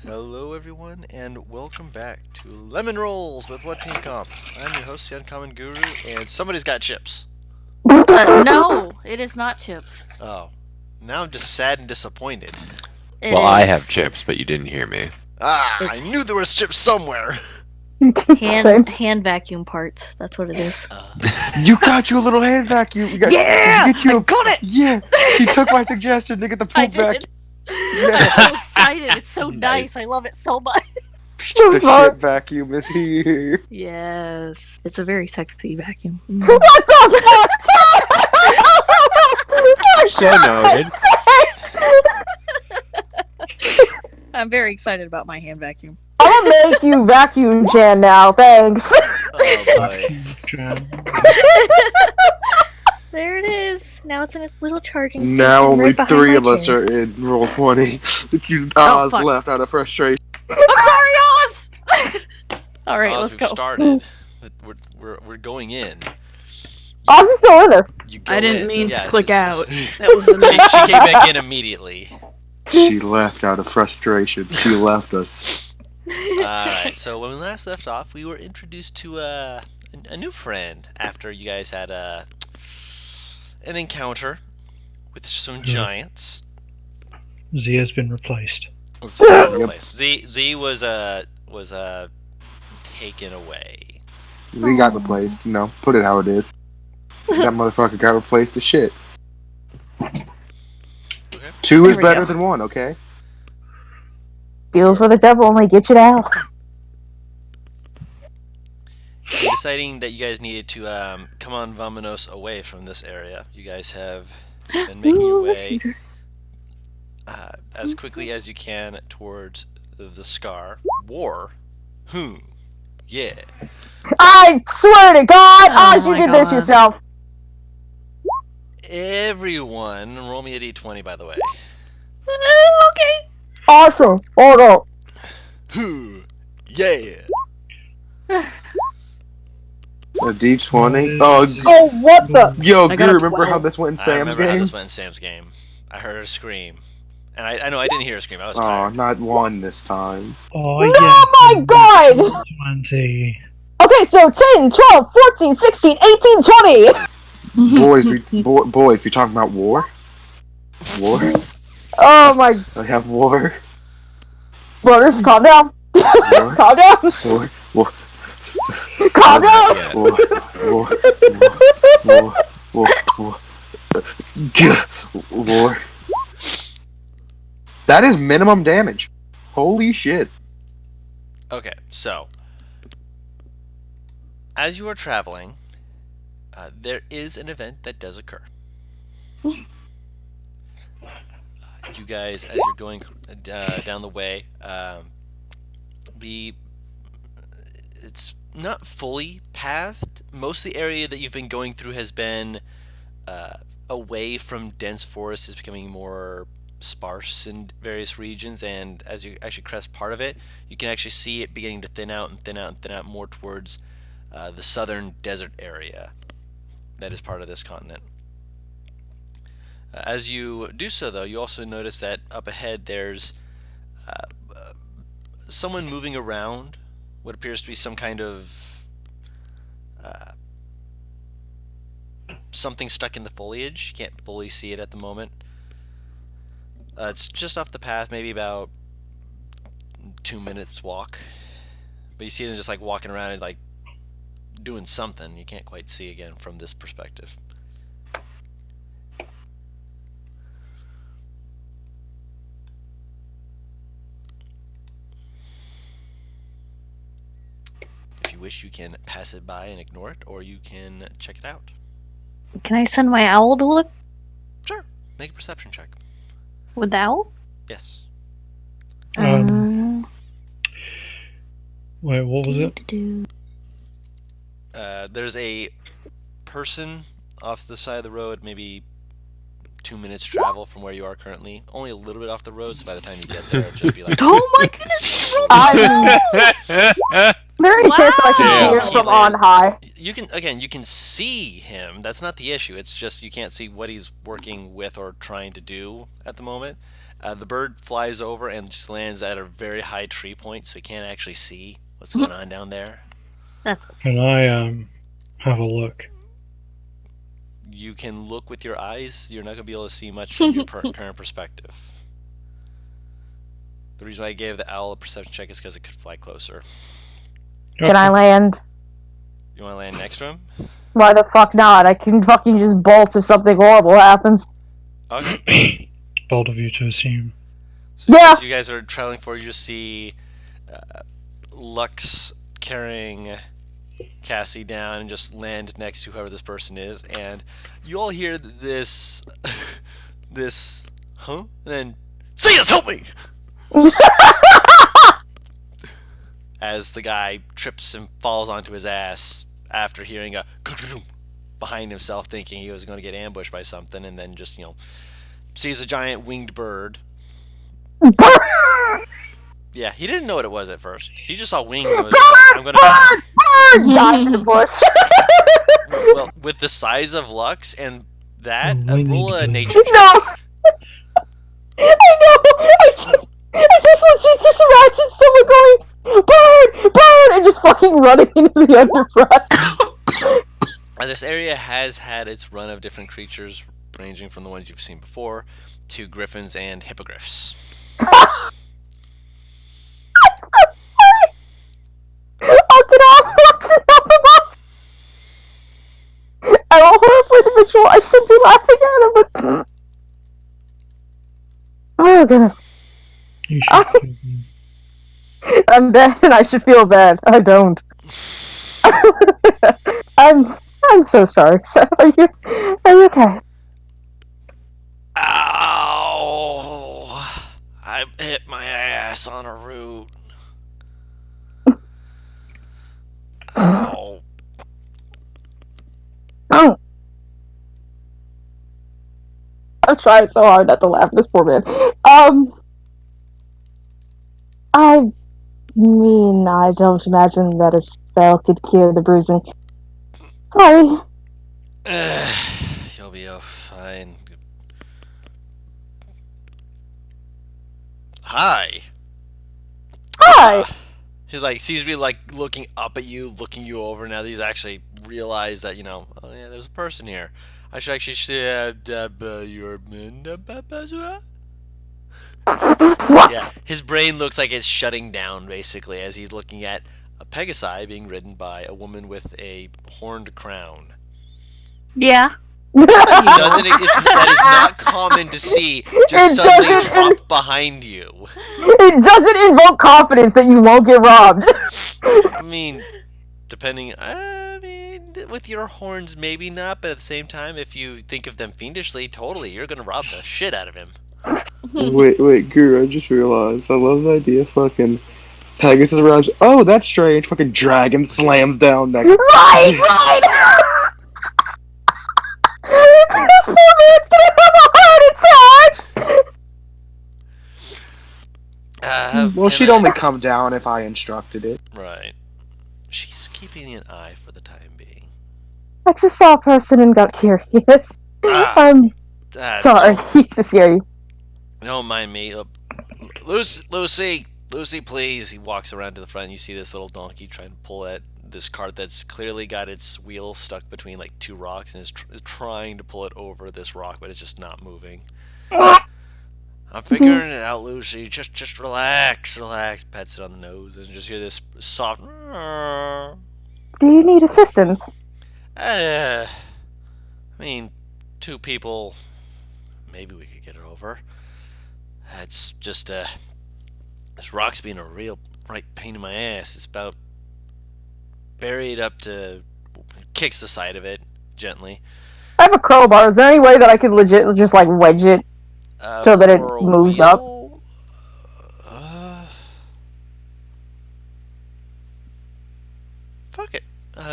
Hello, everyone, and welcome back to Lemon Rolls with What Team Comp. I'm your host, the Uncommon Guru, and somebody's got chips. No, it is not chips. Oh, now I'm just sad and disappointed. It Well, I have is chips, but you didn't hear me. I knew there was chips somewhere. hand vacuum parts. That's what it is. You got you a little hand vacuum. You got, Yeah! you get you I got it! Yeah, she took my suggestion to get the I poop vacuum. did. Yeah. I'm so excited. It's so nice. I love it so much. The shit vacuum is here. Yes. It's a very sexy vacuum. What the fuck? So noted. I'm very excited about my hand vacuum. I'm gonna make you vacuum Jan now, thanks. Oh boy. There it is. Now it's in its little charging station. Now only right behind 3 my of us chair. are in roll 20. Oz fuck. left out of frustration. I'm sorry, Oz! Alright, Oz, let's we've go. started. We're going in. Oz is still in there. You go I didn't in. mean Yeah, to click out. it's- That was the she came back in immediately. She left out of frustration. She left us. Alright, so when we last left off, we were introduced to a new friend after you guys had an encounter with some giants. Z has been replaced. Z was replaced. Z was taken away. Z got replaced. Put it how it is. That motherfucker got replaced to shit. 2 is There we better go. than 1, okay? Deals with the devil only get you out. And deciding that you guys needed to come on Vamonos away from this area. You guys have been making your Ooh, way Caesar. as quickly as you can towards the Scar. War. Yeah. I swear to God, Oh Oz, you my did this God. yourself. Everyone, roll me a d20, by the way. Okay. Awesome. Hold up. Yeah. A D20? Oh, Oh, what the? yo, I you got a remember 12. how this went in I Sam's remember how game? this went in Sam's game. I heard her scream. And I know I didn't hear her scream. I was Oh, tired. not 1 this time. Oh, No, yeah. my God! 20. Okay, so 10, 12, 14, 16, 18, 20. Boys, boys, you talking about war? War? Oh my I have war. brothers, calm down. War. Calm down. War. War. Calm down. Yeah. War. War. War. War. War. War. That is minimum damage. Holy shit. Okay, so as you are traveling, there is an event that does occur. You guys, as you're going down the way, it's not fully pathed. Most of the area that you've been going through has been away from dense forest. Is becoming more sparse in various regions, and as you actually crest part of it, you can actually see it beginning to thin out and thin out and thin out more towards the southern desert area that is part of this continent. As you do so, though, you also notice that up ahead there's someone moving around what appears to be some kind of something stuck in the foliage. You can't fully see it at the moment. It's just off the path, maybe about 2 minutes walk. But you see them just like walking around and like doing something. You can't quite see again from this perspective. If you wish, you can pass it by and ignore it, or you can check it out. Can I send my owl to look Sure. Make a perception check. with the owl? Yes. Wait, what was it? There's a person off the side of the road, maybe 2 minutes travel from where you are currently. Only a little bit off the road, so by the time you get there, it'll just be like... Oh my goodness! I'm very chance I can Wow. see her from on high. you can see him. That's not the issue. It's just you can't see what he's working with or trying to do at the moment. The bird flies over and just lands at a very high tree point, so he can't actually see what's going on down there. That's okay. Can I have a look? You can look with your eyes. You're not going to be able to see much from your current perspective. The reason why I gave the owl a perception check is because it could fly closer. Can I land? You want to land next to him? Why the fuck not? I can fucking just bolt if something horrible happens. Okay. Bold of you to assume. So Yeah. as you guys are traveling forward, you just see Lux carrying Cassie down and just land next to whoever this person is, and you all hear this, huh? And then, Ceus, help me! As the guy trips and falls onto his ass after hearing a behind himself, thinking he was going to get ambushed by something, and then just, sees a giant winged bird. Yeah, he didn't know what it was at first. He just saw wings and was like, I'm gonna die. Dive in the bush. Well, with the size of Lux and that, Winged roll a bird. nature check. No. I know. I just legit just imagine someone going bird, bird, and just fucking running into the underbrush. This area has had its run of different creatures, ranging from the ones you've seen before to griffins and hippogriffs. I'll get off Lux and help him up. I'm a horrible individual. I should be laughing at him, but oh goodness, You should. I'm bad and I should feel bad. I don't. I'm so sorry. So are you okay? Ow! I hit my ass on a root. Ow. Oh. I'm trying so hard not to laugh at this poor man. I mean, I don't imagine that a spell could cure the bruising. Sorry. You'll be fine. Hi. Hi. He seems to be looking up at you, looking you over. Now that he's actually realized that oh yeah, there's a person here. I should actually say your What? yeah. His brain looks like it's shutting down basically as he's looking at a Pegasi being ridden by a woman with a horned crown. Yeah. That is not common to see just suddenly drop behind you. It doesn't invoke confidence that you won't get robbed. I mean, with your horns, maybe not, but at the same time, if you think of them fiendishly, totally, you're gonna rob the shit out of him. Wait, Guru, I just realized. I love the idea of fucking Pegasus arrives. Oh, that's strange. Fucking dragon slams down next. Right. This poor man's gonna have a heart attack. Well, she'd only come down if I instructed it. Right. She's keeping an eye for the time being. I just saw a person and got curious. Sorry, he's scary. Don't mind me. Lucy, please. He walks around to the front. And you see this little donkey trying to pull at this cart that's clearly got its wheel stuck between two rocks and is trying to pull it over this rock, but it's just not moving. I'm figuring it out, Lucy. Just relax. Pets it on the nose and just hear this soft. Do you need assistance? I mean, two people. Maybe we could get it over. It's just this rock's being a real right pain in my ass. It's about buried up to. Kicks the side of it gently. I have a crowbar. Is there any way that I could legit just wedge it so that it moves up? Fuck it.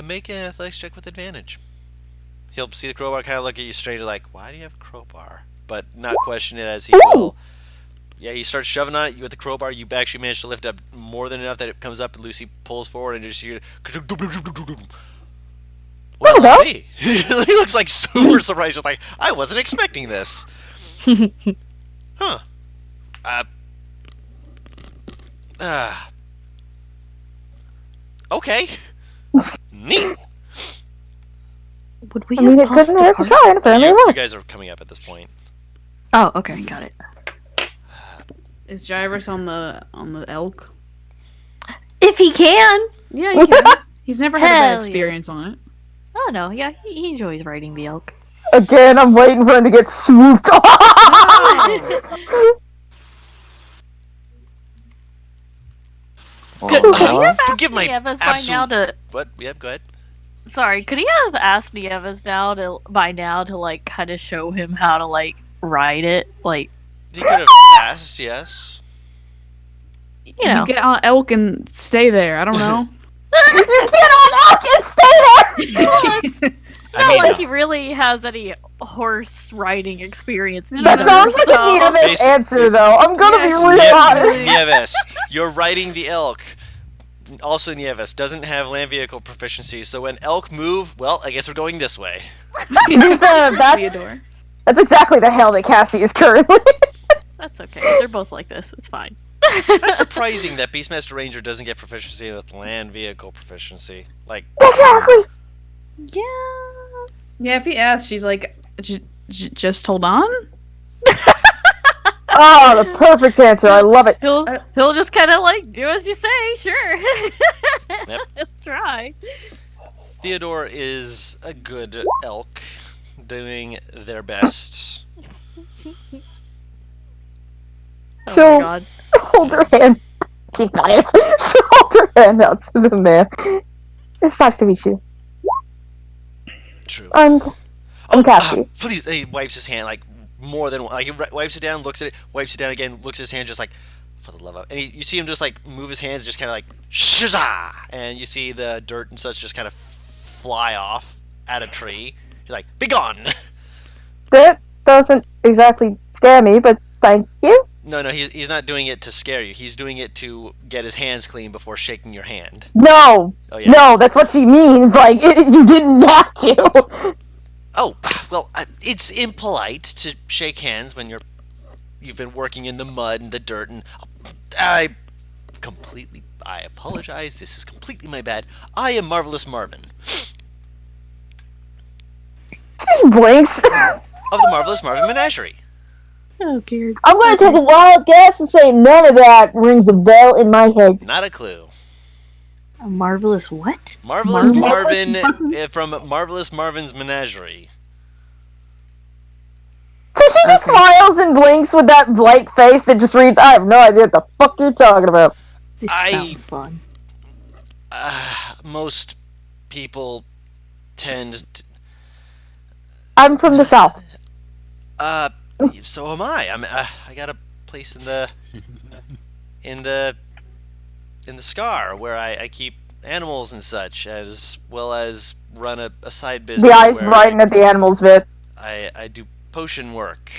Make an athletics check with advantage. He'll see the crowbar, kind of look at you straight, like, why do you have a crowbar? But not question it as he will. Yeah, he starts shoving on it. You with the crowbar, you actually manage to lift up more than enough that it comes up, and Lucy pulls forward, and just you. Well, There we go. me. He looks like super surprised. Just like, I wasn't expecting this. Huh. Uh. Okay. Neat. Would we I mean, have it paused couldn't the hurt to part? try, and apparently it You worked. guys are coming up at this point. Oh, okay, got it. Is Gyrus on the elk? If he can. Yeah, he can. He's never had a bad Hell yeah. experience on it. Oh no, yeah, he enjoys riding the elk. Again, I'm waiting for him to get swooped. Could he have asked Forgive my Nieves by now absolute- to? What? Yep, go ahead. Sorry, could he have asked Nieves by now to like kind of show him how to like ride it? Like, He could have asked, yes. you know, You get on elk and stay there. I don't know. You get on elk and stay there! I not mean, like he really has any horse riding experience. That either, sounds like so- a Nieves Basi- answer, though. I'm gonna be Yeah, real honest. Nieves, you're riding the elk. Also, Nieves doesn't have land vehicle proficiency, so when elk move, well, I guess we're going this way. To be fair, Theodore. that's exactly the hell that Cassie is currently. That's okay. They're both like this. It's fine. That's surprising that Beastmaster Ranger doesn't get proficiency with land vehicle proficiency. Like, Exactly. Yeah. Yeah, if he asks, she's like, just hold on. Oh, the perfect answer. I love it. He'll just kind of like do as you say. Sure. Yep. He'll try. Theodore is a good elk, doing their best. Oh So- my god. Hold her hand. Keep quiet. She'll hold her hand out to the man. It's nice to meet you. True. I'm Cassie. Please, he wipes his hand like more than like he wipes it down, looks at it, wipes it down again, looks at his hand, just like for the love of. And you see him just like move his hands, just kind of like shazah, and you see the dirt and such just kind of fly off at a tree. You're like, be gone. That doesn't exactly scare me, but thank you. No, he's not doing it to scare you. He's doing it to get his hands clean before shaking your hand. No. Oh yeah. No, that's what she means. Like, you didn't have to. Oh, well, it's impolite to shake hands when you've been working in the mud and the dirt, and I apologize. This is completely my bad. I am Marvelous Marvin She blinks. of the Marvelous Marvin Menagerie. Oh, dear. I'm gonna take a wild guess and say none of that rings a bell in my head. Not a clue. A marvelous what? Marvelous Marvelous Marvin from Marvelous Marvin's Menagerie. So she just smiles and blinks with that blank face that just reads, I have no idea what the fuck you're talking about. This I- sounds fun. Most people tend to, I'm from the south. so am I. I got a place in the Scar where I keep animals and such, as well as run a side business The eyes where brighten at the animals bit. I do potion work.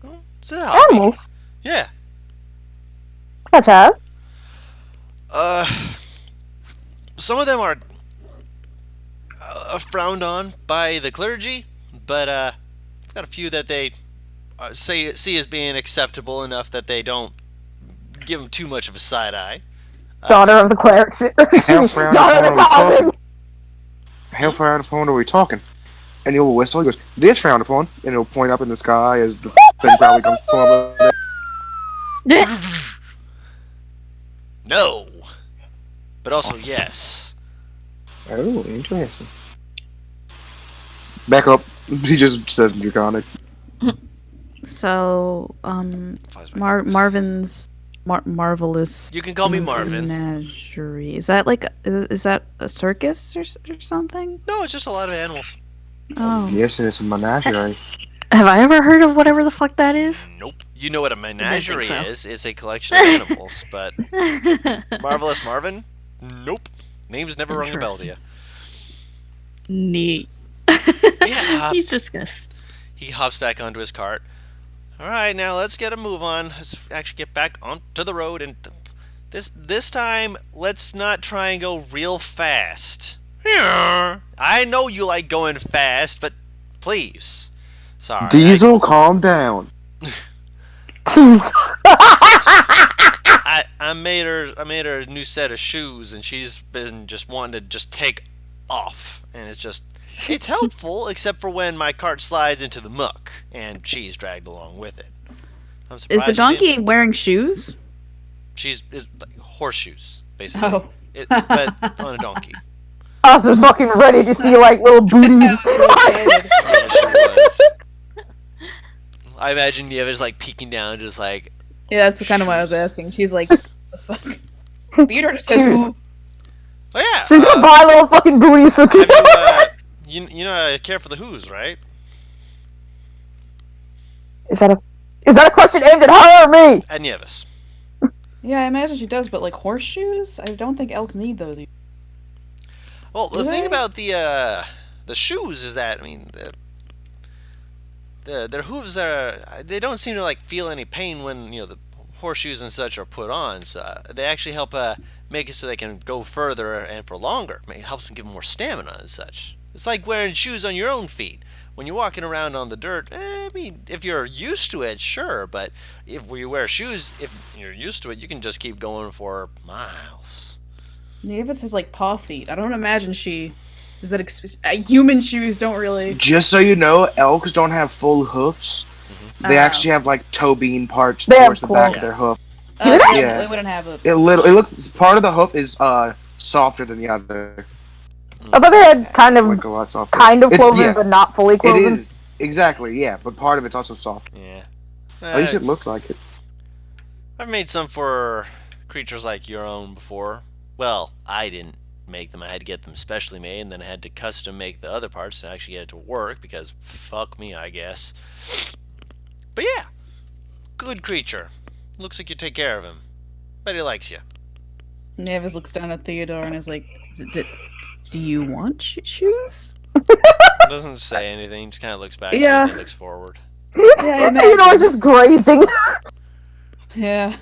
Well, it's a hobby. Animals? Yeah. Such as? Some of them are frowned on by the clergy, but I've got a few that they see as being acceptable enough that they don't give them too much of a side eye. Daughter of the clerics. How far Daughter of the out are we paladin. talking? How far upon are we talking? And he'll whistle. He goes, "This frowned upon," and he'll point up in the sky as the thing probably comes plummeting. No, but also yes. Oh, interesting. Back up. He just says draconic. So, Marvin's marvelous. You can call me Marvin. Menagerie. Is that like is that a circus or something? No, it's just a lot of animals. Oh, Yes, and it's a menagerie. Have I ever heard of whatever the fuck that is? Nope. You know what a menagerie so. is? It's a collection of animals. But Marvelous Marvin? Nope. Name's never rung a bell to you. Neat. Yeah, He's just gonna. he hops back onto his cart. All right, now let's get a move on. Let's actually get back onto the road and This time, let's not try and go real fast. I know you like going fast, but please. Sorry. Diesel, calm down. Jeez. I made her a new set of shoes, and she's been just wanting to just take off, and it's helpful except for when my cart slides into the muck and she's dragged along with it. I'm surprised. Is the you donkey didn't- wearing shoes? It's like horseshoes, basically. Oh. But on a donkey. I was fucking ready to see like little booties. Yeah, she was. I imagine Nieves like peeking down, just like. Yeah, that's kind of why I was asking. She's like, the fuck? Theodore just has Shoes. hers. Oh yeah. She's gonna buy little fucking booties for Have you. you know I care for the Who's, right? Is that a question aimed at her or me? At Nieves. Yeah, I imagine she does, but like horseshoes? I don't think elk need those. Well, the Do thing they? about the shoes is that their hooves they don't seem to like feel any pain when the horseshoes and such are put on. So they actually help make it so they can go further and for longer. It helps them give them more stamina and such. It's like wearing shoes on your own feet. When you're walking around on the dirt, I mean, if you're used to it, sure, but if you wear shoes, if you're used to it, you can just keep going for miles. Navis has like paw feet. I don't imagine she. Is that human shoes don't really. Just so you know, elks don't have full hoofs. They Oh. actually have like toe bean parts They have towards the back claws. of their hoof. Yeah, Yeah. they wouldn't have a. It looks part of the hoof is softer than the other, I thought they had kind of like a lot softer. cloven, yeah, but not fully it cloven. is exactly, yeah, but part of it's also soft. Yeah. At least it looks like it. I've made some for creatures like your own before. Well, I didn't make them. I had to get them specially made, and then I had to custom make the other parts to actually get it to work, because fuck me, I guess. But yeah, good creature. Looks like you take care of him. Bet he likes you. Navis looks down at Theodore and is like, "Do you want shoes?" Doesn't say anything, just kind of looks back Yeah. and then looks forward. Yeah, It's just grazing. Yeah.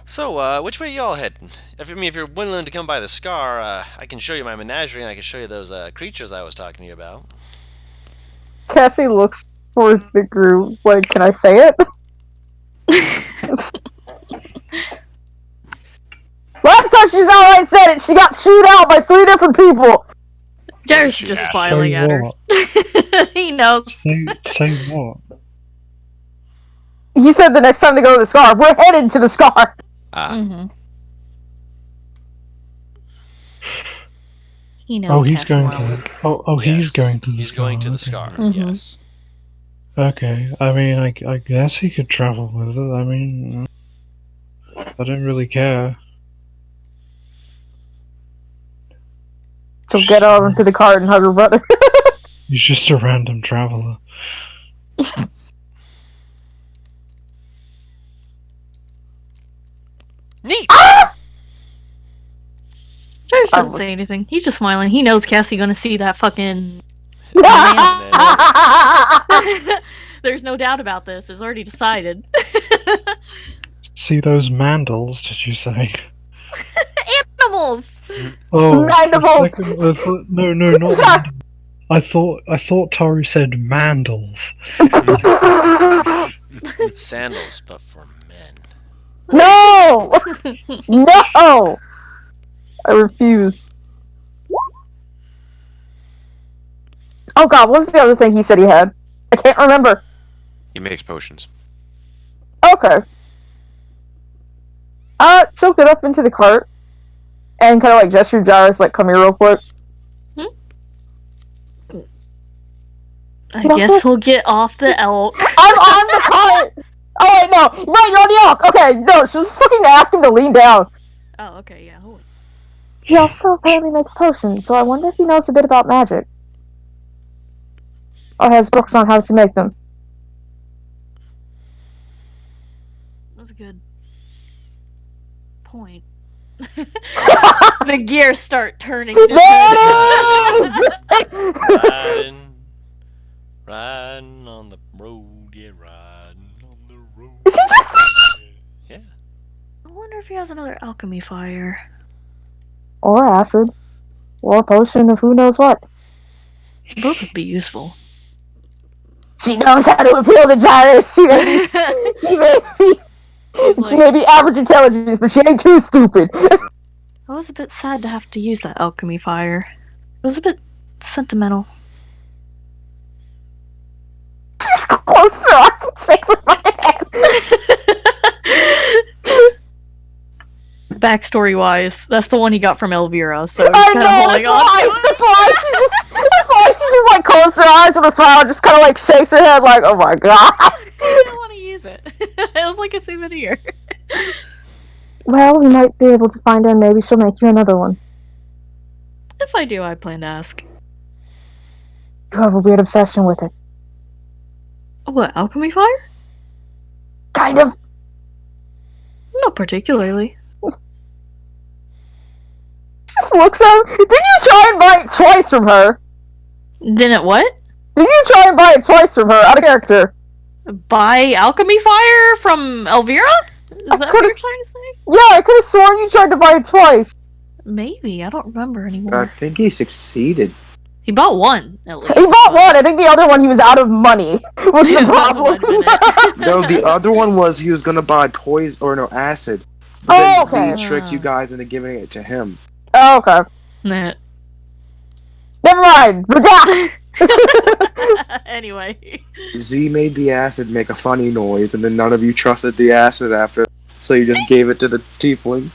So, which way y'all heading? If you're willing to come by the Scar, I can show you my menagerie, and I can show you those creatures I was talking to you about. Cassie looks towards the group. Like, can I say it? Last time she's alright said it, she got chewed out by 3 different people. Jared's just smiling Say at her. what? He knows. Say what? He said the next time they go to the Scar, we're headed to the Scar. Mm-hmm. He knows. Oh, he's Cassie going well. to. Oh, he's Yes, going to. The He's going to the Scar, Scar. okay. Yes. Okay, I mean, I guess he could travel with it. I mean, I don't really care. So get out into the car and hug her brother. He's just a random traveler. Neat. Jared doesn't say anything. He's just smiling. He knows Cassie gonna see that fucking. There's no doubt about this. It's already decided. See those mandals? Did you say? Animals. Oh, Mandibles. for a second, I thought- no, not. Sorry. Mandals. I thought Tori said mandals. Sandals, but for men. No! No! I refuse. Oh god, what was the other thing he said he had? I can't remember. He makes potions. Okay. She'll get up into the cart and kind of like gesture Jairus, like, come here real quick. I guess he'll get off the elk. I'm on the cart! Oh wait, no! Right, you're on the elk! Okay, no, she'll just fucking ask him to lean down. Oh, okay, yeah. Holy. He also apparently makes potions, so I wonder if he knows a bit about magic. Or has books on how to make them. That was a good point. The gears start turning. There it is! Riding on the road, yeah, riding on the road. Is he just he has another alchemy fire. Or acid. Or a potion of who knows what. Both would be useful. She knows how to appeal to Gyrus. She may be average intelligence, but she ain't too stupid. I was a bit sad to have to use that alchemy fire. It was a bit sentimental. She's close to us and shakes her head. Backstory wise, that's the one he got from Elvira, so he's I kind of know, holding on to it. that's why she just like closes her eyes with a smile, just kind of like shakes her head like, oh my god. I don't want to use it. It was like a souvenir. Well, we might be able to find her and maybe she'll make you another one. If I do, I plan to ask. You have a weird obsession with it. What, alchemy fire? Kind of. Not particularly. Just looks at him. Didn't you try and buy it twice from her? Didn't what? Didn't you try and buy it twice from her, out of character? Buy alchemy fire from Elvira? Is that what you're trying to say? Yeah, I could have sworn you tried to buy it twice. Maybe, I don't remember I anymore. think he succeeded. He bought one, at least. He bought one. I think the other one he was out of money. Was the That problem? might have been it. No, the other one was he was gonna buy poison or no acid. But Oh, then okay. Z tricked you guys into giving it to him. Oh, okay. Nah. Never mind. Redact. Anyway. Z made the acid make a funny noise, and then none of you trusted the acid after, so you just gave it to the tiefling.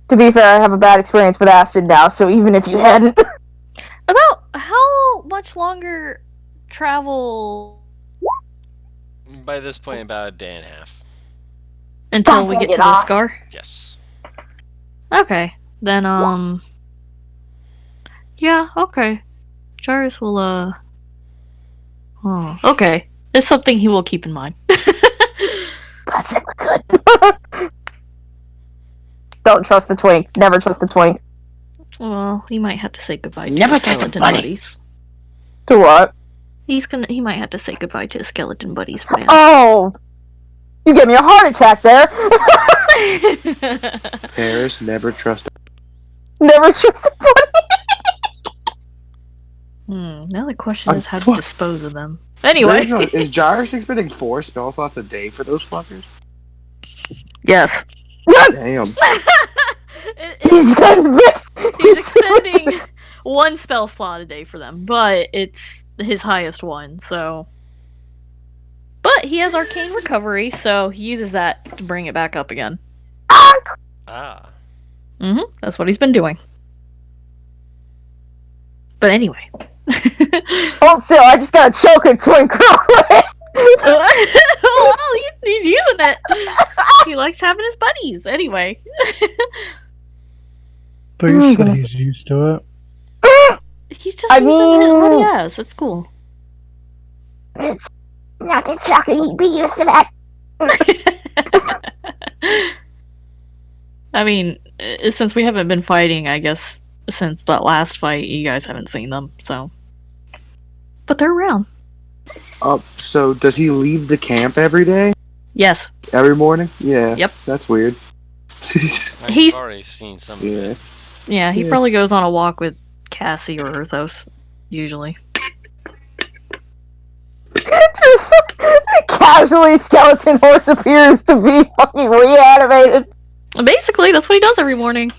To be fair, I have a bad experience with acid now, so even if you hadn't... About how much longer travel By this point, about a day and a half. until God we dang get it, to the Oz. scar? Yes. Okay. Then, yeah, okay. Jarvis will, oh, okay. It's something he will keep in mind. That's never good. Don't trust the twink. Never trust the twink. Well, he might have to say goodbye Never to his trust a skeleton bunny. buddies. To what? He might have to say goodbye to his skeleton buddies for now. Oh! You gave me a heart attack there! Paris never trusted. Never trust a bunny! Now the question is how to What? dispose of them. Anyway. Is Gyrus expending 4 spell slots a day for those fuckers? Yes. Damn. He's convinced! He's expending one spell slot a day for them, but it's his highest one, so... But he has Arcane Recovery, so he uses that to bring it back up again. Ah. That's what he's been doing. But anyway. Hold still, I just gotta choke a twink real quick! Well, he's using it. He likes having his buddies. Anyway. But you said he's used to it. He's just I using what he mean- has. That's cool. It's not that shocking he'd be used to that. I mean, since we haven't been fighting, I guess, since that last fight, you guys haven't seen them, so. But they're around. So does he leave the camp every day? Yes. Every morning? Yeah. Yep. That's weird. I've He's- already seen some of Yeah. it. Yeah, he Yeah. probably goes on a walk with Cassie or Erthos, usually. Just casually, skeleton horse appears to be fucking reanimated. Basically, that's what he does every morning.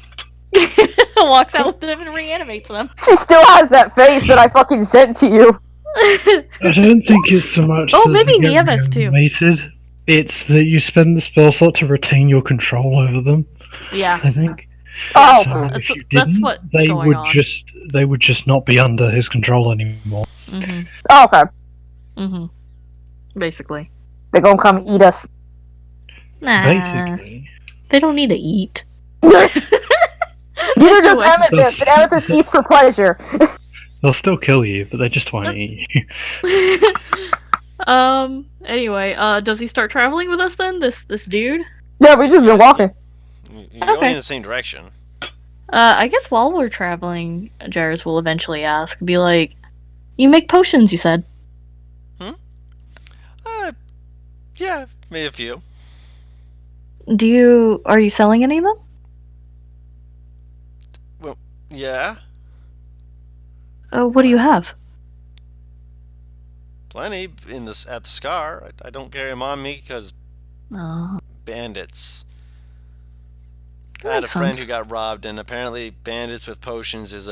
Walks out with them and reanimates them. She still has that face that I fucking sent to you. I don't think it's so much. Oh, that maybe they get Nieves, too. reanimated. It's that you spend the spell slot to retain your control over them. Yeah. I think. Oh, So if That's- you that's didn't, what's they going would on. they would just not be under his control anymore. okay. Basically. They're gonna come eat us. Nah. Basically, They don't need to eat. Neither does Anyway. Amethyst, and Amethyst eats for pleasure. they'll still kill you, but they just won't eat you. Anyway, does he start traveling with us then? This dude? Yeah, we just been walking. You're going Okay. in the same direction. I guess while we're traveling, Jairus will eventually ask, be like, you make potions, you said. Yeah, maybe a few. Are you selling any of them? Yeah, What do you have? plenty in this at the Scar. I don't carry them on me because Oh, bandits. that I had a makes friend sense. who got robbed, and apparently bandits with potions is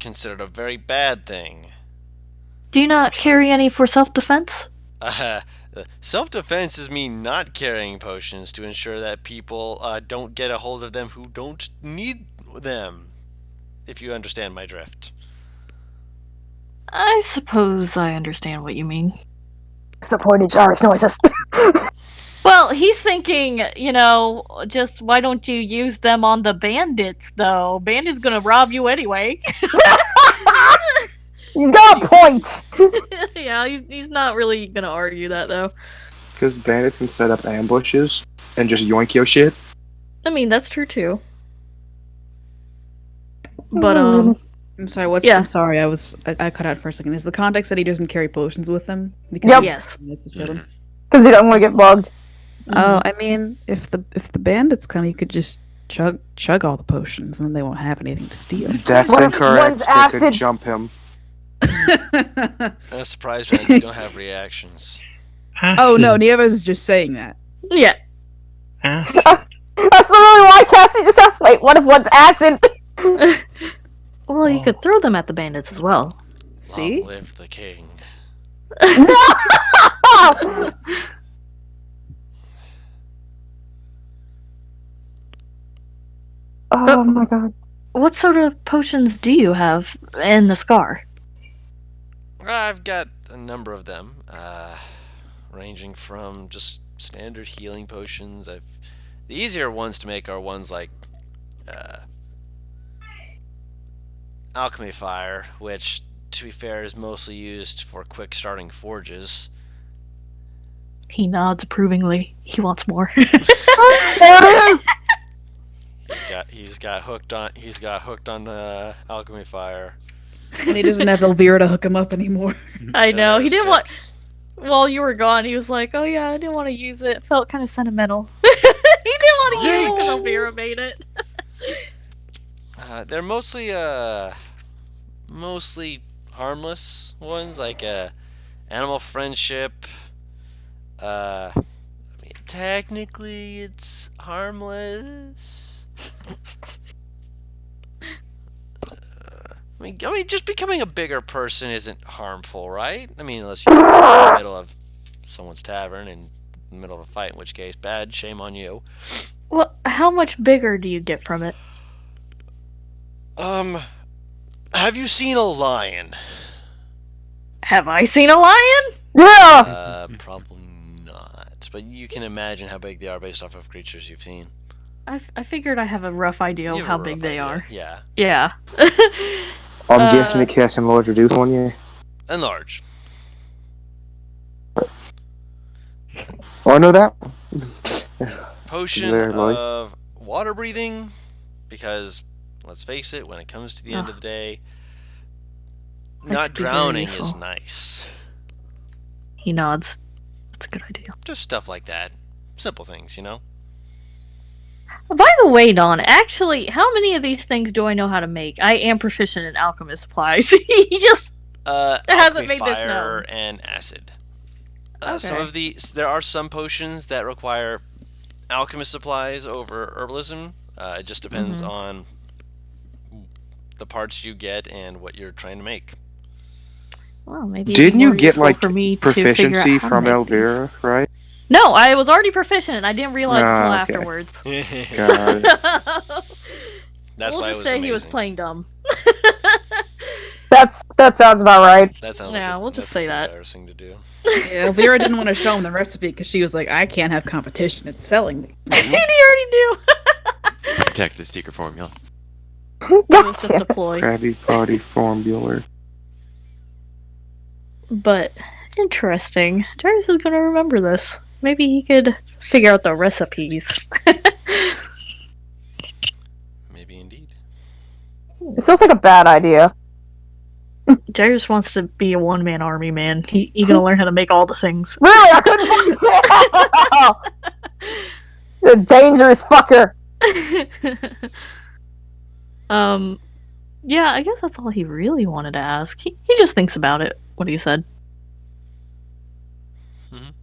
considered a very bad thing. Do you not carry any for self-defense? Uh, Self-defense is me not carrying potions to ensure that people don't get a hold of them who don't need them. If you understand my drift. I suppose I understand what you mean. Disappointed Jarvis noises. Well, he's thinking, just why don't you use them on the bandits, though? Bandits gonna rob you anyway. He's got a point. Yeah, he's not really gonna argue that, though. Because bandits can set up ambushes and just yoink your shit. I mean, that's true, too. But, I'm sorry. What's? Yeah. I'm sorry. I cut out for a second. Is the context that he doesn't carry potions with him? Because Yep. yes. It's just chilling? Because he don't want to get bugged. Oh, I mean, if the bandits come, you could just chug all the potions, and then they won't have anything to steal. That's What if incorrect. one's They acid- could jump him. I'm surprised when you don't have reactions. Oh no, Nieves is just saying that. Yeah. That's literally why Cassie just asked, wait, what if one's acid? Well, you could throw them at the bandits as well. See? Long live the king. Oh my god. What sort of potions do you have in the Scar? I've got a number of them, ranging from just standard healing potions. The easier ones to make are ones like alchemy fire, which, to be fair, is mostly used for quick starting forges. He nods approvingly. He wants more. There it is! He's got hooked on alchemy fire. And he doesn't have Elvira to hook him up anymore. I know. He Does didn't fix. want. While you were gone, he was like, "Oh yeah, I didn't want to use it. It felt kind of sentimental." He didn't want to use it because Elvira made it. They're mostly harmless ones, like animal friendship. I mean, technically, it's harmless. I mean, just becoming a bigger person isn't harmful, right? I mean, unless you're in the middle of someone's tavern in the middle of a fight, in which case, bad, shame on you. Well, how much bigger do you get from it? Have you seen a lion? Have I seen a lion? Yeah! Probably not. But you can imagine how big they are based off of creatures you've seen. I figured I have a rough idea You of have how a big rough they idea. are. Yeah. Yeah. I'm guessing the cast and large reduce on you. And large. Oh, I know that. Potion There, Lloyd. of water breathing, because let's face it, when it comes to the end of the day, not could be very drowning is useful. nice. He nods. That's a good idea. Just stuff like that. Simple things, you know? By the way, Don, actually, how many of these things do I know how to make? I am proficient in alchemist supplies. He just hasn't Alchemy, made this fire, known. and acid. Okay. There are some potions that require alchemist supplies over herbalism. It just depends Mm-hmm. on the parts you get and what you're trying to make. Well, maybe it'd be Didn't you more get useful like for me to figure out proficiency how to from make Elvira, right? these. No, I was already proficient. I didn't realize until Ah, okay. afterwards. God. That's we'll why it just was say amazing. he was playing dumb. That sounds about right. That sounds Yeah, like we'll just say that. embarrassing to do. Yeah, Elvira didn't want to show him the recipe because she was like, I can't have competition at selling these. And he already knew. Protect the secret formula. It was just a ploy. Krabby Patty formula. But interesting. Darius is gonna remember this. Maybe he could figure out the recipes. Maybe indeed. It sounds like a bad idea. Darius wants to be a one-man army, man. He gonna learn how to make all the things. Really, I couldn't fucking tell! A dangerous fucker. Yeah, I guess that's all he really wanted to ask. He just thinks about it, what he said. Mhm.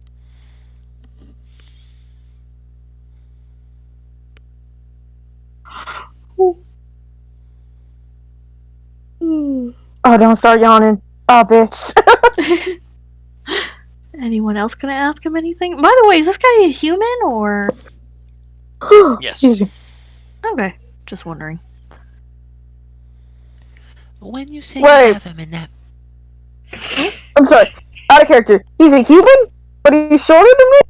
Oh, don't start yawning. Oh, bitch. Anyone else gonna ask him anything? By the way, is this guy a human or? Excuse Yes. me. Okay, just wondering. When you say Wait. you have him in that, I'm sorry. Out of character. He's a human? But he's shorter than me?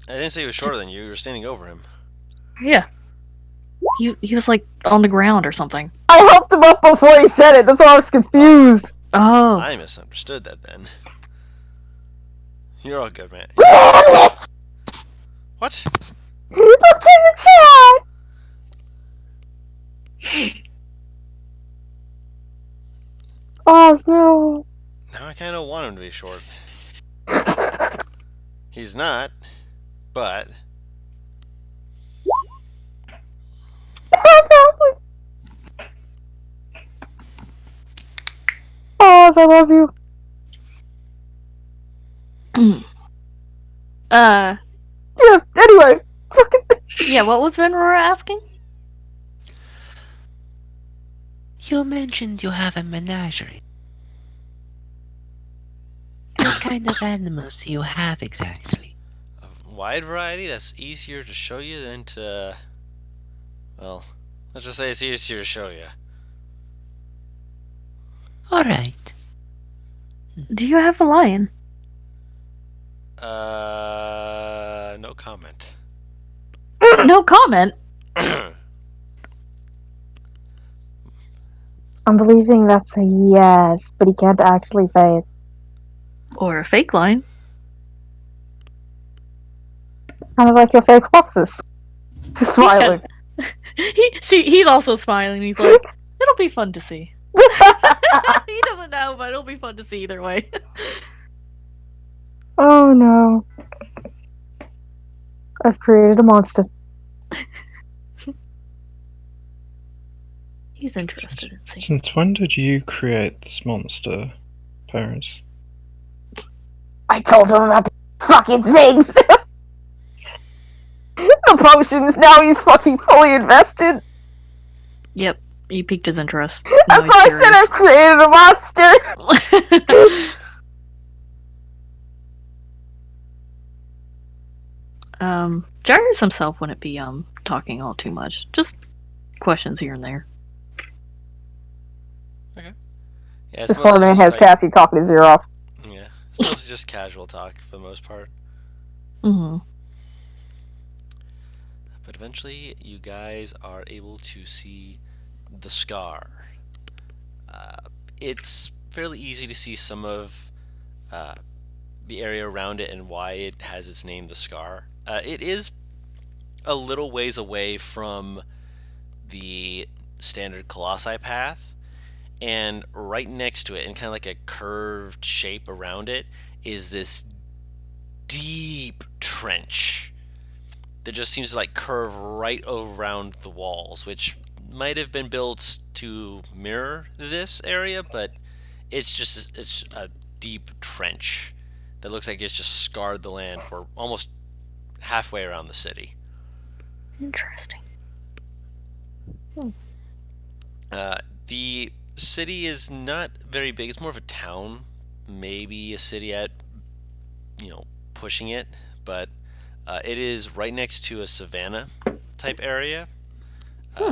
I didn't say he was shorter than you. You were standing over him. Yeah. He was like on the ground or something. I helped him up before he said it. That's why I was confused. Oh. I misunderstood that then. You're all good, man. Damn it! What? Look in the chat! Oh, no. Now I kind of want him to be short. He's not, but Oh, I love you. Yeah, anyway. Yeah, what was Venrora asking? you mentioned you have a menagerie. What kind of animals do you have exactly? a wide variety that's easier to show you than to. Well, let's just say it's easier to show you. Alright. Do you have a lion? No comment. No comment. I'm believing that's a yes, but he can't actually say it. Or a fake lion. Kind of like your fake horses. Just smiling. He's also smiling. He's like, it'll be fun to see. He doesn't know, but it'll be fun to see either way. Oh no. I've created a monster. He's interested in seeing. Since when did you create this monster, parents? I told him about the fucking things! The potions, now he's fucking fully invested. Yep, you piqued his interest. That's why I said I've created a monster! Jairus himself wouldn't be talking all too much. Just questions here and there. Yeah, it's This poor mostly man just has like, Cassie talking his ear off. yeah, it's mostly just casual talk for the most part. Mm-hmm. But eventually, you guys are able to see the scar. It's fairly easy to see some of the area around it and why it has its name, the scar. It is a little ways away from the standard Colossi path, and right next to it, in kind of like a curved shape around it, is this deep trench that just seems to like curve right around the walls, which might have been built to mirror this area, but it's a deep trench that looks like it's just scarred the land for almost halfway around the city. Interesting. The city is not very big. It's more of a town, maybe a city at, pushing it, but it is right next to a savanna type area,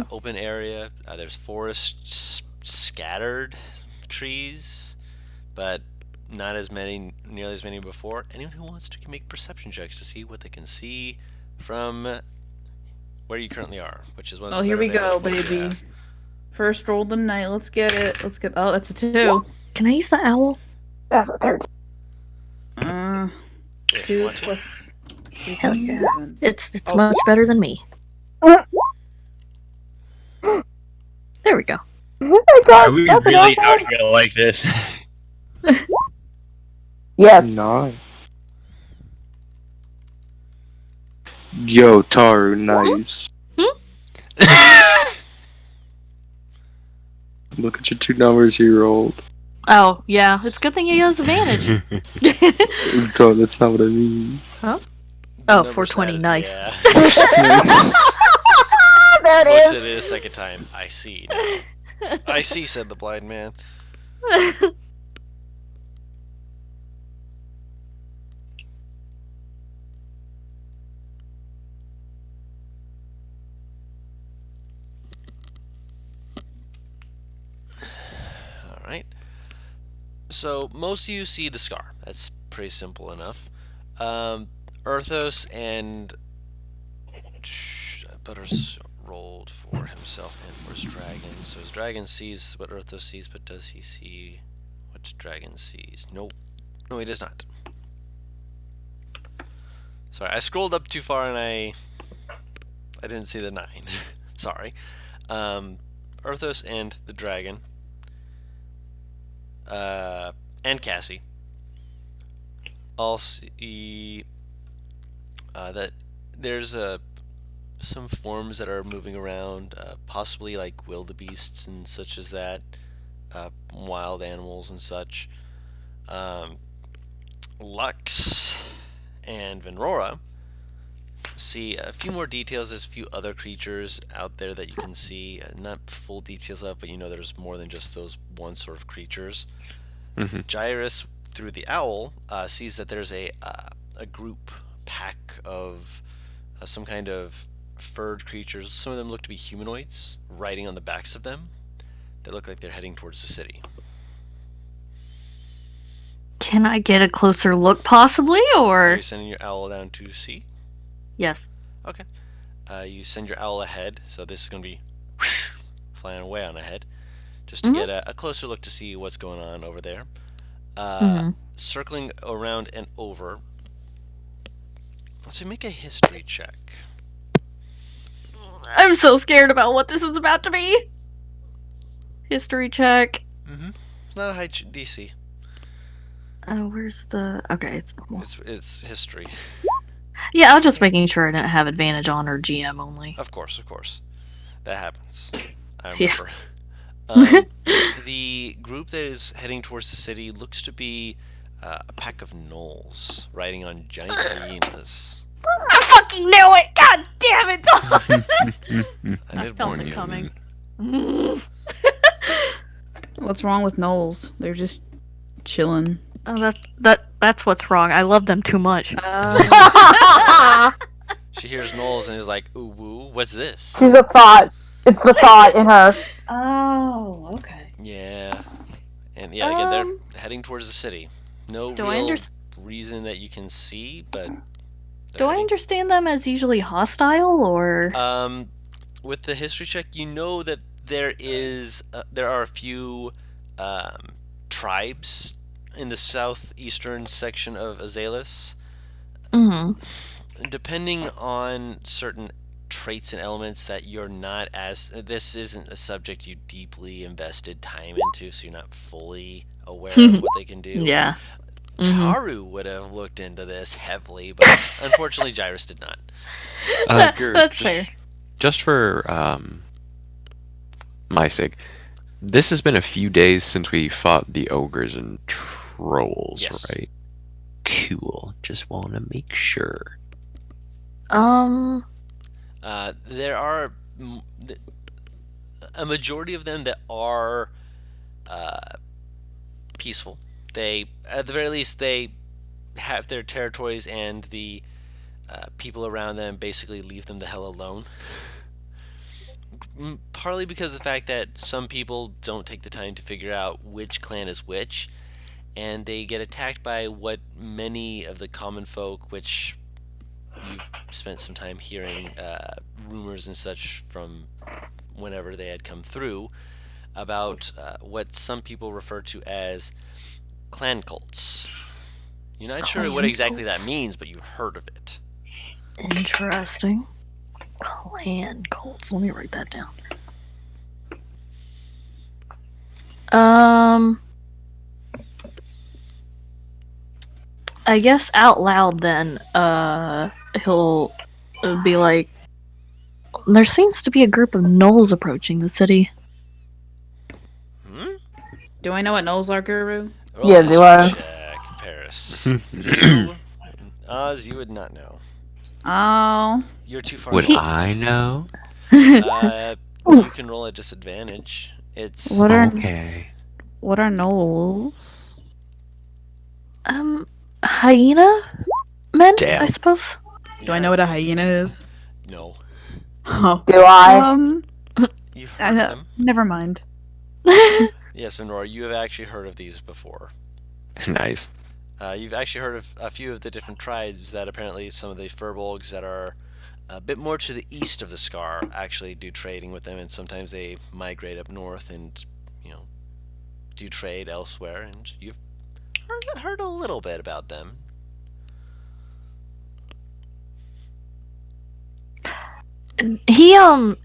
open area. There's forests scattered, trees, but not as many, nearly as many before. Anyone who wants to can make perception checks to see what they can see from where you currently are, which is one of Oh, the here better we go, vantage points you baby. have. First roll of the night. Let's get it. Oh, that's a 2. Can I use the owl? That's a 13. If you 2 want to. plus 2 Hell plus yeah. 7. It's Oh. much better than me. There we go. Are we really out here like this? Yes. 9. Yo, Taru, nice. Look at your 2 numbers you rolled. Oh, yeah. It's a good thing he has advantage. Bro, that's not what I mean. Huh? The Oh, numbers 420, added- nice. Yeah. There it Looks is. at it a second time. I see now. I see, said the blind man. Alright. So, most of you see the scar. That's pretty simple enough. Erthos and Butters rolled for himself and for his dragon. So his dragon sees what Erthos sees, but does he see what dragon sees? Nope. No, he does not. Sorry, I scrolled up too far and I didn't see the 9. Sorry. Erthos and the dragon. And Cassie all see that there's some forms that are moving around, possibly like wildebeests and such as that, wild animals and such. Lux and Venrora see a few more details. There's a few other creatures out there that you can see, not full details of, but you know there's more than just those one sort of creatures. Gyrus, through the owl, sees that there's a group, pack of some kind of furred creatures. Some of them look to be humanoids, riding on the backs of them. They look like they're heading towards the city. Can I get a closer look, possibly, Are or? you sending your owl down to see? Yes. Okay. You send your owl ahead, so this is going to be flying away on ahead, just to get a closer look to see what's going on over there. Circling around and over. Let's make a history check. I'm so scared about what this is about to be. History check. It's not a high DC. Where's the... Okay, it's normal. It's history. Yeah, I was just making sure I didn't have advantage on or GM only. Of course. That happens. I Yeah. remember. The group that is heading towards the city looks to be a pack of gnolls riding on giant hyenas. I fucking knew it! God damn it! I felt it coming. What's wrong with gnolls? They're just chilling. Oh, that's what's wrong. I love them too much. She hears gnolls and is like, ooh, woo, what's this? She's a thought. It's the thought in her. Oh, okay. Yeah. And yeah, again, they're heading towards the city. No Do I real reason that you can see, but... Do I understand them as usually hostile, or...? With the history check, you know that there are a few tribes in the southeastern section of Azalis. Depending on certain traits and elements that you're not as... This isn't a subject you deeply invested time into, so you're not fully aware of what they can do. Yeah. Taru would have looked into this heavily, but unfortunately Gyrus did not. That's fair. Just for my sake, this has been a few days since we fought the ogres and trolls, Yes. right? Cool. Just want to make sure. There are a majority of them that are peaceful. They, at the very least, they have their territories, and the people around them basically leave them the hell alone. Partly because of the fact that some people don't take the time to figure out which clan is which, and they get attacked by what many of the common folk, which you've spent some time hearing rumors and such from whenever they had come through, about what some people refer to as clan cults. You're not sure what exactly that means, but you've heard of it. Interesting. Clan cults. Let me write that down. I guess out loud then, he'll would be like, there seems to be a group of gnolls approaching the city. Do I know what gnolls are, Guru? Roll Yeah, a do history I? check, Paris. You, Oz, you would not know. Oh. You're too far Would north. I know? You can roll a disadvantage. It's What are Okay. gnolls? Hyena men, I Damn. suppose. Do I know what a hyena is? No. Oh. Do I? You've heard of them. Never mind. Yes, Venora, you have actually heard of these before. Nice. You've actually heard of a few of the different tribes that apparently some of the furbolgs that are a bit more to the east of the Scar actually do trading with them, and sometimes they migrate up north and, do trade elsewhere, and you've heard a little bit about them.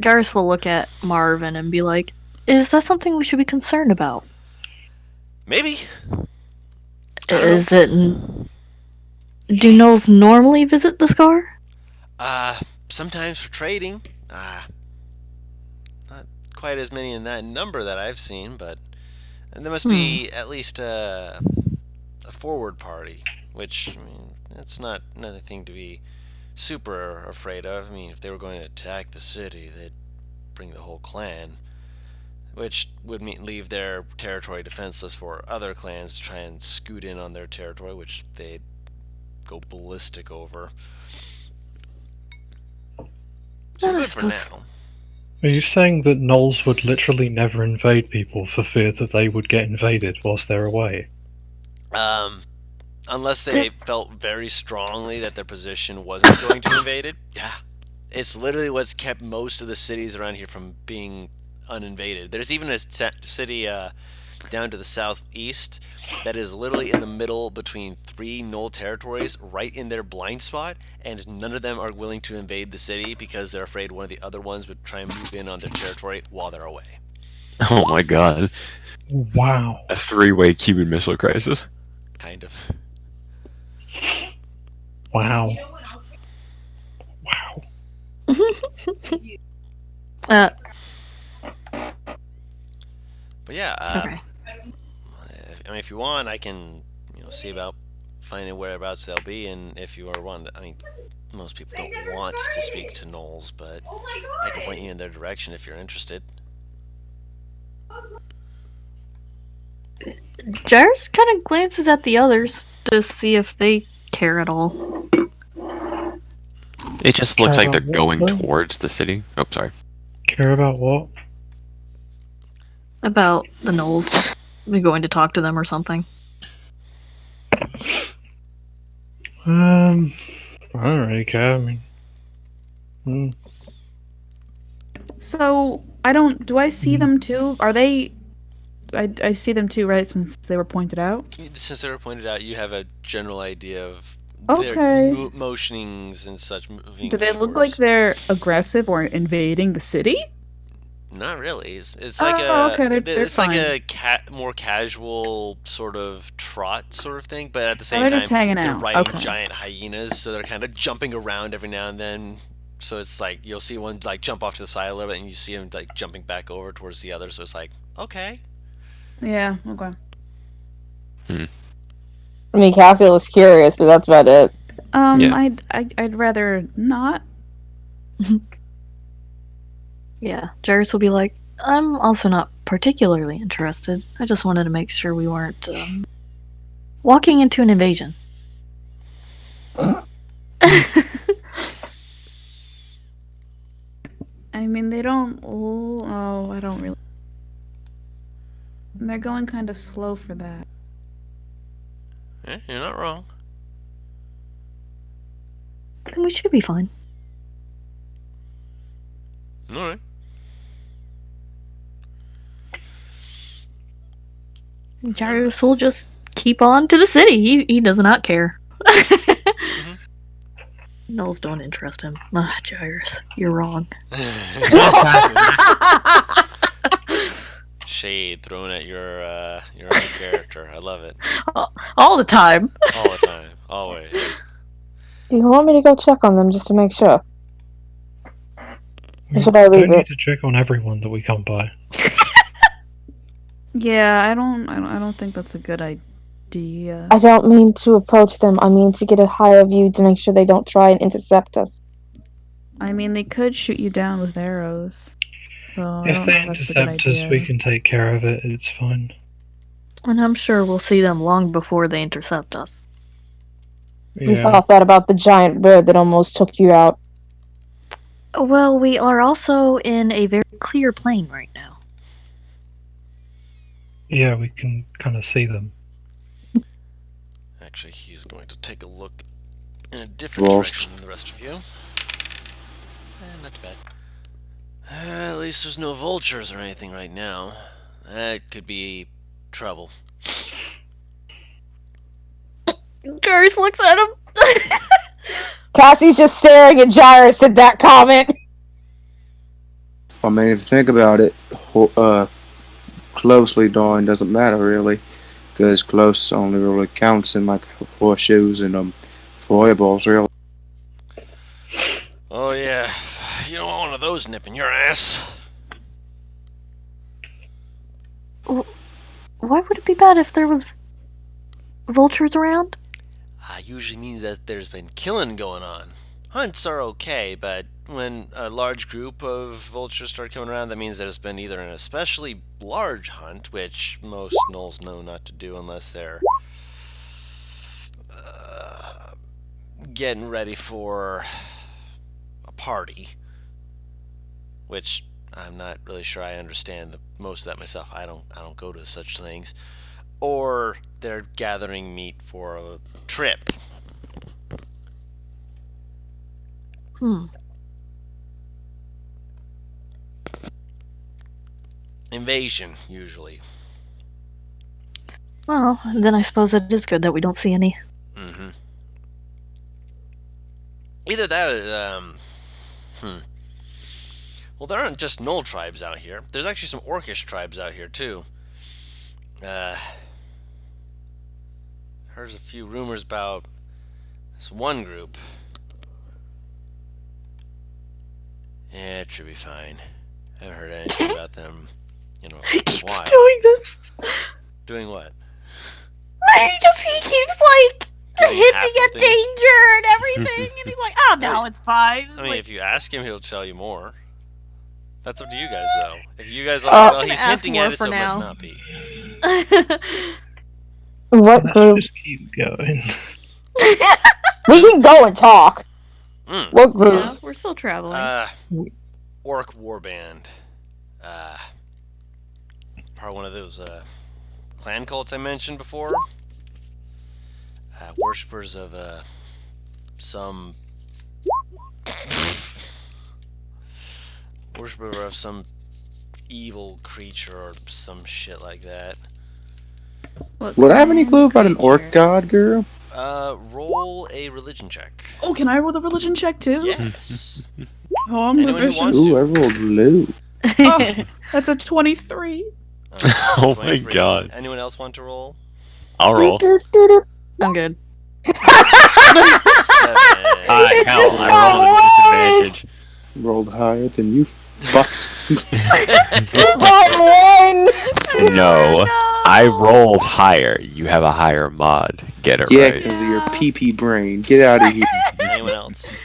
Jarvis will look at Marvin and be like, is that something we should be concerned about? Maybe. Is it... Do gnolls normally visit the Scar? Sometimes for trading. Not quite as many in that number that I've seen, but there must be at least a forward party, which, that's not another thing to be super afraid of. I mean, if they were going to attack the city, they'd bring the whole clan, which would leave their territory defenseless for other clans to try and scoot in on their territory, which they'd go ballistic over. So good for now. Are you saying that gnolls would literally never invade people for fear that they would get invaded whilst they're away? Unless they felt very strongly that their position wasn't going to be invaded. Yeah. It's literally what's kept most of the cities around here from being uninvaded. There's even a city down to the southeast that is literally in the middle between 3 Gnoll territories, right in their blind spot, and none of them are willing to invade the city because they're afraid one of the other ones would try and move in on their territory while they're away. Oh my god. Wow. A 3-way Cuban Missile Crisis. Kind of. Wow. Wow. But yeah, okay. I mean, if you want, I can, see about finding whereabouts they'll be, and if you are one, I mean, most people don't want to speak to gnolls, but I can point you in their direction if you're interested. Jarvis kind of glances at the others to see if they care at all. It just looks like they're What, going though? towards the city. Oh, sorry. Care about what? About the gnolls. We're going to talk to them or something. I don't really care. I mean, So, do I see them too? Are they... I see them too, right, since they were pointed out? Since they were pointed out, you have a general idea of their Okay. motionings and such moving. Do they look like they're aggressive or invading the city? Not really. It's Oh, like okay, they're it's like fine. a more casual sort of trot sort of thing, but at the same they're time, just hanging they're out. riding Okay. giant hyenas, so they're kind of jumping around every now and then. So it's like you'll see one like jump off to the side a little bit, and you see him like jumping back over towards the other. So it's like, okay. Yeah, okay. I mean, Cassie was curious, but that's about it. Yeah. I'd rather not. Yeah, Jarvis will be like, I'm also not particularly interested. I just wanted to make sure we weren't walking into an invasion. I mean, they don't... Oh, I don't really... They're going kind of slow for that. You're not wrong. Then we should be fine. All right. Jarvis will just keep on to the city. He does not care. Gnolls don't interest him. Jarvis, you're wrong. Shade thrown at your own character. I love it. All the time. All the time. Always. Do you want me to go check on them just to make sure? We Should I leave don't need it? to check on everyone that we come by. Yeah, I don't think that's a good idea. I don't mean to approach them. I mean to get a higher view to make sure they don't try and intercept us. I mean, they could shoot you down with arrows. So I If don't they know if that's a good intercept us, we idea. can take care of it. It's fine. And I'm sure we'll see them long before they intercept us. We Yeah. thought that about the giant bird that almost took you out. Well, we are also in a very clear plane right now. Yeah, we can kind of see them. Actually, he's going to take a look in a different Lost. direction than the rest of you. Not too bad. At least there's no vultures or anything right now. That could be trouble. Darius looks at him. Cassie's just staring at Jairus at that comment. I mean, if you think about it, closely drawing doesn't matter really, because close only really counts in like horseshoes and foibles really. Oh yeah, you don't want one of those nipping your ass. Why would it be bad if there was vultures around? Usually means that there's been killing going on. Hunts are okay, but when a large group of vultures start coming around, that means that it's been either an especially large hunt, which most gnolls know not to do unless they're getting ready for a party, which I'm not really sure I understand most of that myself. I don't go to such things. Or they're gathering meat for a trip. Invasion, usually. Well, then I suppose it is good that we don't see any. Mm-hmm. Either that or, well, there aren't just Gnoll tribes out here. There's actually some Orcish tribes out here, too. Heard a few rumors about this one group. Yeah, it should be fine. I haven't heard anything about them. You know, He keeps why? doing this. Doing what? He keeps like Doing hinting half at the thing? danger and everything, and he's like, "Oh no, it's fine." It's I mean, like, if you ask him, he'll tell you more. That's up to you guys, though. If you guys are, well, he's ask hinting more at it, for so it must now. not be. What Let's group? just keep going. We can go and talk. Mm. What group? yeah, we're still traveling. Orc Warband. Part one of those clan cults I mentioned before. Worshippers of some worshipper of some evil creature or some shit like that. Would I have any clue about an orc god, Guru? Roll a religion check. Oh, can I roll the religion check too? Yes. Oh, I'm Anyone who proficient. wants Ooh, I to. rolled low. Oh, that's a 23. Oh my 23. God. Anyone else want to roll? I'll roll. I'm good. 7. Hell, I rolled a disadvantage. Rolled higher than you fucks. No, I rolled higher. You have a higher mod. Get it Yeah, right. because of your pee-pee brain. Get out of here. Anyone else?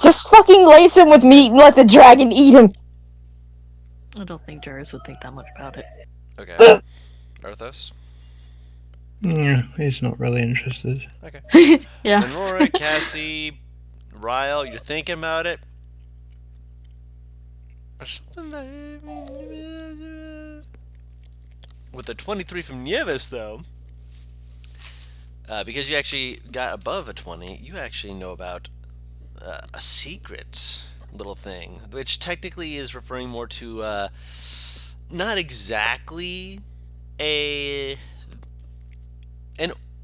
Just fucking lace him with meat and let the dragon eat him. I don't think Jairus would think that much about it. Okay. Arthos? Yeah, he's not really interested. Okay. Yeah. Then Rory, Cassie, Ryle, you're thinking about it? Or something that... With the 23 from Nieves, though, because you actually got above a 20, you actually know about a secret little thing, which technically is referring more to not exactly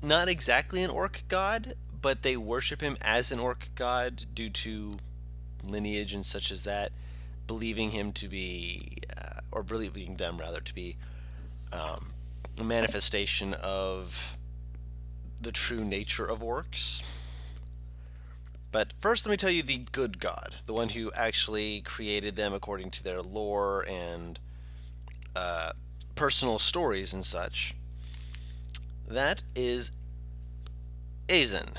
not exactly an orc god, but they worship him as an orc god due to lineage and such as that, believing him to be, or believing them rather to be, a manifestation of the true nature of orcs. But first, let me tell you the good god, the one who actually created them according to their lore and uh, personal stories and such. That is Azen.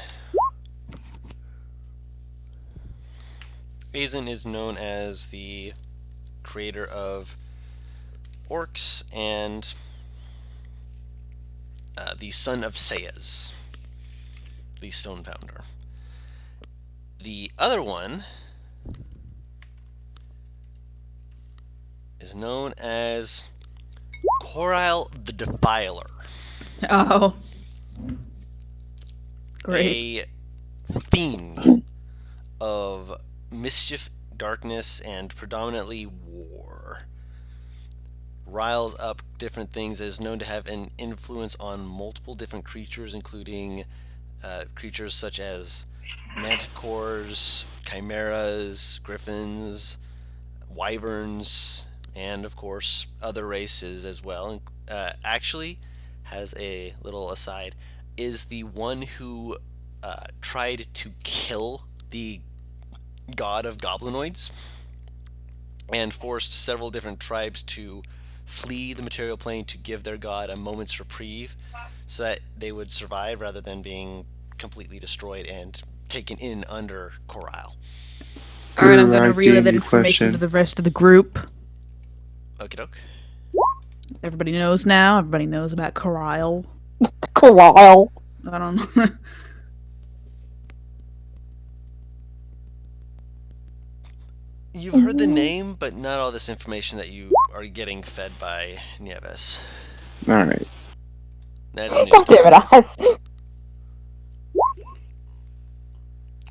Azen is known as the creator of orcs and the son of Sayas, the stone pounder. The other one is known as Coral the Defiler. Oh. Great. A fiend of mischief, darkness, and predominantly war. Riles up different things, is known to have an influence on multiple different creatures, including creatures such as manticores, chimeras, griffins, wyverns, and of course other races as well. Actually, has a little aside, is the one who tried to kill the god of goblinoids and forced several different tribes to flee the material plane to give their god a moment's reprieve so that they would survive rather than being completely destroyed and taken in under Coral. Alright, I'm gonna I relay gave that you a information to question. the rest of the group. Okie doke. Everybody knows now. Everybody knows about Coral. Coral. I don't know. You've heard the name, but not all this information that you are getting fed by Nieves. Alright. That's news God to damn you. it, Oz.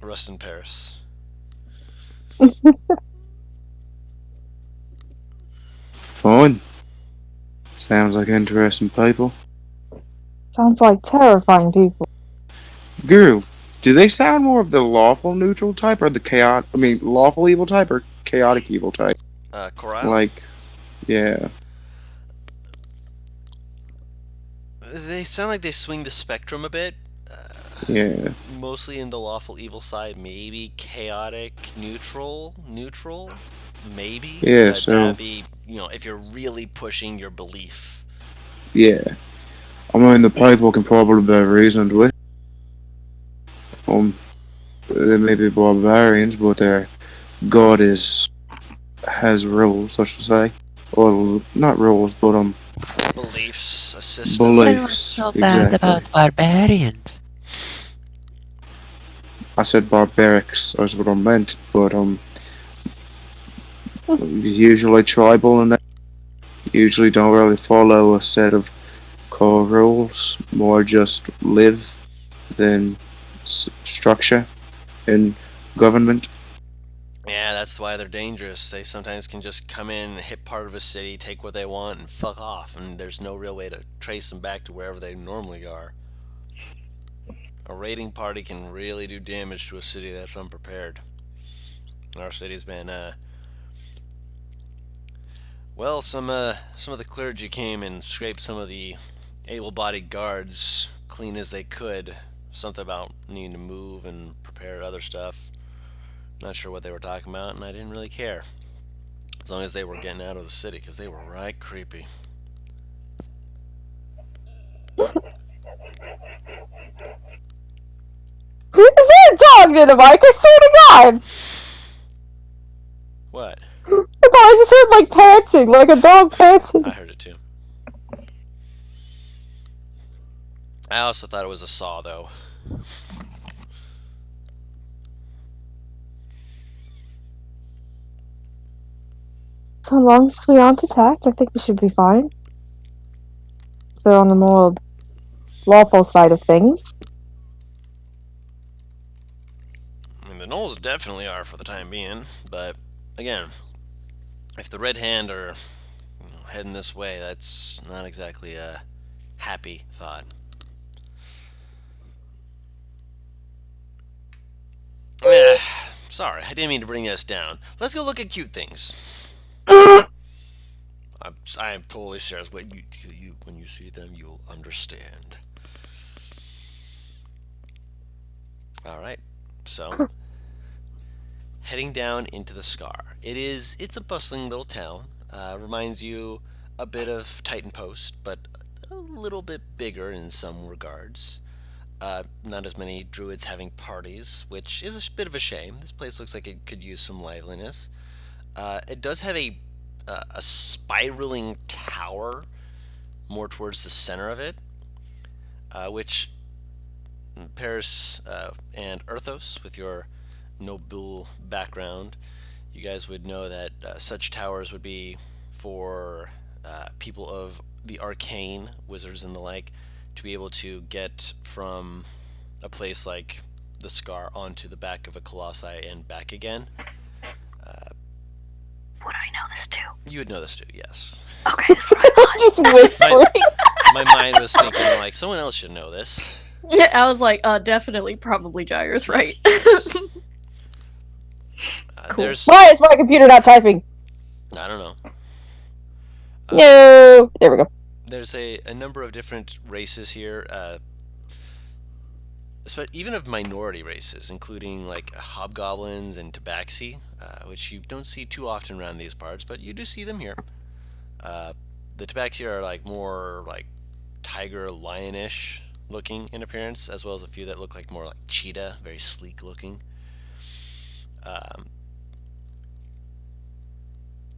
Rust in Paris. Fun. Sounds like interesting people. Sounds like terrifying people. Guru, do they sound more of the lawful neutral type or the chaotic? I mean, lawful evil type or chaotic evil type? Coral? Like, yeah. They sound like they swing the spectrum a bit. Yeah. Mostly in the lawful evil side, maybe chaotic neutral, maybe. Yeah, But so, that'd be, if you're really pushing your belief. yeah. I mean, the people can probably be reasoned with. They may be barbarians, but their god has rules, I should say. Well, not rules, but, Beliefs, a system. And what's beliefs. so bad Exactly. about barbarians? I said barbarics, that's what I meant, but, usually tribal and usually don't really follow a set of core rules, more just live than structure in government. Yeah, that's why they're dangerous. They sometimes can just come in, hit part of a city, take what they want, and fuck off. And there's no real way to trace them back to wherever they normally are. A raiding party can really do damage to a city that's unprepared. And our city's been, well, some of the clergy came and scraped some of the able-bodied guards clean as they could. Something about needing to move and prepare other stuff. Not sure what they were talking about, and I didn't really care. As long as they were getting out of the city, because they were right creepy. Is there a dog near the mic? I swear to God! What? I thought I just heard like panting, like a dog panting. I heard it too. I also thought it was a saw, though. So long as we aren't attacked, I think we should be fine. If they're on the more lawful side of things. I mean, the gnolls definitely are for the time being, but again, if the Red Hand are heading this way, that's not exactly a happy thought. Sorry, I didn't mean to bring us down. Let's go look at cute things. I am totally serious. When you see them, you'll understand. All right. So, heading down into the Scar. It's a bustling little town. Reminds you a bit of Titan Post, but a little bit bigger in some regards. Not as many druids having parties, which is a bit of a shame. This place looks like it could use some liveliness. It does have a spiraling tower more towards the center of it, which Paris and Erthos, with your noble background, you guys would know that such towers would be for people of the arcane, wizards and the like, to be able to get from a place like the Scar onto the back of a colossi and back again. Would I know this too? You would know this too, yes. Okay, that's what I thought. Just whispering. My mind was thinking, like, someone else should know this. Yeah, I was like, definitely, probably Gyre's right. Yes. Cool. Why is my computer not typing? I don't know. No. There we go. There's a number of different races here, even of minority races, including like hobgoblins and tabaxi, which you don't see too often around these parts, but you do see them here. The tabaxi are like more like tiger lionish looking in appearance, as well as a few that look like more like cheetah, very sleek looking.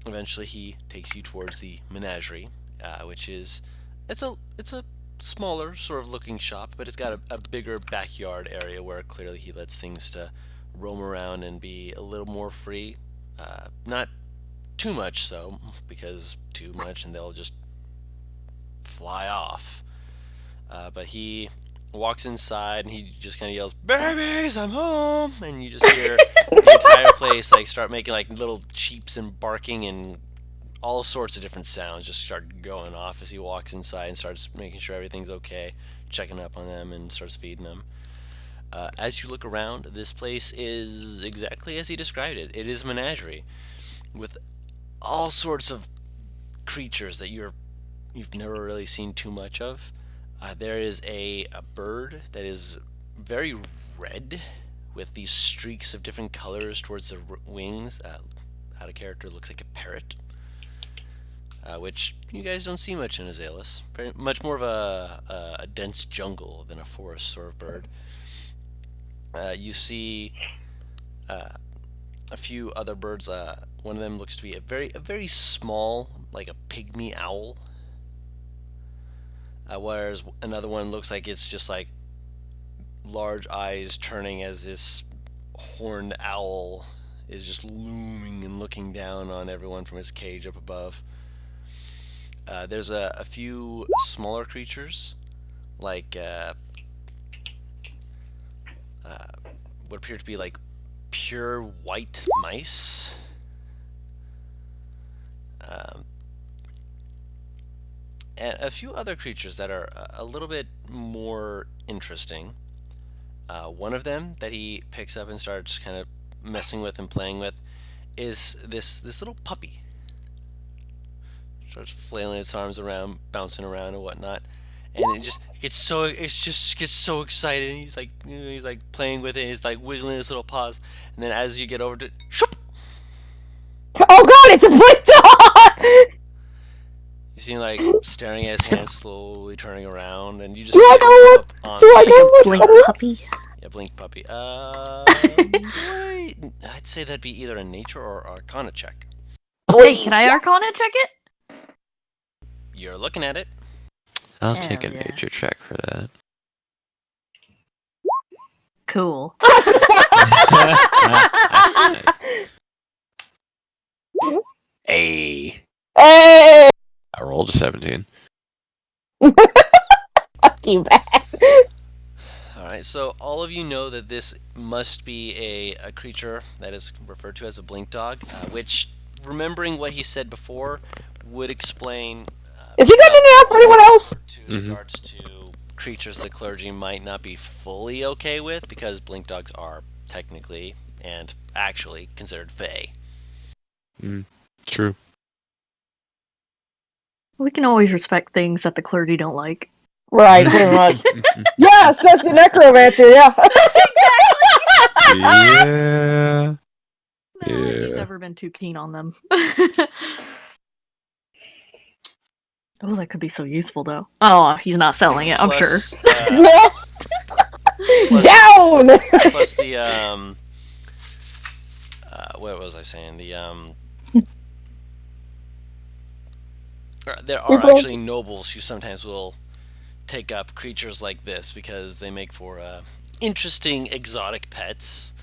Eventually, he takes you towards the menagerie, which is it's a smaller sort of looking shop, but it's got a bigger backyard area where clearly he lets things to roam around and be a little more free. Not too much so, because too much and they'll just fly off. But he walks inside and he just kind of yells, "Babies, I'm home!" And you just hear the entire place like start making like little cheeps and barking and all sorts of different sounds just start going off as he walks inside and starts making sure everything's okay, checking up on them and starts feeding them. As you look around, this place is exactly as he described it. It is a menagerie with all sorts of creatures that you've never really seen too much of. There is a bird that is very red with these streaks of different colors towards the wings. Out of character, looks like a parrot, which you guys don't see much in Azalis. Much more of a dense jungle than a forest sort of bird. You see a few other birds. One of them looks to be a very small, like a pygmy owl. Whereas another one looks like it's just like large eyes turning as this horned owl is just looming and looking down on everyone from its cage up above. There's a few smaller creatures, like what appear to be like pure white mice. And a few other creatures that are a little bit more interesting. One of them that he picks up and starts kind of messing with and playing with is this little puppy. Starts flailing its arms around, bouncing around and whatnot, and it just gets so excited. And he's like playing with it. And he's like wiggling his little paws, and then as you get over to, shoop! Oh god, it's a blink dog! You see him like staring at his hands, slowly turning around, and you just Do I know what? Do I know what Blink that is? puppy. Yeah, blink puppy. I'd say that'd be either a nature or arcana check. Please. Can I Arcana check it? You're looking at it. I'll Hell take a yeah. nature check for that. Cool. Hey. Hey! I rolled a 17. Fuck you back. Alright, so all of you know that this must be a creature that is referred to as a blink dog, which, remembering what he said before, would explain Is he good enough for anyone else? in regards to creatures the clergy might not be fully okay with, because blink dogs are technically and actually considered fey. True. We can always respect things that the clergy don't like. Right, pretty much. Yeah, says the necromancer, yeah. Yeah. I don't think he's Yeah. ever been too keen on them. Oh, that could be so useful, though. Oh, he's not selling it, I'm sure. Plus, Down! plus the what was I saying? The there are actually nobles who sometimes will take up creatures like this because they make for interesting exotic pets.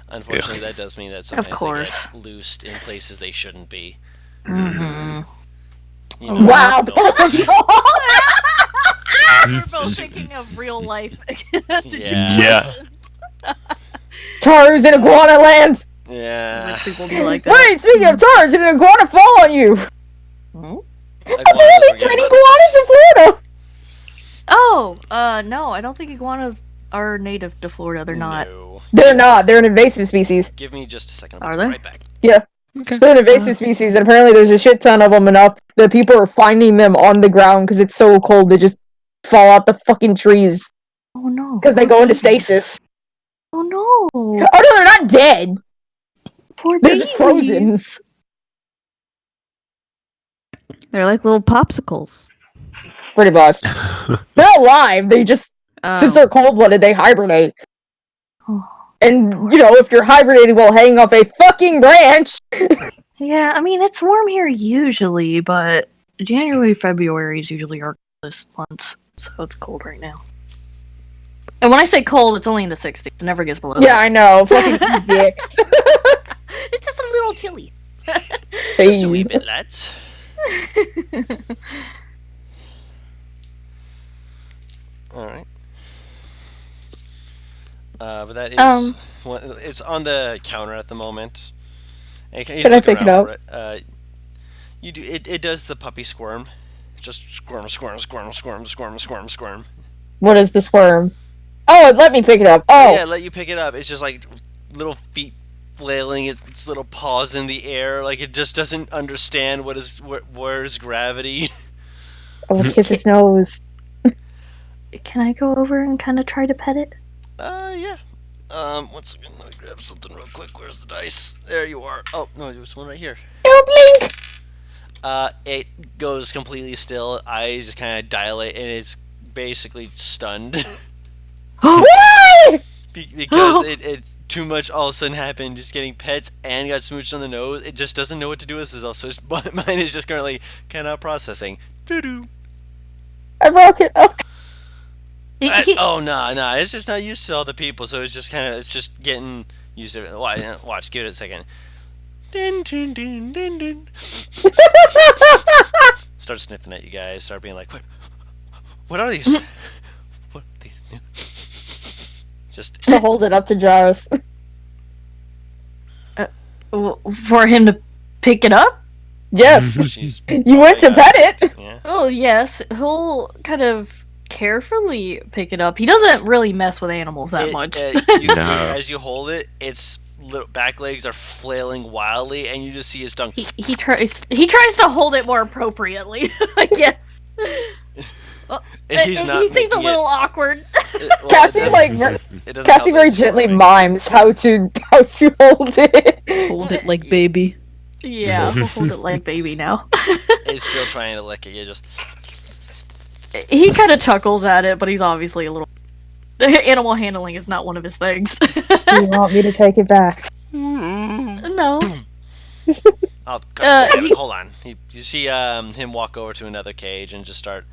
Unfortunately, that does mean that sometimes they get loosed in places they shouldn't be. Mm-hmm. You know, Wow. nobles. We're both thinking of real life situations. Yeah. Taru's in Iguana Land! Yeah. Rich people be like that. Wait, speaking of Taru's, did an iguana fall on you? Hmm? Apparently 20 iguanas in Florida! Oh, no, I don't think iguanas are native to Florida. They're not. No. They're not. They're an invasive species. Give me just a second. Are they? Right back. Yeah. Okay. They're an invasive species, and apparently there's a shit ton of them enough that people are finding them on the ground because it's so cold they just fall out the fucking trees. Oh no. Because they go into stasis. Oh no. Oh no, they're not dead! Poor They're just frozen. babies. They're like little popsicles. Pretty much. They're alive, they just, since they're cold-blooded, they hibernate. Oh. And, you know, if you're hibernating while hanging off a fucking branch... Yeah, I mean, it's warm here usually, but January, February is usually our coldest months, so it's cold right now. And when I say cold, it's only in the 60s. It never gets below Yeah, that. I know. Fucking dicks. It's just a little chilly. Just a wee bit, lads. Alright. But that is... it's on the counter at the moment. And he's Can I looking pick it around up? for it. You do. It does the puppy squirm. Just squirm, squirm, squirm, squirm, squirm, squirm, squirm. What is this worm? Oh, let me pick it up. Oh! Yeah, let you pick it up. It's just like little feet flailing its little paws in the air. Like it just doesn't understand where's gravity. Oh, kiss its nose. Can I go over and kind of try to pet it? Yeah. One second, let me grab something real quick. Where's the dice? There you are. Oh, no, there's one right here. Don't blink! It goes completely still. Eyes just kind of dilate, and it's basically stunned. Why? Because it's too much all of a sudden happened, just getting pets and got smooched on the nose. It just doesn't know what to do with itself, so its mind is just currently kind of processing. Doo-doo. I broke it. Oh. Oh, nah, it's just not used to all the people, so it's just getting used to it. Watch, give it a second. Din, din, din, din, din. Start sniffing at you guys, start being like, what are these? What are these? Just To hold it up to Jairus. For him to pick it up? Yes. she's You went to pet it. yeah. Oh, yes. He'll kind of carefully pick it up. He doesn't really mess with animals that much. As you hold it, its little back legs are flailing wildly, and you just see his tongue. He tries to hold it more appropriately, I guess. He's not he seems a making little awkward. Cassie Cassie very gently mimes how to hold it. Hold it like baby. Yeah, we'll hold it like baby now. It's still trying to lick it. You just. He kind of chuckles at it, but he's obviously a little. Animal handling is not one of his things. Do you want me to take it back? No. Oh, God, hold on. You see him walk over to another cage and just start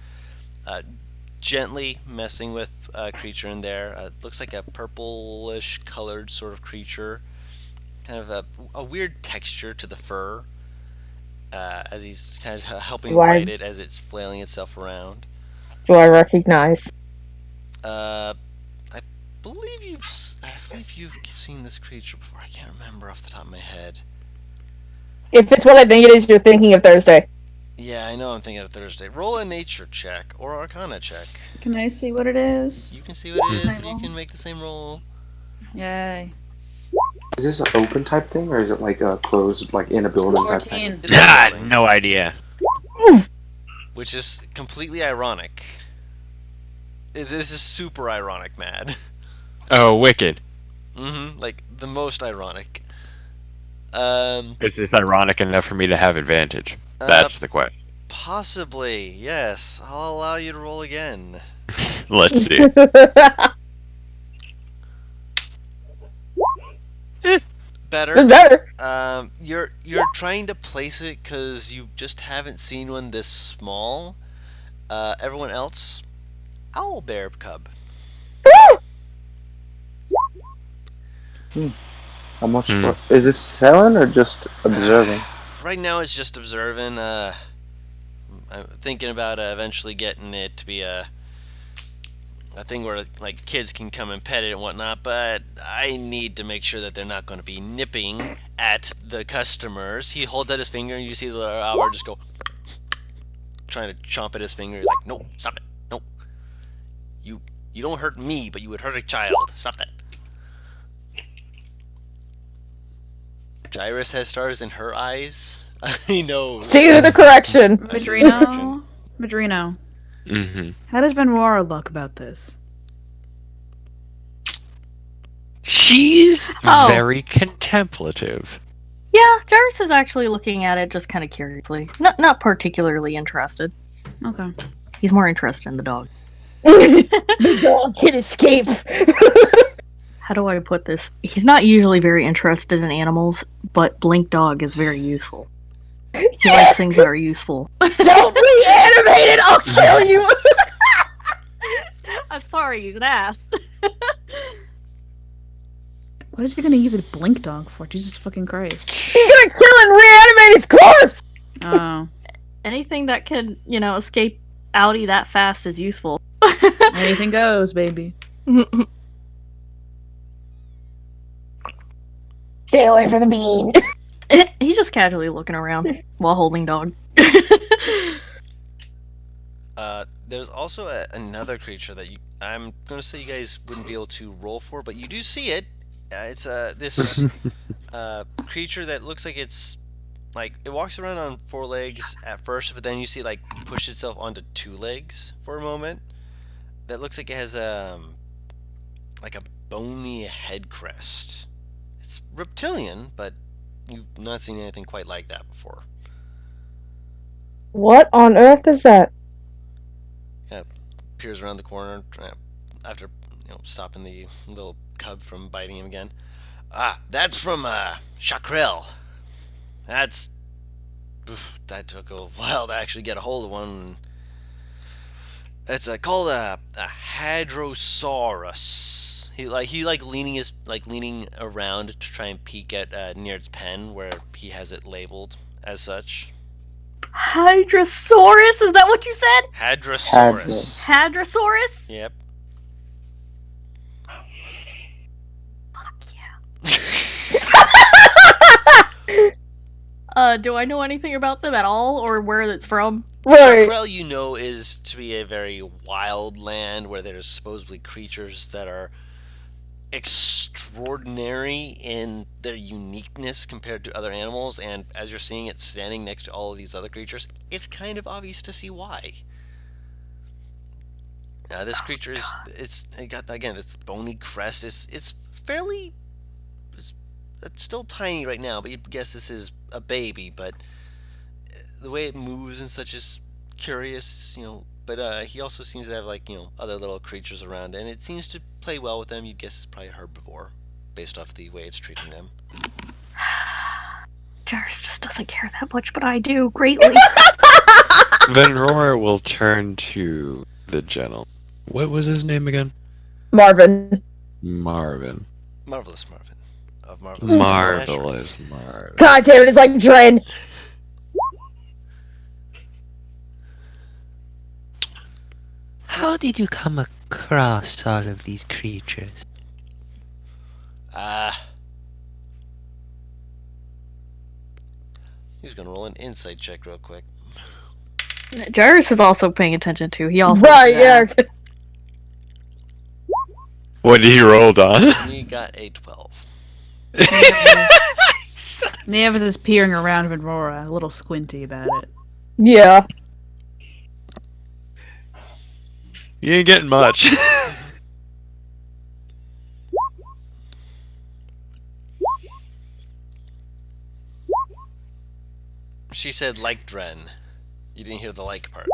gently messing with a creature in there. Looks like a purplish colored sort of creature. Kind of a weird texture to the fur. As he's kind of helping right it as it's flailing itself around. Do I recognize? I believe you've seen this creature before. I can't remember off the top of my head. If it's what I think it is, you're thinking of Thursday. Yeah, I know I'm thinking of Thursday. Roll a nature check or arcana check. Can I see what it is? You can see what it is, so you can make the same roll. Yay. Is this an open type thing, or is it like a closed, like in a building type thing? No idea. Which is completely ironic. This is super ironic, Mad. Oh, wicked. Like the most ironic. Is this ironic enough for me to have advantage? Uh, That's the question. Possibly, yes. I'll allow you to roll again. Let's see. Better. Better. You're trying to place it because you just haven't seen one this small. Everyone else, owl bear cub. How much Hmm. for, is this selling or just observing? Right now it's just observing. I'm thinking about eventually getting it to be a thing where like kids can come and pet it and whatnot, but I need to make sure that they're not going to be nipping at the customers. He holds out his finger and you see the little owl just go trying to chomp at his finger. He's like, "No, stop it! No, you don't hurt me, but you would hurt a child. Stop that." Gyrus has stars in her eyes. I know. See the correction. Madrino. Madrino. Mm-hmm. How does Venwara look about this? She's Oh. very contemplative. Yeah, Jarvis is actually looking at it just kind of curiously. Not particularly interested. Okay. He's more interested in the dog. The dog can escape. How do I put this? He's not usually very interested in animals, but Blink Dog is very useful. He likes things that are useful. Don't reanimate it. I'll kill you. I'm sorry, he's an ass. What is he gonna use a blink dog for? Jesus fucking Christ. He's gonna kill and reanimate his corpse. Oh. Anything that can, escape outie that fast is useful. Anything goes, baby. Stay away from the bean. He's just casually looking around while holding dog. There's also another creature that I'm going to say you guys wouldn't be able to roll for, but you do see it. It's this creature that looks like it's like it walks around on 4 legs at first, but then you see it, like push itself onto 2 legs for a moment. That looks like it has like a bony head crest. It's reptilian, but you've not seen anything quite like that before. What on earth is that? Kind of peers around the corner after stopping the little cub from biting him again. That's from Chakrel. That took a while to actually get a hold of one. It's called a Hadrosaurus. He leaning around to try and peek at near its pen where he has it labeled as such. Hydrosaurus? Is that what you said? Hadrosaurus. Hadrosaurus? Yep. Fuck yeah. Do I know anything about them at all, or where it's from? Right. Chakrel, is to be a very wild land where there's supposedly creatures that are extraordinary in their uniqueness compared to other animals, and as you're seeing it standing next to all of these other creatures, it's kind of obvious to see why. This creature it got again this bony crest. It's still tiny right now, but you'd guess this is a baby. But the way it moves and such is curious, But he also seems to have other little creatures around, and it seems to play well with them. You'd guess it's probably a herbivore, based off the way it's treating them. Jarvis just doesn't care that much, but I do greatly. Venrora will turn to the gentleman. What was his name again? Marvin. Marvin. Marvelous Marvin. Of Marvelous Marvelous Marvin. God damn it, it's like Dren. How did you come across all of these creatures? He's gonna roll an insight check real quick. Jarvis is also paying attention too. He also Right, yes. What did he roll, Don? He got a 12. Nevis is peering around Venrora, a little squinty about it. Yeah. You ain't getting much. She said like Dren. You didn't hear the like part.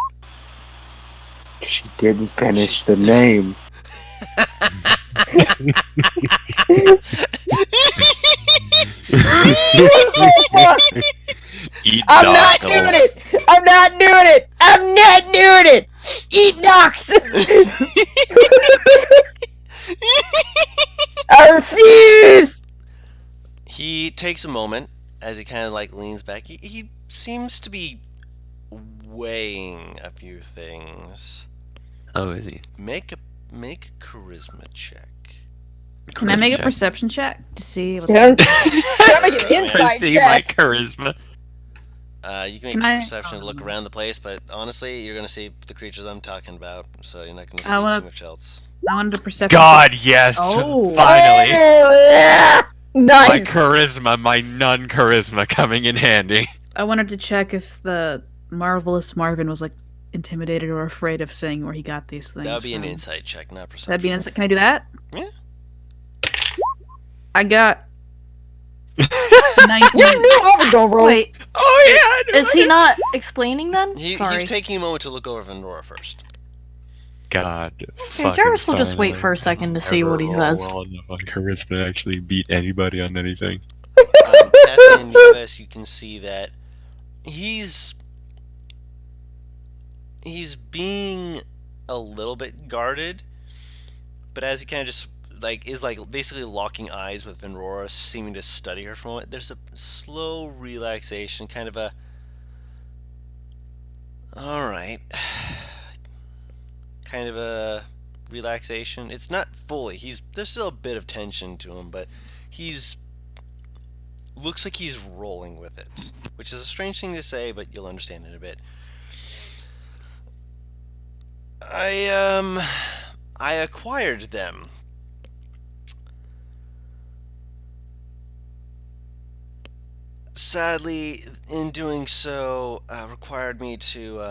She didn't finish the name. Eat I'm not dog doing it. I'm not doing it. I'm not doing it. Eat knocks. I refuse. He takes a moment as he kind of like leans back. He seems to be weighing a few things. Oh, is he? Make a charisma check. Can I make a Charisma check. perception check to see? What Can I make an Yeah. inside See my check? charisma. You can make Can a I, perception to look around the place, but honestly, you're gonna see the creatures I'm talking about, so you're not gonna see I wanna- too much else. I wanted a perception. God, yes! Oh. Finally! Oh, yeah. My Nice. charisma, my non-charisma coming in handy. I wanted to check if the marvelous Marvin was like intimidated or afraid of saying where he got these things. That would be an from. insight check, not perception. That'd be an insight. Can I do that? Yeah. I got You 19. knew I was gonna roll. Wait, Oh yeah! is he not explaining then? Sorry. He's taking a moment to look over Vendora first. God. Okay, Jarvis will just wait for a second to see what he says. Well enough on charisma to actually beat anybody on anything. Cassian, you can see that he's being a little bit guarded, but as he kind of just is basically locking eyes with Venrora, seeming to study her for a moment, there's a slow relaxation, kind of a alright, kind of a relaxation. It's not fully, there's still a bit of tension to him, but looks like he's rolling with it, which is a strange thing to say, but you'll understand in a bit. I acquired them. Sadly, in doing so, required me to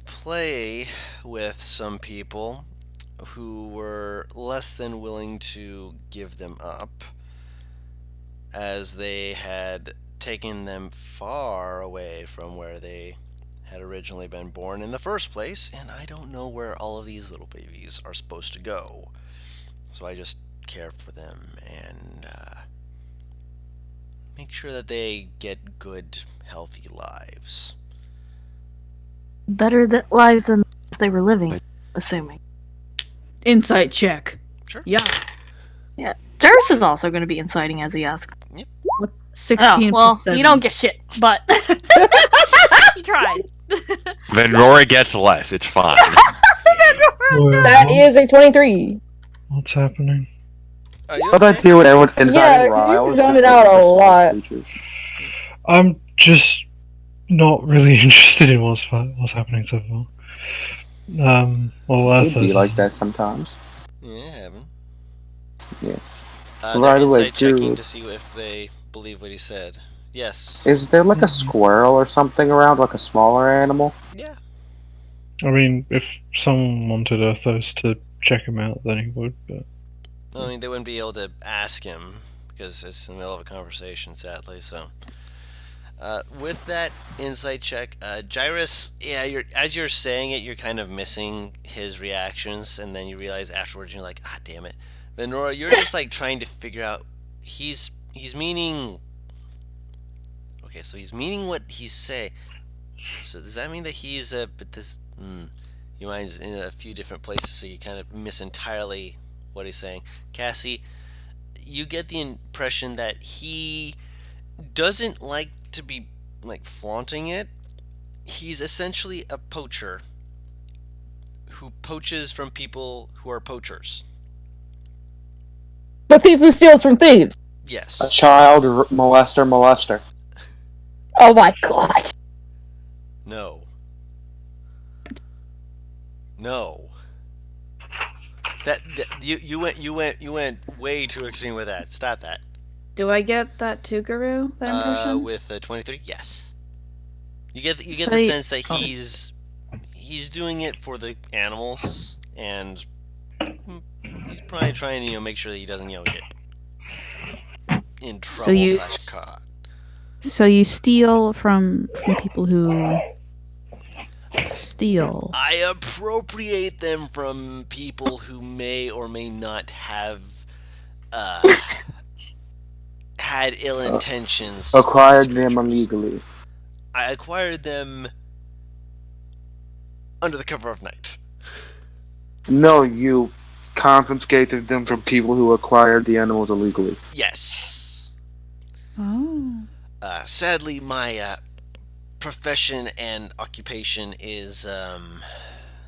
play with some people who were less than willing to give them up, as they had taken them far away from where they had originally been born in the first place, and I don't know where all of these little babies are supposed to go. So I just care for them and make sure that they get good, healthy lives. Better lives than they were living, assuming. Insight check. Sure. Yeah. Yeah, Jarvis is also going to be inciting as he asks. What? 16 Oh, well, plus 7. you don't get shit, but he tried. Venrora gets less, it's fine. That is a 23. What's happening? Are you What I okay? do when everyone's inside Yeah, Ryle you is zoned just it out looking a for small lot. creatures. I'm just not really interested in what's happening so far. Well, It'd be like that sometimes. Yeah, I haven't. Yeah. They're Right away, insight checking dude. to see if they believe what he said. Yes. Is there like a squirrel or something around, like a smaller animal? Yeah. I mean, if someone wanted Earthos to check him out, then he would, but... I mean, they wouldn't be able to ask him because it's in the middle of a conversation, sadly. So, with that insight check, Gyrus, yeah, as you're saying it, you're kind of missing his reactions, and then you realize afterwards, you're like, ah, damn it, Venora, you're just like trying to figure out. He's meaning. Okay, so he's meaning what he's saying. So does that mean that he's but this? Your mind's in a few different places, so you kind of miss entirely what he's saying. Cassie, you get the impression that he doesn't like to be like flaunting it. He's essentially a poacher who poaches from people who are poachers. The thief who steals from thieves. A Yes. child molester. Oh my god. No. No. That you went way too extreme with that. Stop that. Do I get that too, Guru? That impression? With 23, yes. You get the So sense that he's doing it for the animals, and he's probably trying to make sure that he doesn't get in trouble you- / caught. So you steal from people who steal. I appropriate them from people who may or may not have had ill intentions. Acquired with them creatures. illegally. I acquired them under the cover of night. No, you confiscated them from people who acquired the animals illegally. Yes. Oh. Sadly, my profession and occupation is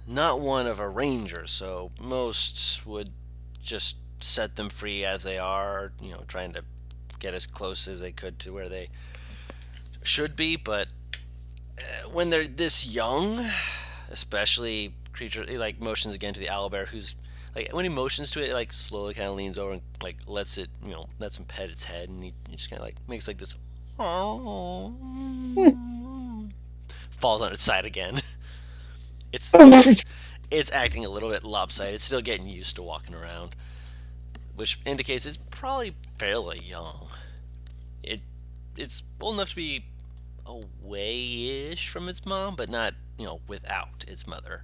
not one of a ranger, so most would just set them free as they are, trying to get as close as they could to where they should be. But when they're this young, especially creature, he like motions again to the owlbear, who's like when he motions to it, it like slowly kind of leans over and like lets it, lets him pet its head, and he just kind of like makes like this, falls on its side again. It's acting a little bit lopsided. It's still getting used to walking around, which indicates it's probably fairly young. It's old enough to be away-ish from its mom, but not, without its mother.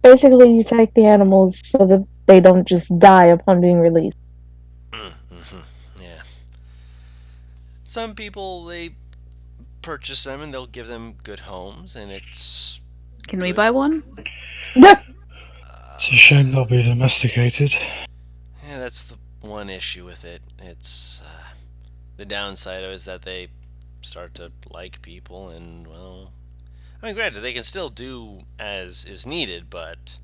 Basically, you take the animals so that they don't just die upon being released. Mm-hmm. Yeah. Some people, they purchase them and they'll give them good homes, and it's... Can we buy one? It's a shame they'll be domesticated. Yeah, that's the one issue with it. It's... the downside of it is that they start to like people, and, well... I mean, granted, they can still do as is needed, but...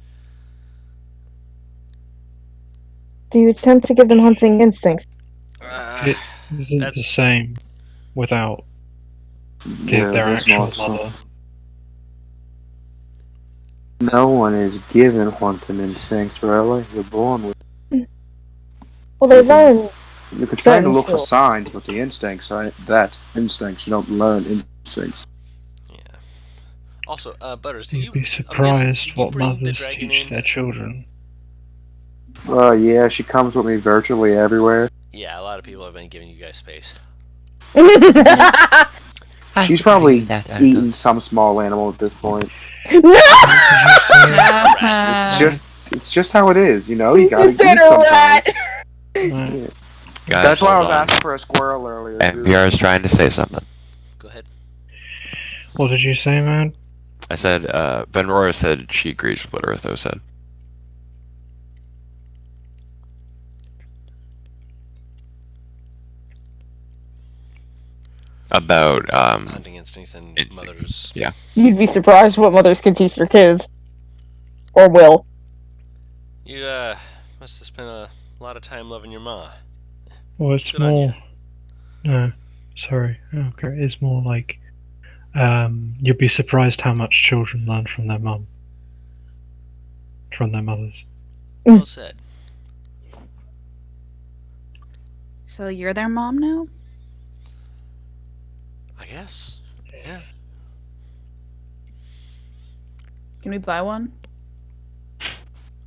Do you attempt to give them hunting instincts? It isn't the same without their that's actual not so. mother. No one is given hunting instincts, really. You're born with. Well, they learn. You can try to look for skills. signs, but the instincts are that instincts. You don't learn instincts. Yeah. Also, Butters, You'd be I'm guessing, surprised did you what bring the mothers dragon teach in? their children. Yeah, she comes with me virtually everywhere. Yeah, a lot of people have been giving you guys space. I She's agree probably with that, eaten some small animal at this point. It's just how it is, You gotta eat sometimes. Right. Guys, That's why I hold was on. asking for a squirrel earlier. NPR is trying to say something. Go ahead. What did you say, man? I said, Benrora said she agrees with what Ortho said. About, Hunting instincts and instincts. mothers. Yeah. You'd be surprised what mothers can teach their kids. Or will. You, must have spent a lot of time loving your ma. Well, it's Good on more. No, sorry. Okay, it's more like you'd be surprised how much children learn from their mum, from their mothers. Well said. So you're their mom now? I guess. Yeah. Can we buy one?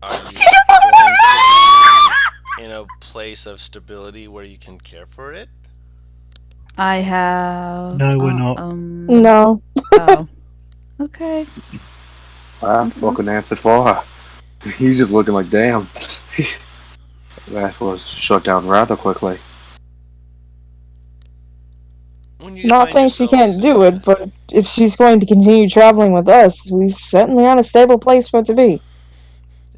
Are you going to be in a place of stability where you can care for it? I have. No, we're not. No. Oh. Okay. I fucking answered for her. He's just looking like, damn. That was shut down rather quickly. When you Not find saying she yourselves- can't do it, but if she's going to continue traveling with us, we certainly aren't a stable place for it to be.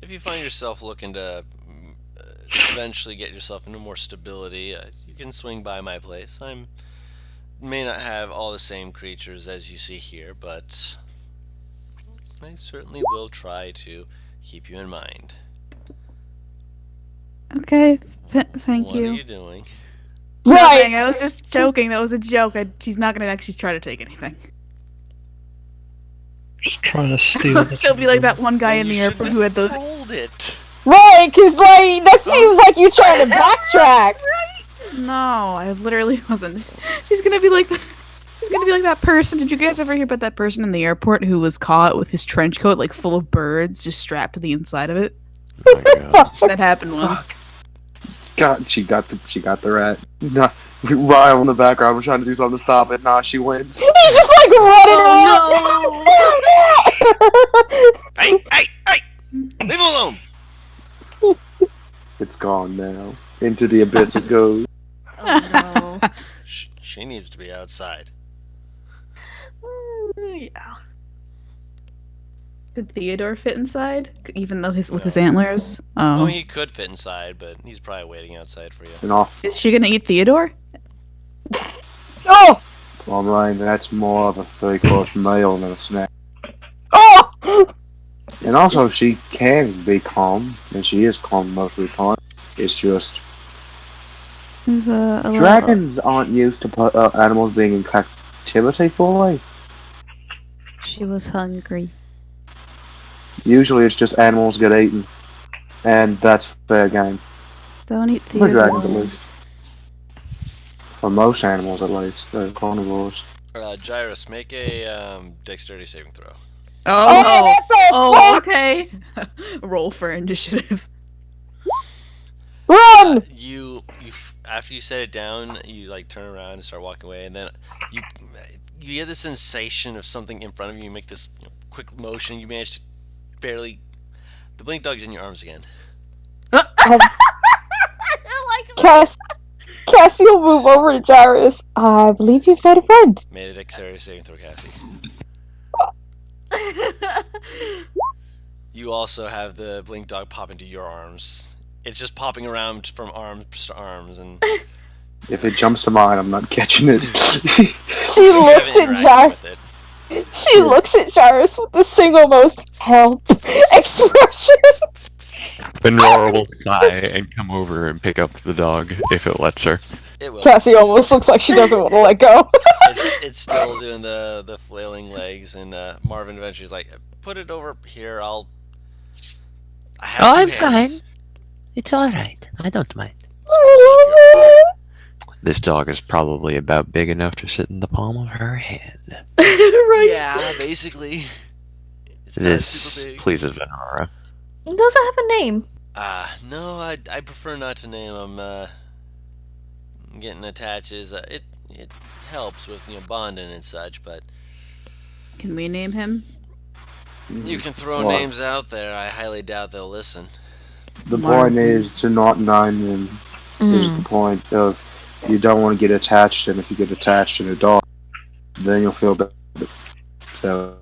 If you find yourself looking to eventually get yourself into more stability, you can swing by my place. May not have all the same creatures as you see here, but I certainly will try to keep you in mind. Okay. Thank What you. are you doing? Nothing. I was just joking. That was a joke. She's not gonna actually try to take anything. Just trying to steal. the She'll be like that one guy Then in the you should airport who had those. Hold it. Right, because, like, that seems like you trying to backtrack. No, I literally wasn't. She's gonna be like that. She's gonna be like that person. Did you guys ever hear about that person in the airport who was caught with his trench coat like full of birds just strapped to the inside of it? Oh my god. That happened once. God, she got the rat. Nah, Ryan in the background was trying to do something to stop it. Nah, she wins. He's just like running around. Oh Hey, hey, hey! Leave him alone! It's gone now. Into the abyss it goes. no! Oh no! She needs to be outside. Yeah. Did Theodore fit inside? Even though with his No. antlers? Oh, Oh. he could fit inside, but he's probably waiting outside for you. And all, Is she gonna eat Theodore? Oh! well, Ryan, that's more of a 3-course meal than a snack. Oh! And also, she can be calm, and she is calm most of the time. It's just There's a lot. dragons aren't used to animals being in captivity fully. She was hungry. Usually, it's just animals get eaten, and that's fair game Don't eat for dragons at Theodore. least. For most animals, at least, they're carnivores. Gyrus, make a dexterity saving throw. Oh, What the Oh, fuck? okay. roll for initiative. Run! After you set it down, you like turn around and start walking away, and then you get the sensation of something in front of you. You make this quick motion. You manage to barely. The blink dog's in your arms again. Cassie will move over to Jairus. I believe you've had a friend. Made a dexterity saving throw, Cassie. You also have the blink dog pop into your arms. It's just popping around from arms to arms, and If it jumps to mine, I'm not catching it. She you looks haven't at interacted Jairus. with it. She looks at Jairus with the single most help expression. Then Roar will sigh and come over and pick up the dog if it lets her. It will. Cassie almost looks like she doesn't want to let go. It's still doing the flailing legs, and Marvin eventually is like, "Put it over here. I have Oh, two I'm hands." It's alright. I don't mind. This dog is probably about big enough to sit in the palm of her hand. Right. Yeah, basically. It's not This super big. pleases Venora. Does it have a name? No, I prefer not to name them. Getting attaches. It helps with bonding and such, but Can we name him? you can throw Well, names out there. I highly doubt they'll listen. the Marvin. point is to not name them. Is the point of you don't want to get attached, and if you get attached to a dog, then you'll feel bad. So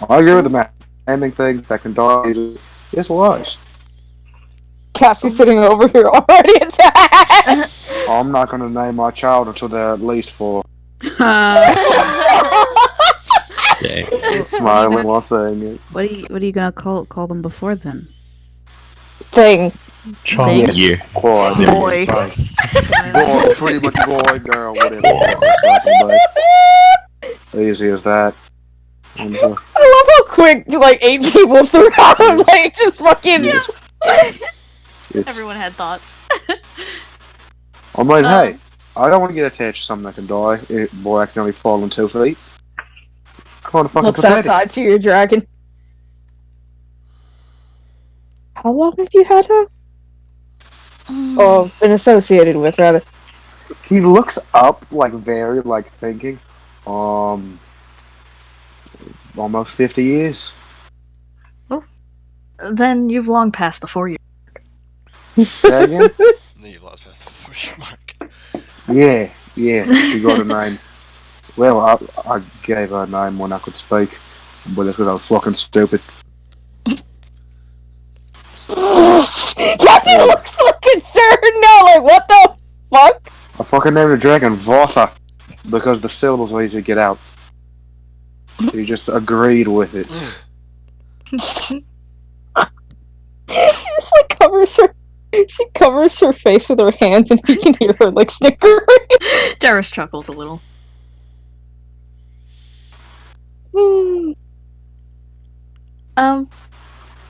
I agree with the naming thing. That can die. It's wise. Cassie's sitting over here already attacked. I'm not going to name my child until they're at least 4. Smiling while saying it. What are you gonna call them before then? Thing. Child. Yes. Yeah. Boy. Boy. Boy, pretty much boy, girl, whatever. Easy as that. And, I love how quick like 8 people threw out like just fucking. it's, Everyone had thoughts. I mean, hey, I don't want to get attached to something that can die. Boy accidentally falling 2 feet. Kind of fucking Looks pathetic. outside to your dragon. How long have you had her? Or been associated with, rather? He looks up, like, very, like, thinking. Almost 50 years. Then you've long passed the 4 year. Say again? You've lost past the 4-year mark. Yeah, she got a name. Well, I gave her a name when I could speak, but that's because I was fucking stupid. Cassie looks so concerned now, like, what the fuck? I fucking named the dragon Votha because the syllables were easy to get out. She just agreed with it. She just, like, she covers her face with her hands and you can hear her, like, snickering. Darius chuckles a little.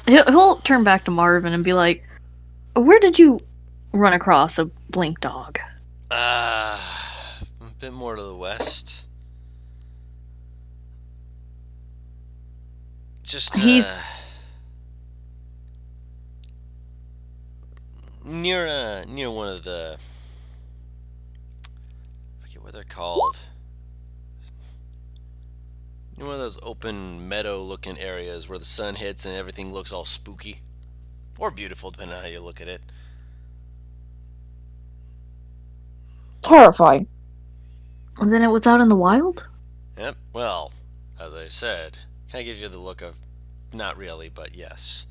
He'll turn back to Marvin and be like, "Where did you run across a blink dog?" A bit more to the west. Just He's- near one of the, I forget what they're called. Near one of those open meadow-looking areas where the sun hits and everything looks all spooky or beautiful, depending on how you look at it. Terrifying. And then it was out in the wild? Yep. Well, as I said, kind of gives you the look of, not really, but yes.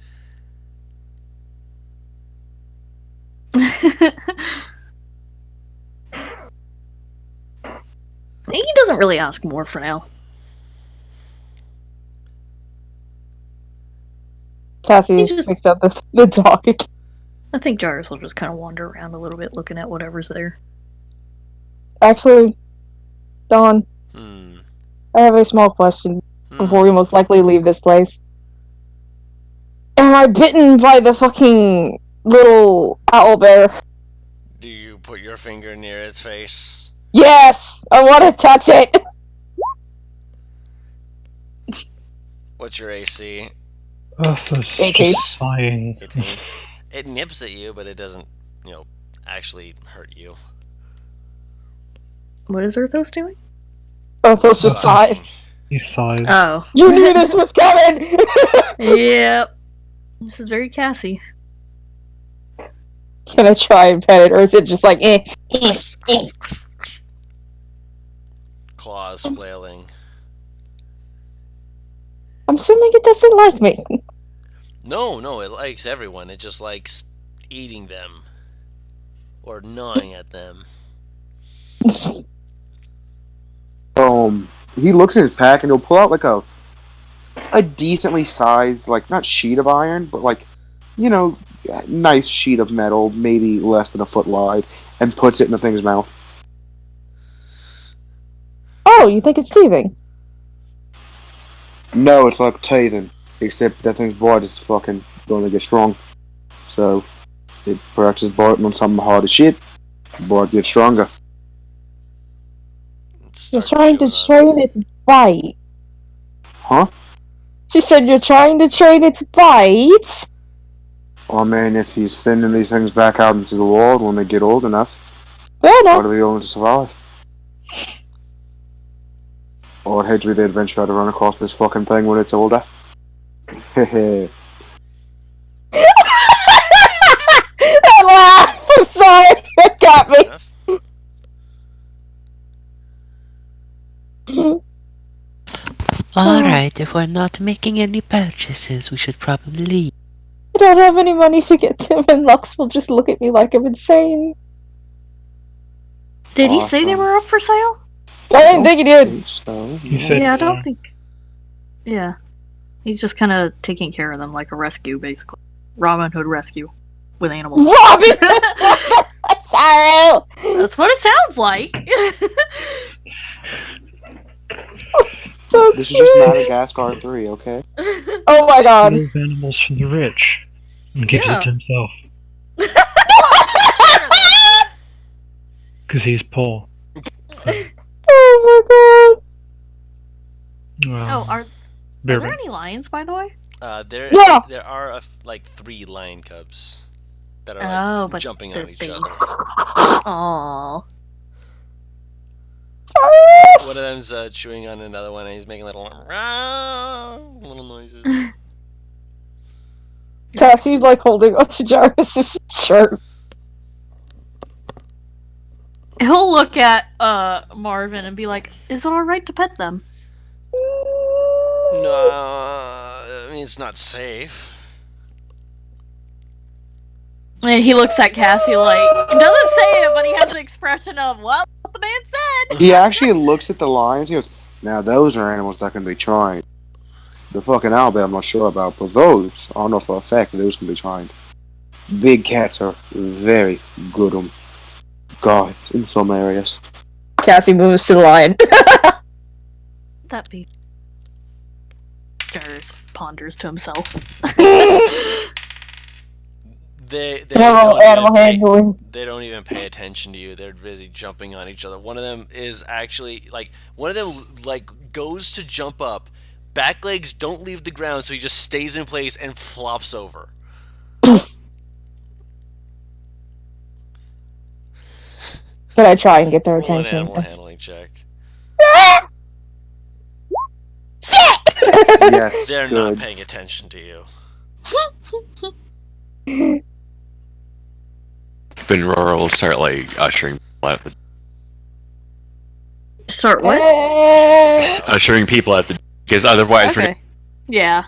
He doesn't really ask more for now. Cassie He's just- picked up the dog. I think Jarvis will just kind of wander around a little bit looking at whatever's there. Actually, Dawn, Hmm. I have a small question before we most likely leave this place. Am I bitten by the fucking little owl bear? Do you put your finger near its face? Yes! I want to touch it! What's your AC? Arthur's 18. just sighing. 18. It nips at you, but it doesn't, actually hurt you. What is Earthos doing? Oh, those just sighs. He sighs. Oh. You knew this was coming! Yep. This is very Cassie. Can I try and pet it, or is it just like, eh? Claws flailing. I'm assuming it doesn't like me. No, it likes everyone. It just likes eating them. Or gnawing at them. He looks in his pack and he'll pull out like a decently sized, like, not sheet of iron, but like, nice sheet of metal, maybe less than a foot wide, and puts it in the thing's mouth. Oh, you think it's teething? No, it's like teething, except that thing's blood is fucking going to get strong. So, it practices biting on something hard as shit, blood gets stronger. You're trying to train its bite. Huh? She said you're trying to train its bite. I mean, if he's sending these things back out into the world when they get old enough, Fair how enough. do they going to survive? Or head with the adventure to run across this fucking thing when it's older. Hehe. That laugh! I'm sorry, it got me. Alright, if we're not making any purchases, we should probably leave. I don't have any money to get them, and Lux will just look at me like I'm insane. Did he say they were up for sale? I didn't think he did. So, He said, Yeah, I don't think. Yeah. He's just kind of taking care of them like a rescue, basically. Robin Hood rescue with animals. Robin! Sorry! That's what it sounds like. So this is just Madagascar 3, okay? Oh my god. steals animals from the rich and gives Yeah. it to himself. Because he's poor. Oh Well, Oh, are beer there bank. any lions, by the way? Yeah. There are like 3 lion cubs that are Oh, like but jumping they're on each big. other. Aww. One of them's chewing on another one, and he's making little noises. Cassie's like holding onto Jarvis's shirt. He'll look at Marvin and be like, "Is it all right to pet them?" No, I mean it's not safe. And he looks at Cassie like, he doesn't say it, but he has an expression of, "Well, what the man said." He actually looks at the lions. He goes, "Now those are animals that can be trained. The fucking owlbear I'm not sure about, but those I know for a fact that those can be trained. Big cats are very good guards in some areas." Cassie moves to the lion. That be. Jarvis ponders to himself. They Animal handling. they don't even pay attention to you. They're busy jumping on each other. One of them is actually one of them goes to jump up. Back legs don't leave the ground, so he just stays in place and flops over. But I try and get their Roll an attention. animal handling check. Shit! Yes, They're good. not paying attention to you. Then Rora will start like ushering people at the Start what? ushering people at the because otherwise we're Okay. Yeah.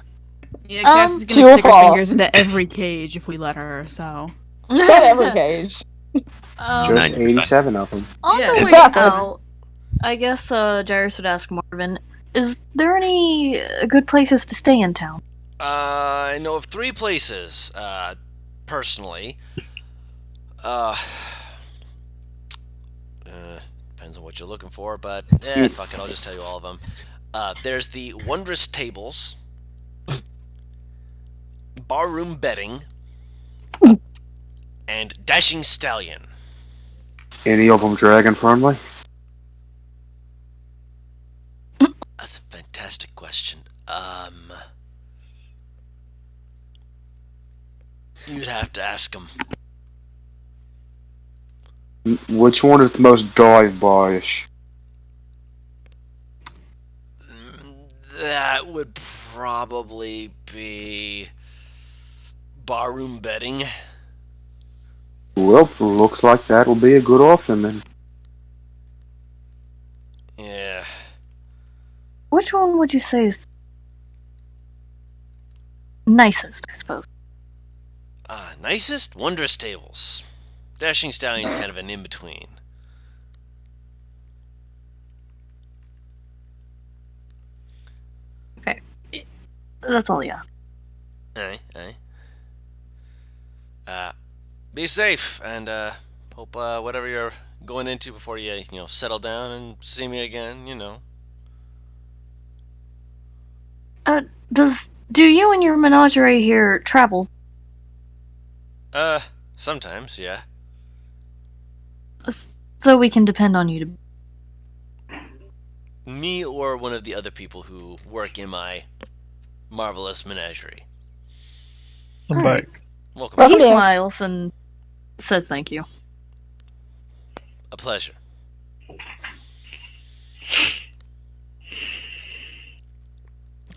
Yeah, Cass is she gonna will stick her fall. fingers into every cage if we let her, so. Not every cage. Just 90%. 87 of them. On Yeah, the way exactly. out, I guess Jairus would ask Marvin, is there any good places to stay in town? I know of 3 places, personally. Depends on what you're looking for, but fuck it, I'll just tell you all of them. There's the Wondrous Tables, Barroom Bedding, and Dashing Stallion. Any of them dragon friendly? That's a fantastic question. You'd have to ask him. Which one is the most dive-by-ish? That would probably be Barroom Bedding. Well, looks like that'll be a good option then. Yeah. Which one would you say is nicest, I suppose? Nicest? Wondrous Tables. Dashing Stallion's kind of an in-between. Okay. That's all he asked. Aye. Be safe, and hope whatever you're going into before you settle down and see me again, Do you and your menagerie here travel? Sometimes, yeah. So we can depend on you to... Me or one of the other people who work in my marvelous menagerie. I'm back. Welcome. Welcome He back. smiles and says thank you. A pleasure.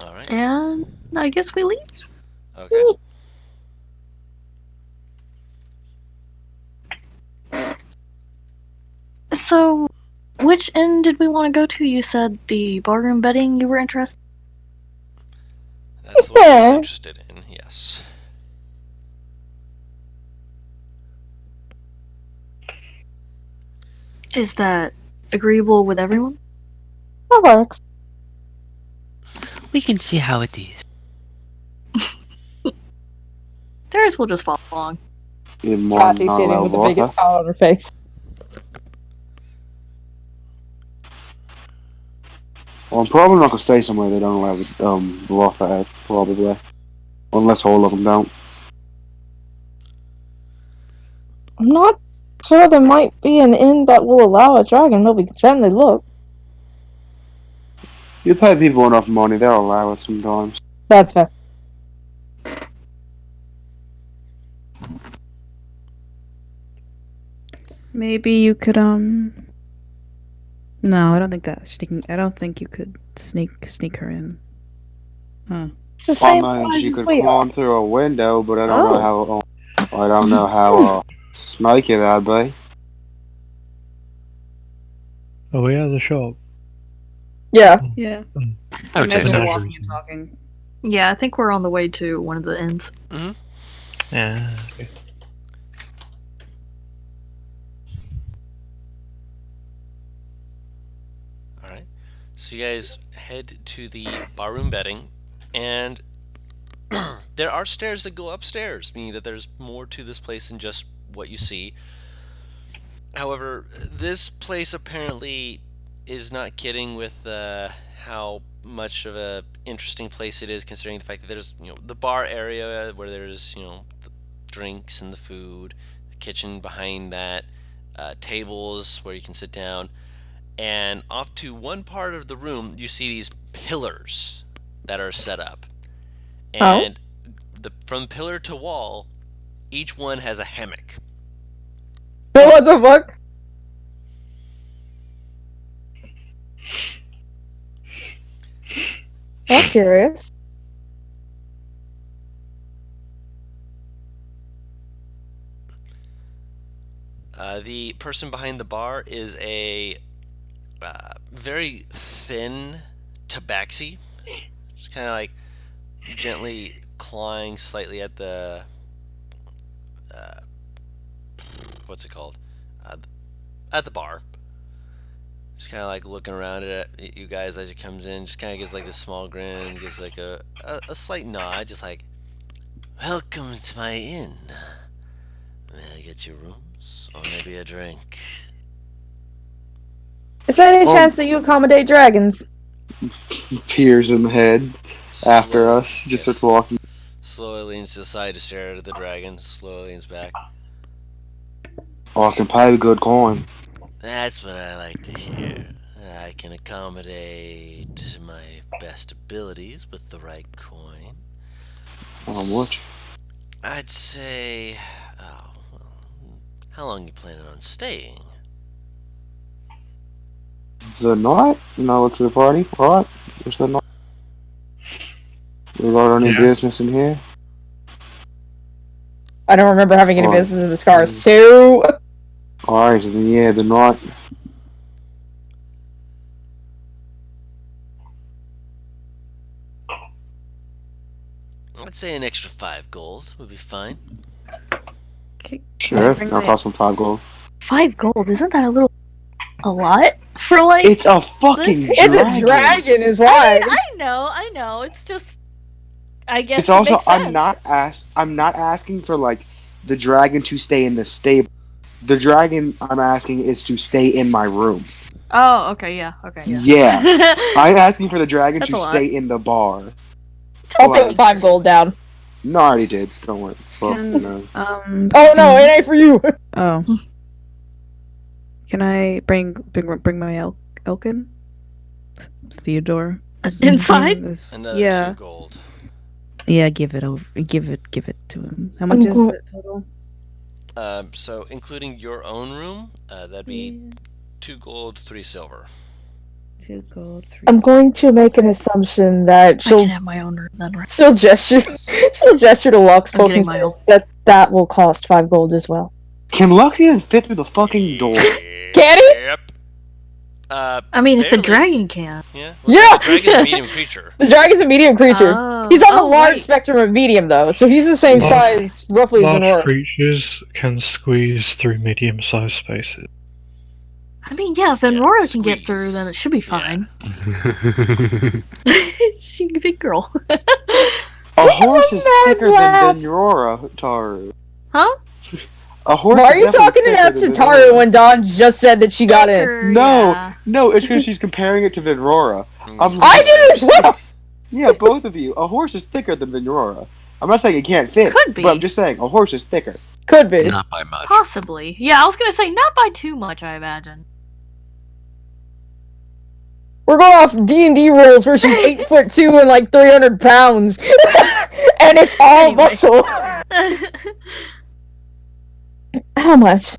Alright. And I guess we leave. Okay. So, which inn did we want to go to? You said the barroom bedding you were interested. That's the one I was interested in, yes. Is that agreeable with everyone? That works. We can see how it is. Darius will just follow along. Even more Cassie sitting with the biggest pout on her face. Well, I'm probably not gonna stay somewhere they don't allow bluff at, probably. Unless all of them don't. I'm not sure there might be an inn that will allow a dragon, but we can certainly look. You pay people enough money, they'll allow it sometimes. That's fair. Maybe you could No, I don't think that sneaking. I don't think you could sneak her in. Huh. It's the same I mean, size she as could we are. climb through a window, but I don't know how. I don't know how snaky that'd be. Oh, we have the shop. Yeah. Yeah. I would say Imagine so. we're walking and talking. Yeah, I think we're on the way to one of the inns. Yeah. Okay. Alright. So you guys head to the barroom bedding, and there are stairs that go upstairs, meaning that there's more to this place than just what you see. However, this place apparently is not kidding with how much of a interesting place it is, considering the fact that there's the bar area where there's the drinks and the food, the kitchen behind that, tables where you can sit down, and off to one part of the room you see these pillars that are set up, and from pillar to wall, each one has a hammock. What the fuck? That's curious. The person behind the bar is a very thin tabaxi. Just kind of like gently clawing slightly at the what's it called? At the bar. Just kind of like looking around at you guys as he comes in. Just kind of gives like this small grin, gives like a slight nod, just like, "Welcome to my inn. May I get your rooms or maybe a drink?" Is there any Oh. chance that you accommodate dragons? Peers in the head after Slowly- us. Just yes. starts walking. Slowly leans to the side to stare at the dragon. Slowly leans back. Oh, I can pay a good coin. That's what I like to hear. I can accommodate to my best abilities with the right coin. How much? I'd say, oh, well, how long you planning on staying? The night? And I look to the party. Alright. There's the night. We got any Yeah. business in here? I don't remember having any Oh. business in the scars too. Alright, so then yeah, the night. I'd say an extra 5 gold would be fine. Sure, bring I'll my- toss some 5 gold. 5 gold, isn't that a lot for like? It's a fucking It's dragon. a dragon, is I why. mean, I know. It's just, I guess It's also it makes sense. I'm not asking for like the dragon to stay in the stable. The dragon I'm asking is to stay in my room. Oh, okay, yeah. Yeah. I'm asking for the dragon That's to a lot. stay in the bar. I'll Like- put 5 gold down. No, I already did. Don't worry. Well, Can- no. Oh no, it ain't for you. Oh. Can I bring my Elkin? Theodore. Is his Inside? name is- Another yeah. 2 gold. Yeah, give it to him. How much is it total? So including your own room, that'd be 2 gold, 3 silver. 2 gold, 3 I'm going to make an assumption that I can she'll have my own room then, right? she'll gesture to Lux I'm getting my own. that will cost 5 gold as well. Can Lux even fit through the fucking door? Can he? Yep. I mean, if a Barely. dragon can. Yeah. Yeah! The dragon's a medium creature. The dragon's a medium creature. Oh. He's on the Oh, large right. spectrum of medium though, so he's the same Large- size roughly as Large Venora. creatures can squeeze through medium-sized spaces. I mean, yeah, if Aurora can get squeeze. through, then it should be Yeah. fine. She's a big girl. A horse is Man's thicker laugh. than Aurora, Taru. Huh? A horse Why is are you definitely talking to thicker that than to Taru Aurora. when Don just said that she got in? Thicker, No, yeah. no, it's because she's comparing it to Venrora. I'm- I did as well! Yeah, both of you. A horse is thicker than Venrora. I'm not saying it can't fit, Could be. but I'm just saying a horse is thicker. Could be. Not by much. Possibly. Yeah, I was gonna say not by too much, I imagine. We're going off D&D rules where she's 8'2" and like 300 pounds. And it's all Anyway. muscle. How much?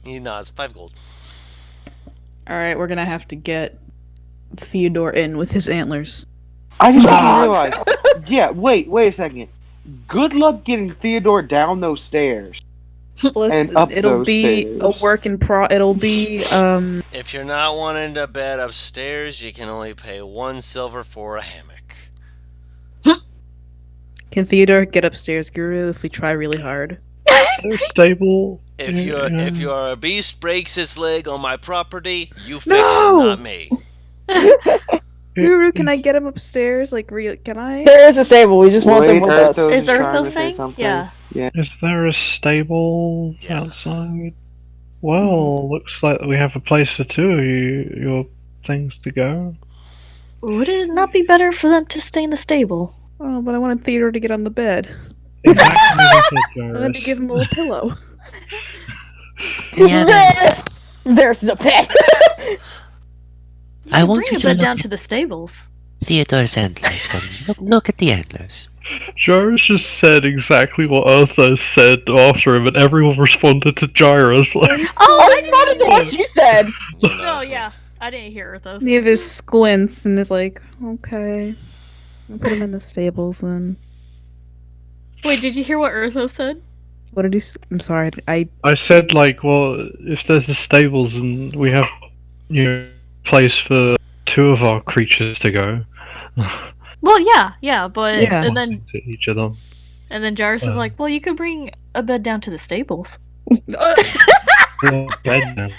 He nods. 5 gold. Alright, we're gonna have to get Theodore in with his antlers. I just realized. Yeah, wait a second. Good luck getting Theodore down those stairs. Listen, up it'll those be stairs. a work in it'll be If you're not wanting to bed upstairs, you can only pay 1 silver for a hammock. can Theodore get upstairs, Guru, if we try really hard? They're stable. If your beast breaks its leg on my property, you fix No! it, not me. Guru, can I get him upstairs? Like, can I? There is a stable, we just want them Wait, with Earth, us. though, Is just trying Eartho to say saying? something. Yeah. Is there a stable Yeah. outside? Well, looks like we have a place for 2 of your things to go. Would it not be better for them to stay in the stable? Oh, but I wanted Theodore to get on the bed. Exactly what I said, I wanted to Jairus. give him a little pillow. Yeah, but There's the pet. I want Bring you a to bed look down at to the stables. Theodore's antlers for me. Look at the antlers. Jairus just said exactly what Eartho said after him, and everyone responded to Jairus like, I responded to what you said. You know. Oh, yeah. I didn't hear Arthos. Nevis squints and is like, okay. I'll put him in the stables then. Wait, did you hear what Arthos said? What did he I'm sorry, I said, like, well, if there's the stables and we have, place for 2 of our creatures to go. Well, yeah, but Yeah. and then To each of them. and then Jarvis is like, well, you could bring a bed down to the stables. Well, bed now.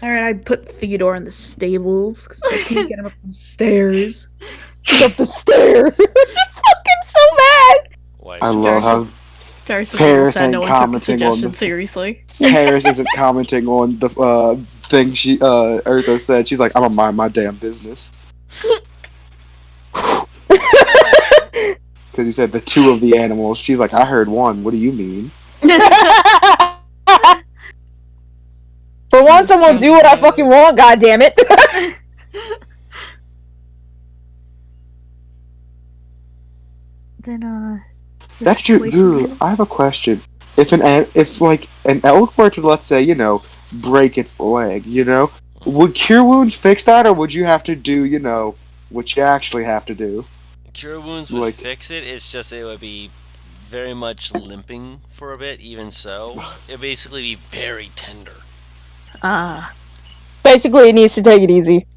Alright, I put Theodore in the stables because I can't get him up the stairs. Get up the stair. Just fucking so mad. Why I is love Jarvis- how Jarvis is Paris sad ain't no one took the commenting on suggestion the- seriously. Paris isn't commenting on the thing she Eartha said. She's like, I'm gonna mind my damn business. Because he said the 2 of the animals. She's like, I heard 1. What do you mean? For once, I'm gonna do what I fucking want. God damn it. Then That's true. Ooh, I have a question. If an elk were to, let's say, break its leg, would cure wounds fix that, or would you have to do, what you actually have to do? Cure wounds would Like- fix it. It's just it would be very much limping for a bit. Even so, it'd basically be very tender. Basically, it needs to take it easy.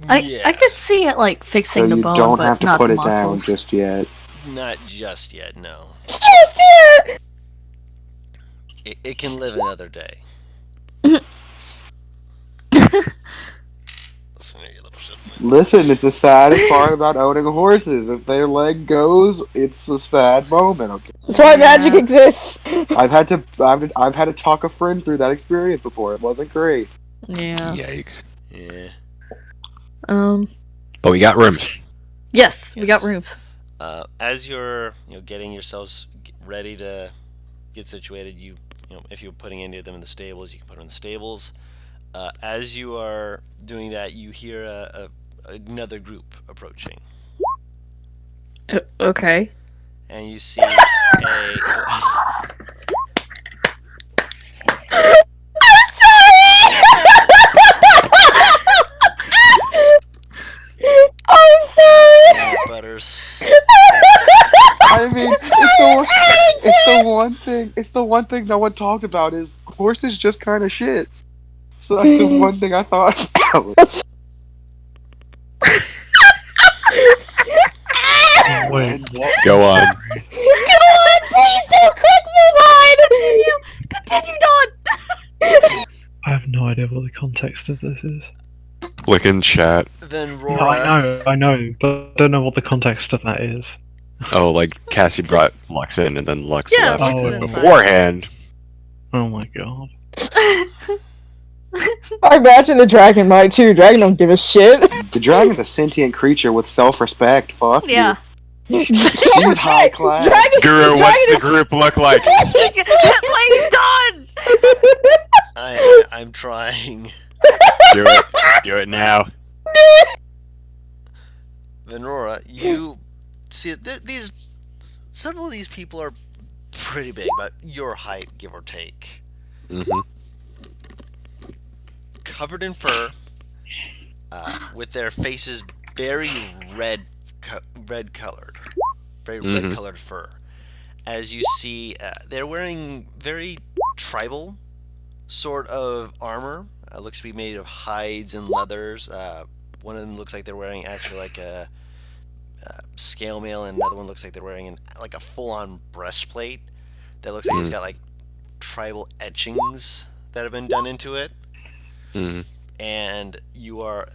I could see it like fixing So the you bone, don't but have to not put the it down muscles. just yet. Not just yet. No, Just yet. it can live another day. Listen here, you little shit. Listen, it's the saddest part about owning horses. If their leg goes, it's a sad moment. Okay, That's why magic exists. I've had to talk a friend through that experience before. It wasn't great. Yeah. Yikes. Yeah. But we got rooms. Yes, we got Yes. rooms. As you're getting yourselves ready to get situated, if you're putting any of them in the stables, you can put them in the stables. As you are doing that, you hear another group approaching, Okay. and you see a. I'm sorry. Butters. I mean, it's the one thing no one talked about is horses just kind of shit. So that's the one thing I thought. Wait, what? Go on. Come on, please don't quick move on. Continue, Don! I have no idea what the context of this is. Look in chat. Then No, I know, but I don't know what the context of that is. Oh, like Cassie brought Lux in, and then Lux Yeah, left Lux is inside. beforehand. Oh my god. I imagine the dragon might too. Dragon don't give a shit. The dragon's a sentient creature with self-respect. Fuck you. Yeah. She's high class. Dragon, Guru, what's the dragon group look like? Please, Don! I'm trying. Do it. Do it now. Venrora, you see several of these people are pretty big, about your height, give or take. Mm-hmm. Covered in fur, with their faces very red colored, very red colored fur. As you see, they're wearing very tribal sort of armor. Looks to be made of hides and leathers. One of them looks like they're wearing actually like a scale mail, and another one looks like they're wearing like a full-on breastplate that looks like it's got like tribal etchings that have been done into it. Mm-hmm. And you are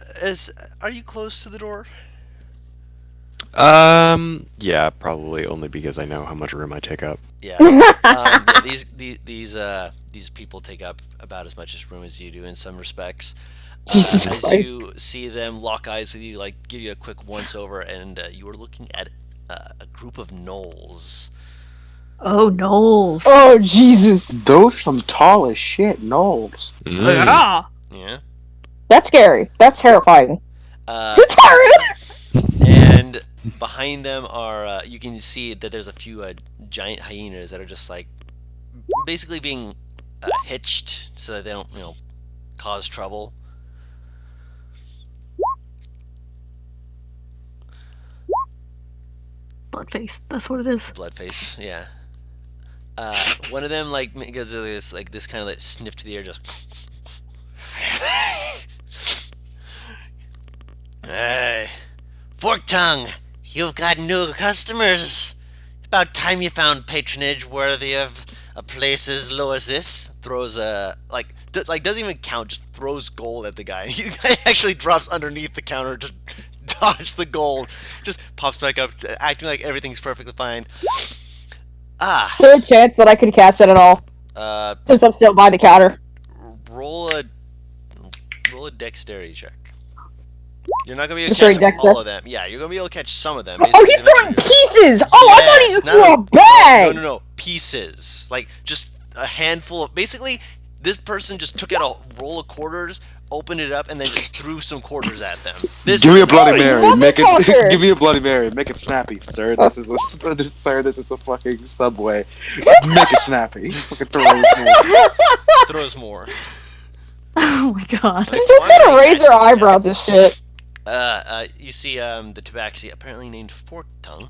you close to the door? Yeah, probably only because I know how much room I take up. Yeah. These people take up about as much room as you do in some respects. Jesus as Christ. you see them lock eyes with you, like give you a quick once over, and you are looking at a group of gnolls. Oh, Knowles. Oh Jesus, Those are some tall as shit gnolls. Yeah. Yeah. that's scary. That's terrifying. Uh, Terrifying. and behind them are you can see that there's a few giant hyenas that are just like basically being hitched so that they don't, cause trouble. Bloodface. That's what it is. Bloodface, yeah. One of them goes this kind of like sniff to the air, just. Hey, Fork Tongue, you've got new customers. About time you found patronage worthy of a place as low as this. Throws doesn't even count, just throws gold at the guy. He actually drops underneath the counter to dodge the gold. Just pops back up, acting like everything's perfectly fine. Is there a chance that I could cast it at all? Since I'm still by the counter. Roll a dexterity check. You're not gonna be able Just to throwing catch Dexter? all of them. Yeah, you're gonna be able to catch some of them. Oh, he's throwing pieces! Oh, I thought he just threw a bag! No, pieces. Like just a handful of. Basically, this person just took out a roll of quarters, opened it up, and then just threw some quarters at them. Give me a Bloody you Mary. Make it. motherfucker! Give me a Bloody Mary. Make it snappy, sir. This is a fucking Subway. Make it snappy. Fucking Throws more. Oh my god. He's just gonna raise her eyebrow at this shit. You see, the tabaxi, apparently named Fork Tongue,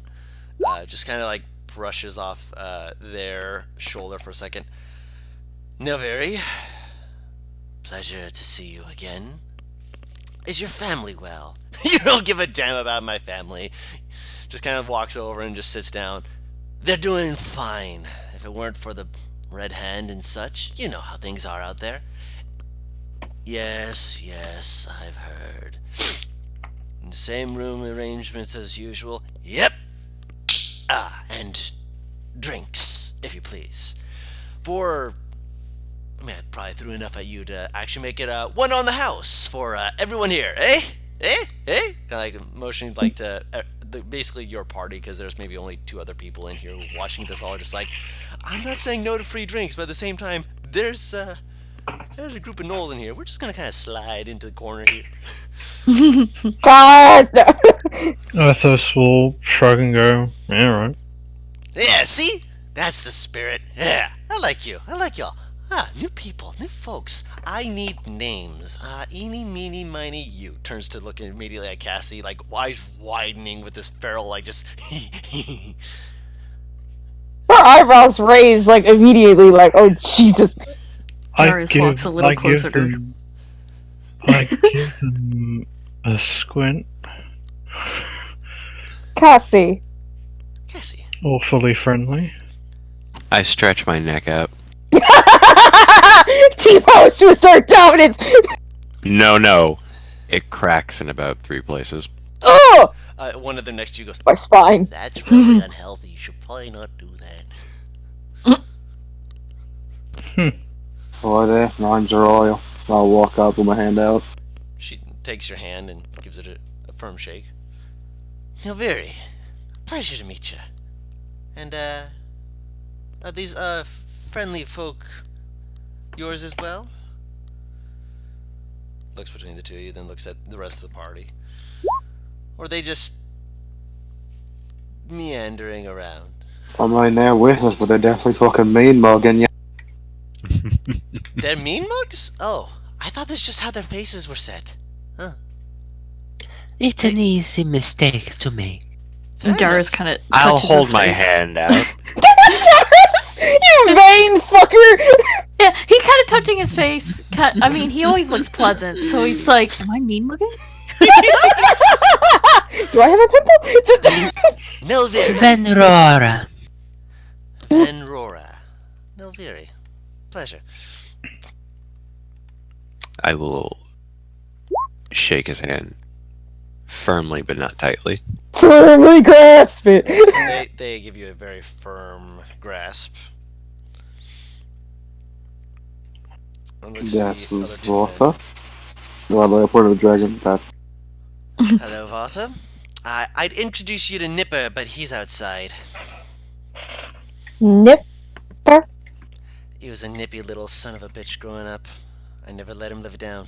just kind of like brushes off their shoulder for a second. Nilveri, pleasure to see you again. Is your family well? You don't give a damn about my family. Just kind of walks over and just sits down. They're doing fine. If it weren't for the red hand and such, you know how things are out there. Yes, I've heard. In the same room arrangements as usual. Yep. And drinks, if you please. I probably threw enough at you to actually make it one on the house for everyone here, eh? Kind of like motioning to basically your party, because there's maybe only 2 other people in here watching this all. Just like, I'm not saying no to free drinks, but at the same time, there's a group of gnolls in here. We're just gonna kind of slide into the corner here. God! Athos will shrug and go, yeah, right. Yeah, see? That's the spirit. Yeah, I like you. I like y'all. New people, new folks. I need names. Eeny, meeny, miny, you. Turns to look immediately at Cassie, like, eyes widening with this feral, like, just... Her eyebrows raised, like, immediately, like, oh, Jesus. Darius walks a little closer to her. I give them a squint. Cassie. Awfully friendly. I stretch my neck out. T-pose to assert dominance! No. It cracks in about 3 places. Oh! One of them next to you goes, My spine. that's really unhealthy. You should probably not do that. Boy, there. Rhymes are royal. I'll walk up with my hand out. She takes your hand and gives it a firm shake. Nilveri, pleasure to meet you. And, are these, friendly folk yours as well? Looks between the 2 of you, then looks at the rest of the party. Or are they just meandering around? I'm right there with us, but they're definitely fucking mean mugging you. They're mean mugs? Oh, I thought that's just how their faces were set. Huh. It's an easy mistake to make. Darius kind of. I'll hold my hand out. You vain fucker! Yeah, he's kind of touching his face. I mean, he always looks pleasant, so he's like, "Am I mean looking?" Do I have a pimple? Nilveri. Venrora. Venrora. Nilveri. Pleasure. I will shake his hand. Firmly, but not tightly. Firmly grasp it! They give you a very firm grasp. That's Vartha. Well, the Port of the Dragon, that's... Hello, Vartha. I'd introduce you to Nipper, but he's outside. Nipper? He was a nippy little son of a bitch growing up. I never let him live it down.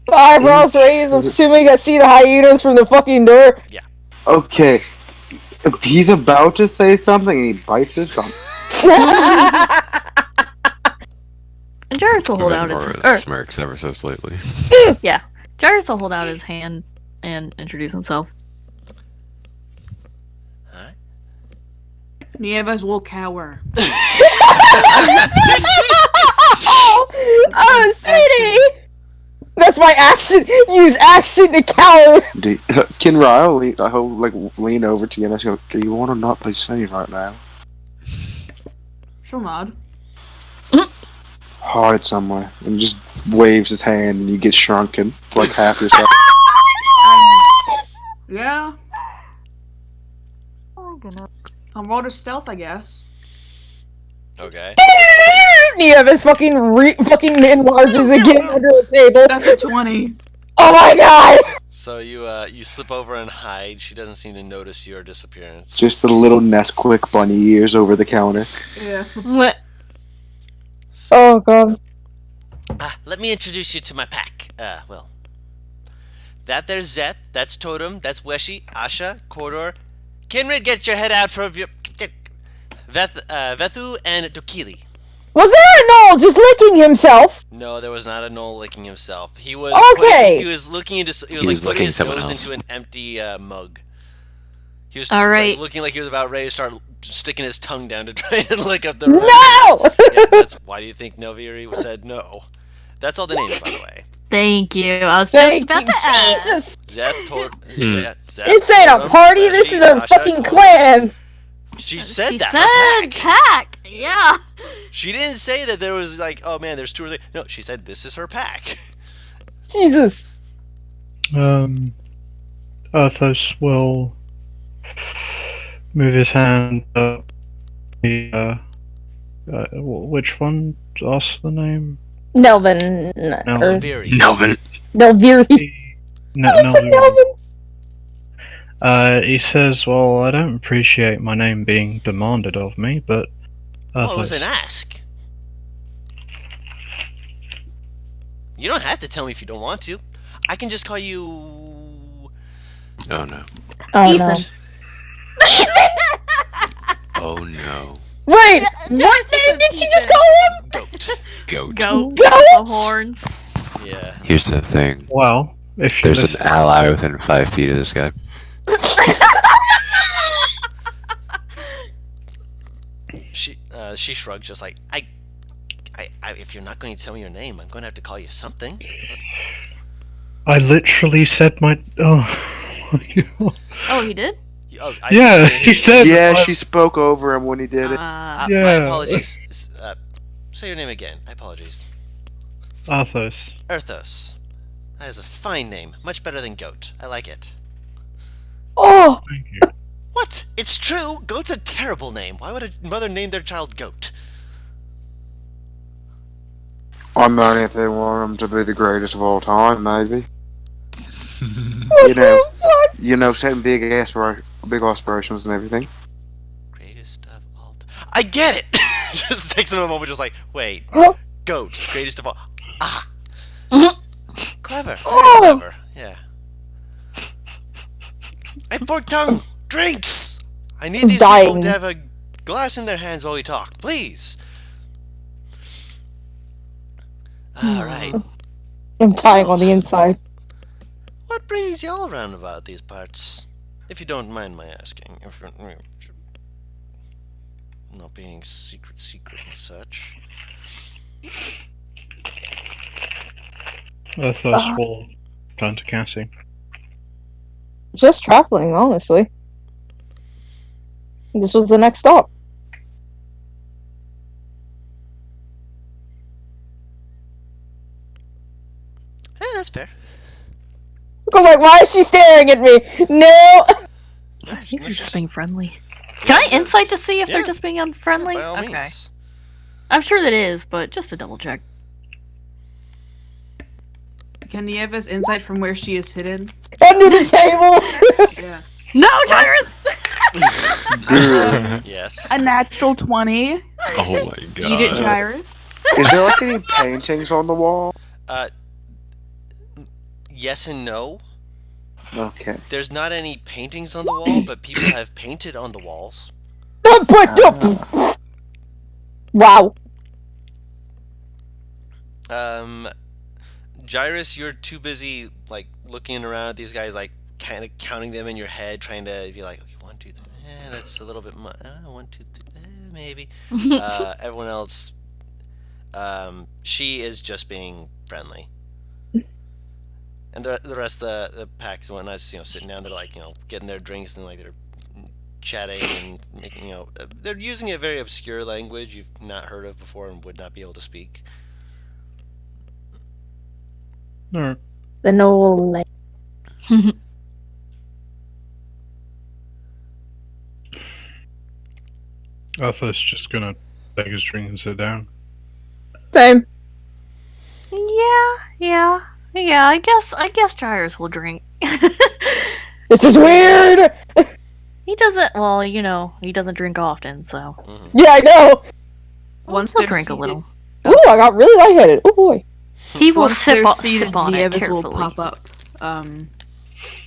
The eyebrows raised, I'm assuming I see the hyenas from the fucking door. Yeah. Okay. He's about to say something and he bites his tongue. And Jarvis will hold out his Venmore smirks ever so slightly. yeah. Jarvis will hold out his hand and introduce himself. Alright. Nieves will cower. Oh, sweetie! That's my action. Use action to cower. Can Ryle lean over to you and go, do you want to not be seen right now? She'll nod. Hide somewhere. And he just waves his hand and you get shrunken. It's like half yourself. Yeah. Oh my goodness. I'll roll to stealth, I guess. Okay. Nieves fucking enlarges again under the table. That's a 20. Oh my god! So you slip over and hide. She doesn't seem to notice your disappearance. Just the little Nesquik bunny ears over the counter. Yeah. Oh god. Let me introduce you to my pack. Well, that there's Zeth, that's Totem, that's Weshi, Asha, Kordor. Kinrid, get your head out from your... Vethu and Dokili. Was there a Knoll just licking himself? No, there was not a Knoll licking himself. He was Okay. he was looking into. He was He like was putting licking his someone nose else. into an empty mug. He was All right. looking like he was about ready to start sticking his tongue down to try and lick up the. No! Yeah, that's why do you think Noviri said no? That's all the names, by the way. Thank you. I was just Thank about you, to ask. Jesus! Zeth, Zeth, This ain't a Totem, party, this Weshi, is a Asha, fucking Kordor. clan! She said She that. said Her pack. pack. Yeah. She didn't say that there was like, oh man, there's 2 or 3. No, she said this is her pack. Jesus. Arthos will move his hand up. Which one? Ask the name. Nelvin. Nelvin. Very. Nelvin. Nelviri. Nelvin. Nelvin. He says, well, I don't appreciate my name being demanded of me, but... Well, it was an ask. You don't have to tell me if you don't want to. I can just call you... Oh no. Oh Ethan. no. Oh no. Wait, what name did she just call him? Goat. Goat. Go. Goat? The horns. Yeah. Here's the thing. Well, if you There's an listen- ally within 5 feet of this guy. She shrugged, just like, I, if you're not going to tell me your name, I'm going to have to call you something. I literally said my... Oh. Oh, he did? Yeah, he said... Yeah, she spoke over him when he did it. My Yeah. apologies. Say your name again. I apologize. Arthos. Erthos. That is a fine name. Much better than Goat. I like it. Oh! Thank you. What? It's true. Goat's a terrible name. Why would a mother name their child Goat? I mean, if they want him to be the greatest of all time, maybe. You know, setting big aspirations and everything. Greatest of all time. I get it! Just takes him a moment, just like, wait. Goat. Greatest of all. Ah! Clever. Very clever. Yeah. I forked tongue! Drinks! I need these people Dying. to have a glass in their hands while we talk. Please! Alright. I'm dying on the inside. What brings y'all around about these parts? If you don't mind my asking. If you're not being secret and such. Arthos will turn to Cassie. Just traveling, honestly. This was the next stop. That's fair. I'm like, why is she staring at me? No! I think they're just being friendly. Can I insight to see if they're Yeah. just being unfriendly? By all Okay. means. I'm sure that is, but just to double check. Can Nieves insight from where she is hidden? Under the table! Yeah. No, Tyrus! Yes. A natural 20. Oh my god. Eat it, Gyrus. Is there like any paintings on the wall? Yes and no. Okay. There's not any paintings on the wall, but people have painted on the walls. Wow. Gyrus, you're too busy like looking around at these guys, like kind of counting them in your head, trying to be like, okay, 1, 2, 3. That's a little bit much. 1, 2, 3. Maybe. Everyone else, she is just being friendly, and the rest of the packs and whatnot, sitting down. They're like, getting their drinks and like they're chatting and making, they're using a very obscure language you've not heard of before and would not be able to speak. Alright. The noble lady. Arthur's just gonna take his drink and sit down. Same. Yeah. I guess Gyrus will drink. This is weird. He doesn't. Well, he doesn't drink often, so Yeah, I know. Once he'll they're drink a seated- little. Ooh, I got really lightheaded. Oh boy. He will Once sip they're on, seated, sip on it Nieves will carefully. pop up.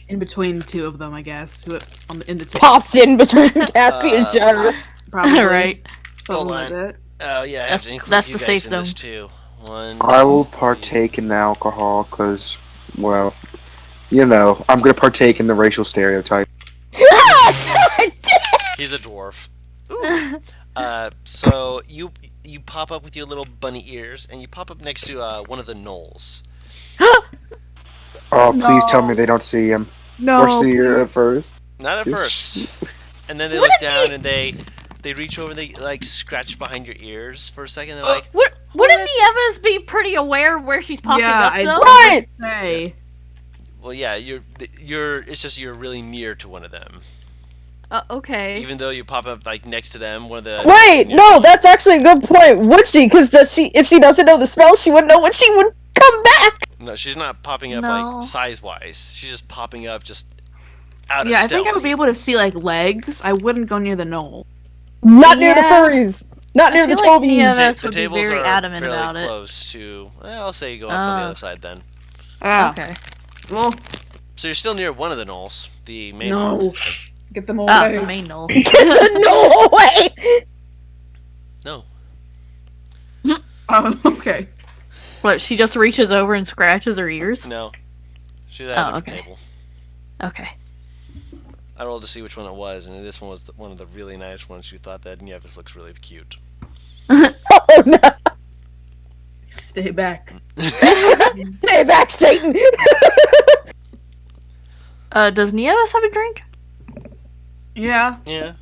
In between two of them, I guess. In the table. Pops in between Cassie and Jarvis. Probably. Right. Something Hold like on. that. Oh yeah, I have to include That's you the guys safe in this zone. too. 1, I will 2, 3. partake in the alcohol because, well, I'm going to partake in the racial stereotype. He's a dwarf. Ooh. So you pop up with your little bunny ears, and you pop up next to one of the gnolls. Oh, please tell me they don't see him. No. Or see her at first. Not at Just- first. And then they look down and they reach over and they like scratch behind your ears for a second. They're like, Wouldn't Nieves be pretty aware of where she's popping Yeah, up I- though? Right. Hey. well, yeah, you're. It's just you're really near to one of them. Okay. Even though you pop up like next to them, one of the. Wait, no, that's actually a good point. Would she? Because if she doesn't know the spell, she wouldn't know when she would come back. No, she's not popping up No. like size wise. She's just popping up just out of Yeah, I stealth. think I would be able to see like legs. I wouldn't go near the knoll. Not near the Yeah. furries. Not near the feel like Tobies. Nieves The would be tables very are adamant fairly about it. close to. I'll say you go up on the Oh. other side then. Ah. Okay. Well, So you're still near one of the gnolls, the main. no. Get them away. Ah, the main knoll. No way. No. Oh, okay. What? She just reaches over and scratches her ears? No. She's at a Oh, different okay. table. Okay. I rolled to see which one it was, and this one was one of the really nice ones. You thought that Nieves looks really cute. Oh no. Stay back. Stay back, Satan. Does Nieves have a drink? Yeah. Yeah.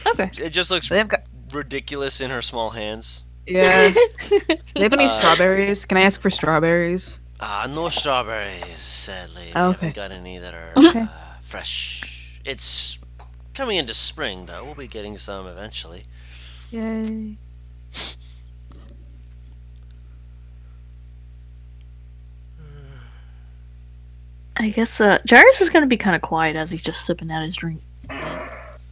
Okay. It just looks They've got. ridiculous in her small hands. Yeah. They have any Uh, strawberries? Can I ask for strawberries? No strawberries, sadly. Oh, We okay. haven't got any that are Okay. fresh. It's coming into spring, though. We'll be getting some eventually. Yay. I guess Jairus is gonna be kind of quiet as he's just sipping at his drink.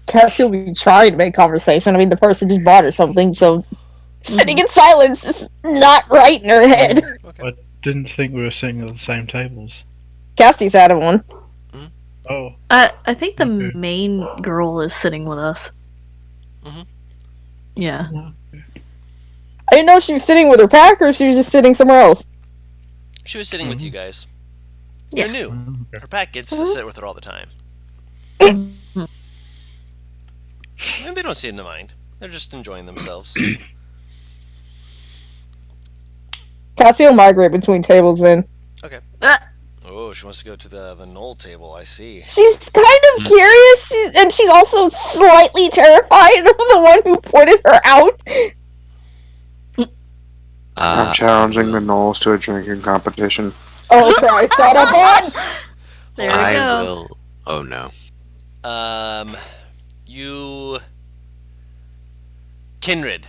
Cassie will be trying to make conversation. I mean, the person just bought her something, so sitting in silence is not right in her head. Okay. I didn't think we were sitting at the same tables. Cassie's out of one. Oh, I think the Okay. main girl is sitting with us. Mhm. Yeah. I didn't know if she was sitting with her pack or if she was just sitting somewhere else. She was sitting with you guys. Yeah. You're new. okay. Her pack gets to sit with her all the time. Mhm. And they don't seem to mind. They're just enjoying themselves. Cassie will migrate between tables then. Oh, she wants to go to the knoll table. I see. She's kind of curious, and she's also slightly terrified of the one who pointed her out. I'm challenging the Knolls to a drinking competition. Oh Christ, got up on! There we I go. will. Oh no. You. Kindred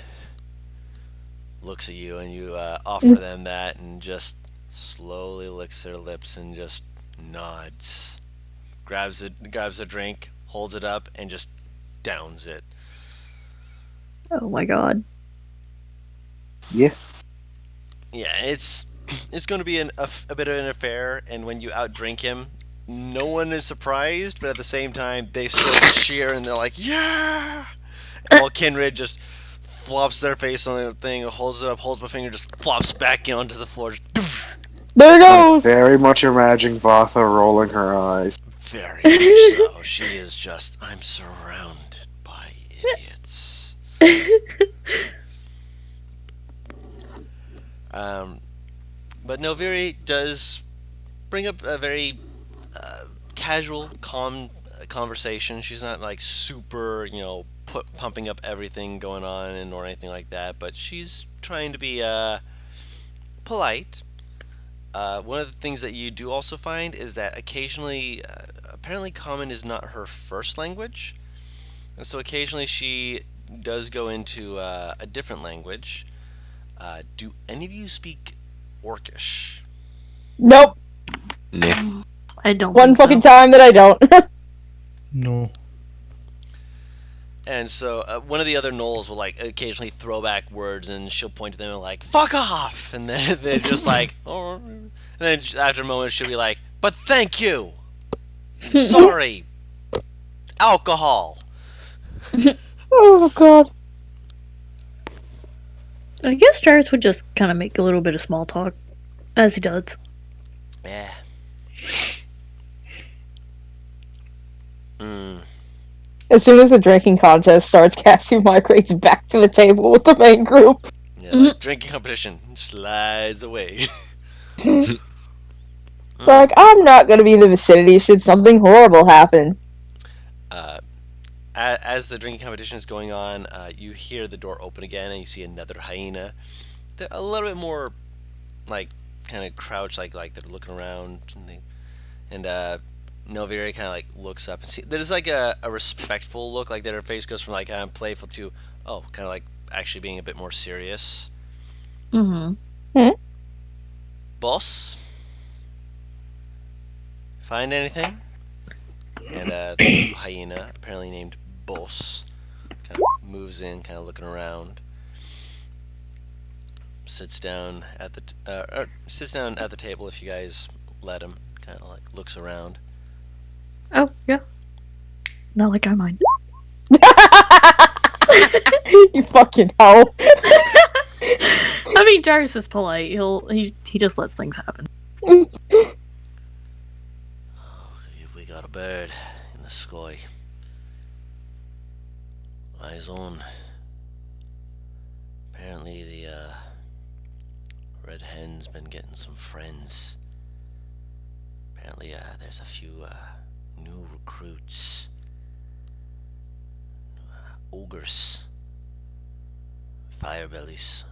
looks at you and you offer them that and just slowly licks their lips and just nods. Grabs a drink, holds it up, and just downs it. Oh my god. Yeah. Yeah, it's going to be a bit of an affair, and when you outdrink him, no one is surprised, but at the same time, they still cheer and they're like, yeah! While Kindred just flops their face on the thing, holds it up, holds my finger, just flops back onto the floor. Just There it I'm goes. very much imagining Vatha rolling her eyes. very much so. She is just, I'm surrounded by idiots. But Noviri does bring up a very casual, calm conversation. She's not like super, pumping up everything going on and or anything like that. But she's trying to be polite. One of the things that you do also find is that occasionally, apparently, Common is not her first language, and so occasionally she does go into a different language. Do any of you speak Orcish? Nope. Nah. I don't One think fucking so. time that I don't. No. And so one of the other gnolls will like occasionally throw back words, and she'll point to them and like "fuck off," and then they're just like, "Oh," and then after a moment she'll be like, "But thank you, sorry, alcohol." Oh god. I guess Jarvis would just kind of make a little bit of small talk, as he does. Yeah. As soon as the drinking contest starts, Cassie migrates back to the table with the main group. Yeah, like drinking competition slides away. Like, I'm not gonna be in the vicinity should something horrible happen. As the drinking competition is going on, you hear the door open again, and you see another hyena. They're a little bit more, like, kind of crouched, like they're looking around, and Nelviri kind of like looks up and see. There's like a respectful look, like that her face goes from like playful to kind of like actually being a bit more serious. Mm-hmm. Boss, find anything? And the new hyena, apparently named Boss, kind of moves in, kind of looking around. Sits down at the table if you guys let him. Kind of like looks around. Oh, yeah. Not like I mind. You fucking hoe. I mean, Jarvis is polite. He just lets things happen. We got a bird in the sky. Eyes on. Apparently the red hen's been getting some friends. Apparently there's a few new recruits. Ogres. Firebellies.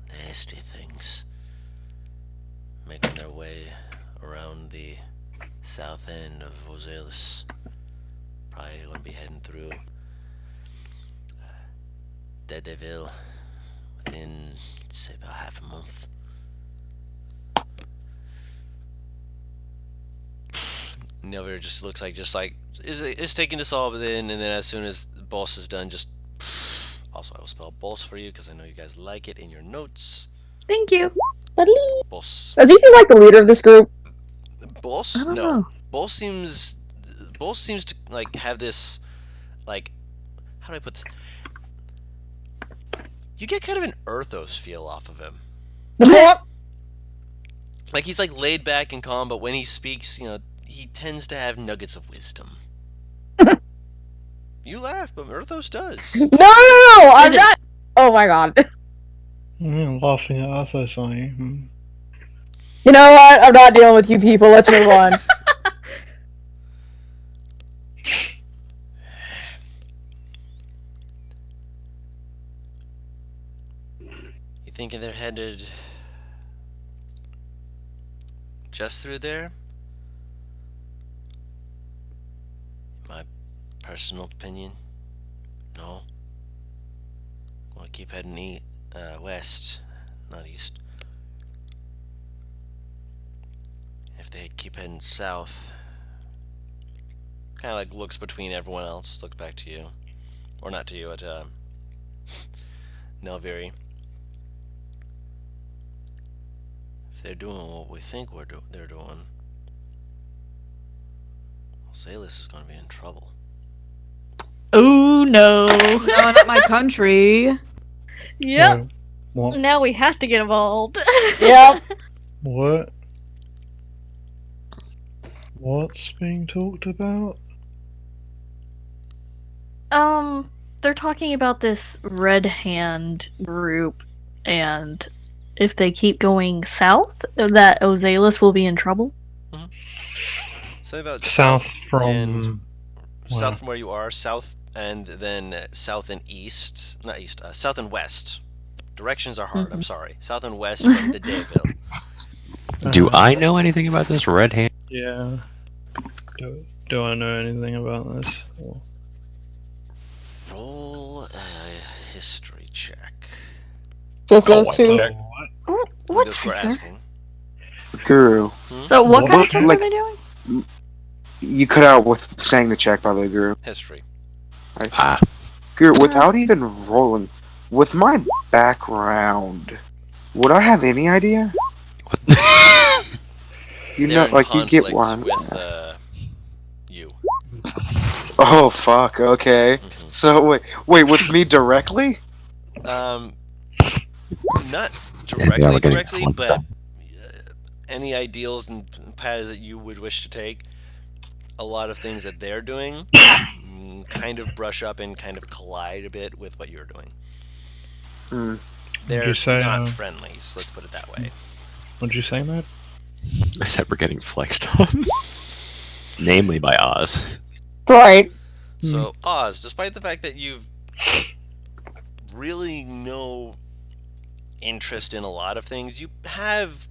Nasty things. Making their way around the south end of Vosalis. Probably going to be heading through Dedeville within, say, about half a month. Never just looks like is taking this all within, and then as soon as the boss is done, just also I will spell boss for you because I know you guys like it in your notes. Thank you. Boss. Does he seem like the leader of this group? Boss? I don't No. know. Boss seems to like have this like how do I put this? You get kind of an Earthos feel off of him. The fuck? Like he's like laid back and calm, but when he speaks, he tends to have nuggets of wisdom. You laugh, but Earthos does. No, I'm It is. not. Oh my god. I'm laughing at Athos, are you? You know what? I'm not dealing with you people. Let's move on. You thinking they're headed just through there? My personal opinion, no. Want to keep heading west, not east. If they keep heading south, kind of like looks between everyone else, looks back to you, or not to you, at Nelviri. If they're doing what we think they're doing, Salis is going to be in trouble. Oh no. No, not my country. Yep. Wait, what? Now we have to get involved. Yep. What? What's being talked about? They're talking about this Red Hand group, and if they keep going south, that Ozalis will be in trouble. Something about South and from south from where you are, south and then south and east, not east, south and west. Directions are hard. I'm sorry. South and west from the Dayville. Do I know anything about this red hand? Yeah. Do I know anything about this? Or- Roll a history check. Just those two. Check. What's Just for Caesar? asking. Guru. So, what kind of Look check like- are they doing? You cut out with saying the check, by the way, Guru. History. Ah. Guru, without even rolling, with my background, would I have any idea? You They're know, in like you get conflict one. with you. Oh fuck. Okay. So wait, with me directly? Not Yeah, directly, we're getting directly, flipped but up. any ideals and paths that you would wish to take, a lot of things that they're doing kind of brush up and kind of collide a bit with what you're doing. Hmm. They're you say, not friendlies, let's put it that way. What'd you say, Matt? I said we're getting flexed on. Namely by Oz. Right. So, Oz, despite the fact that you've really no interest in a lot of things, you have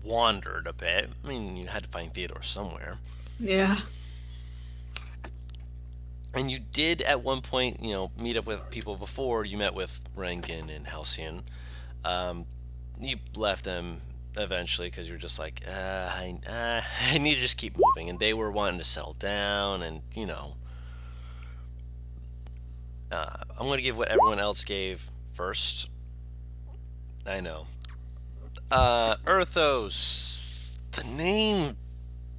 wandered a bit. I mean, you had to find Theodore somewhere. Yeah. And you did at one point, meet up with people before. You met with Rengen and Halcyon. You left them eventually because you're just like, I need to just keep moving. And they were wanting to settle down, and I'm going to give what everyone else gave first. I know. Earthos. The name,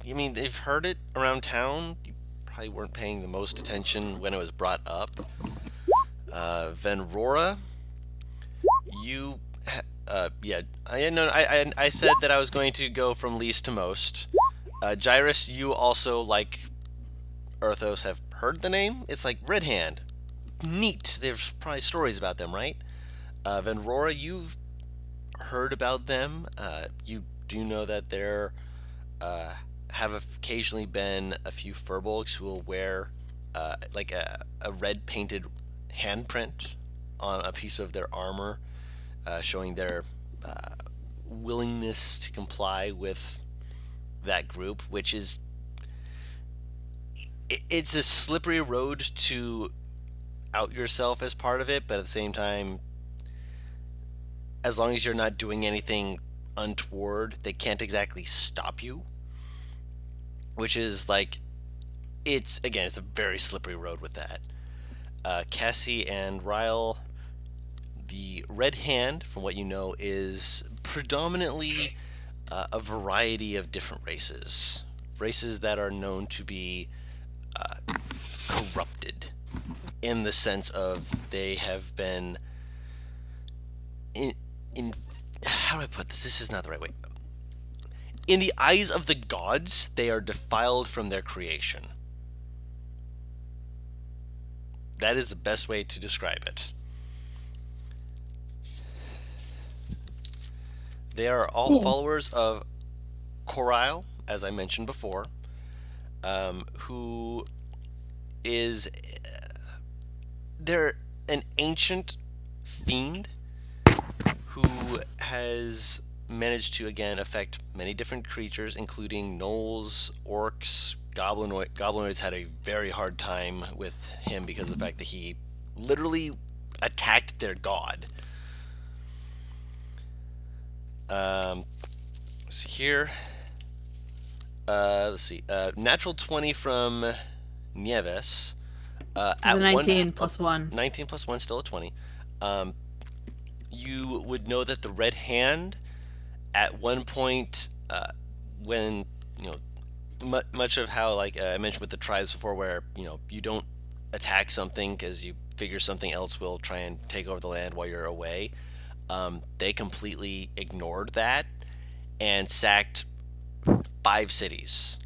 you mean they've heard it around town? You probably weren't paying the most attention when it was brought up. Venrora. You, I said that I was going to go from least to most. Gyrus, you also, like Earthos, have heard the name. It's like Red Hand. Neat. There's probably stories about them, right? Venrora, you've heard about them. You do know that there have occasionally been a few furbolgs who will wear like a red painted handprint on a piece of their armor, showing their willingness to comply with that group, which is it's a slippery road to out yourself as part of it, but at the same time, as long as you're not doing anything untoward, they can't exactly stop you. Which is like, it's a very slippery road with that. Cassie and Ryle, the Red Hand, from what you know, is predominantly a variety of different races. Races that are known to be corrupted, in the sense of they have been in how do I put this? This is not the right way. In the eyes of the gods, they are defiled from their creation. That is the best way to describe it. They are all followers of Corile, as I mentioned before, who is they're an ancient fiend who has managed to again affect many different creatures, including gnolls, orcs, goblinoids had a very hard time with him because of the fact that he literally attacked their god. So here, let's see, natural 20 from Nieves. At 19 plus 1. 19 plus 1, still a 20. You would know that the Red Hand, at one point, when, much of how, like I mentioned with the tribes before, where, you don't attack something because you figures something else will try and take over the land while you're away. They completely ignored that and sacked 5 cities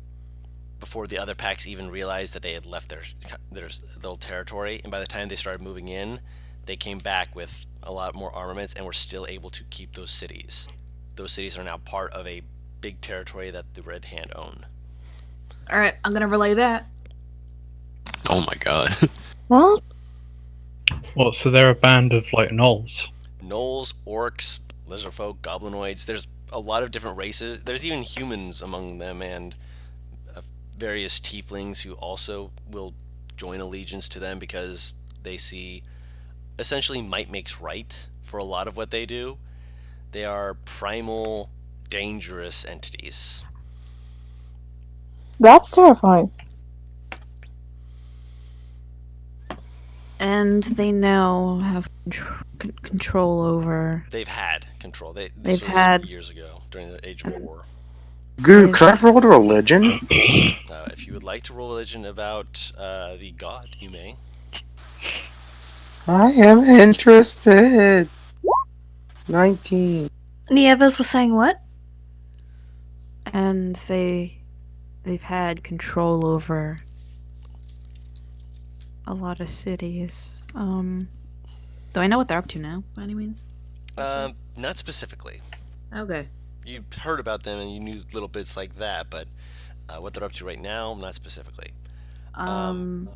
before the other packs even realized that they had left their little territory. And by the time they started moving in, they came back with a lot more armaments and were still able to keep those cities. Those cities are now part of a big territory that the Red Hand own. All right, I'm gonna relay that. Oh my god. What? Well, so they're a band of like gnolls. Gnolls, orcs, lizardfolk, goblinoids. There's a lot of different races. There's even humans among them, and various tieflings who also will join allegiance to them because they see essentially might makes right for a lot of what they do. They are primal, dangerous entities. That's terrifying. And they now have control over. They've had control. This They've was had- years ago during the Age of War. Goo, could I roll a religion? If you would like to roll religion about the god, you may. I am interested. 19. Nieves was saying what? And they've had control over a lot of cities. Do I know what they're up to now, by any means? Not specifically. Okay. You heard about them and you knew little bits like that, but what they're up to right now, not specifically. And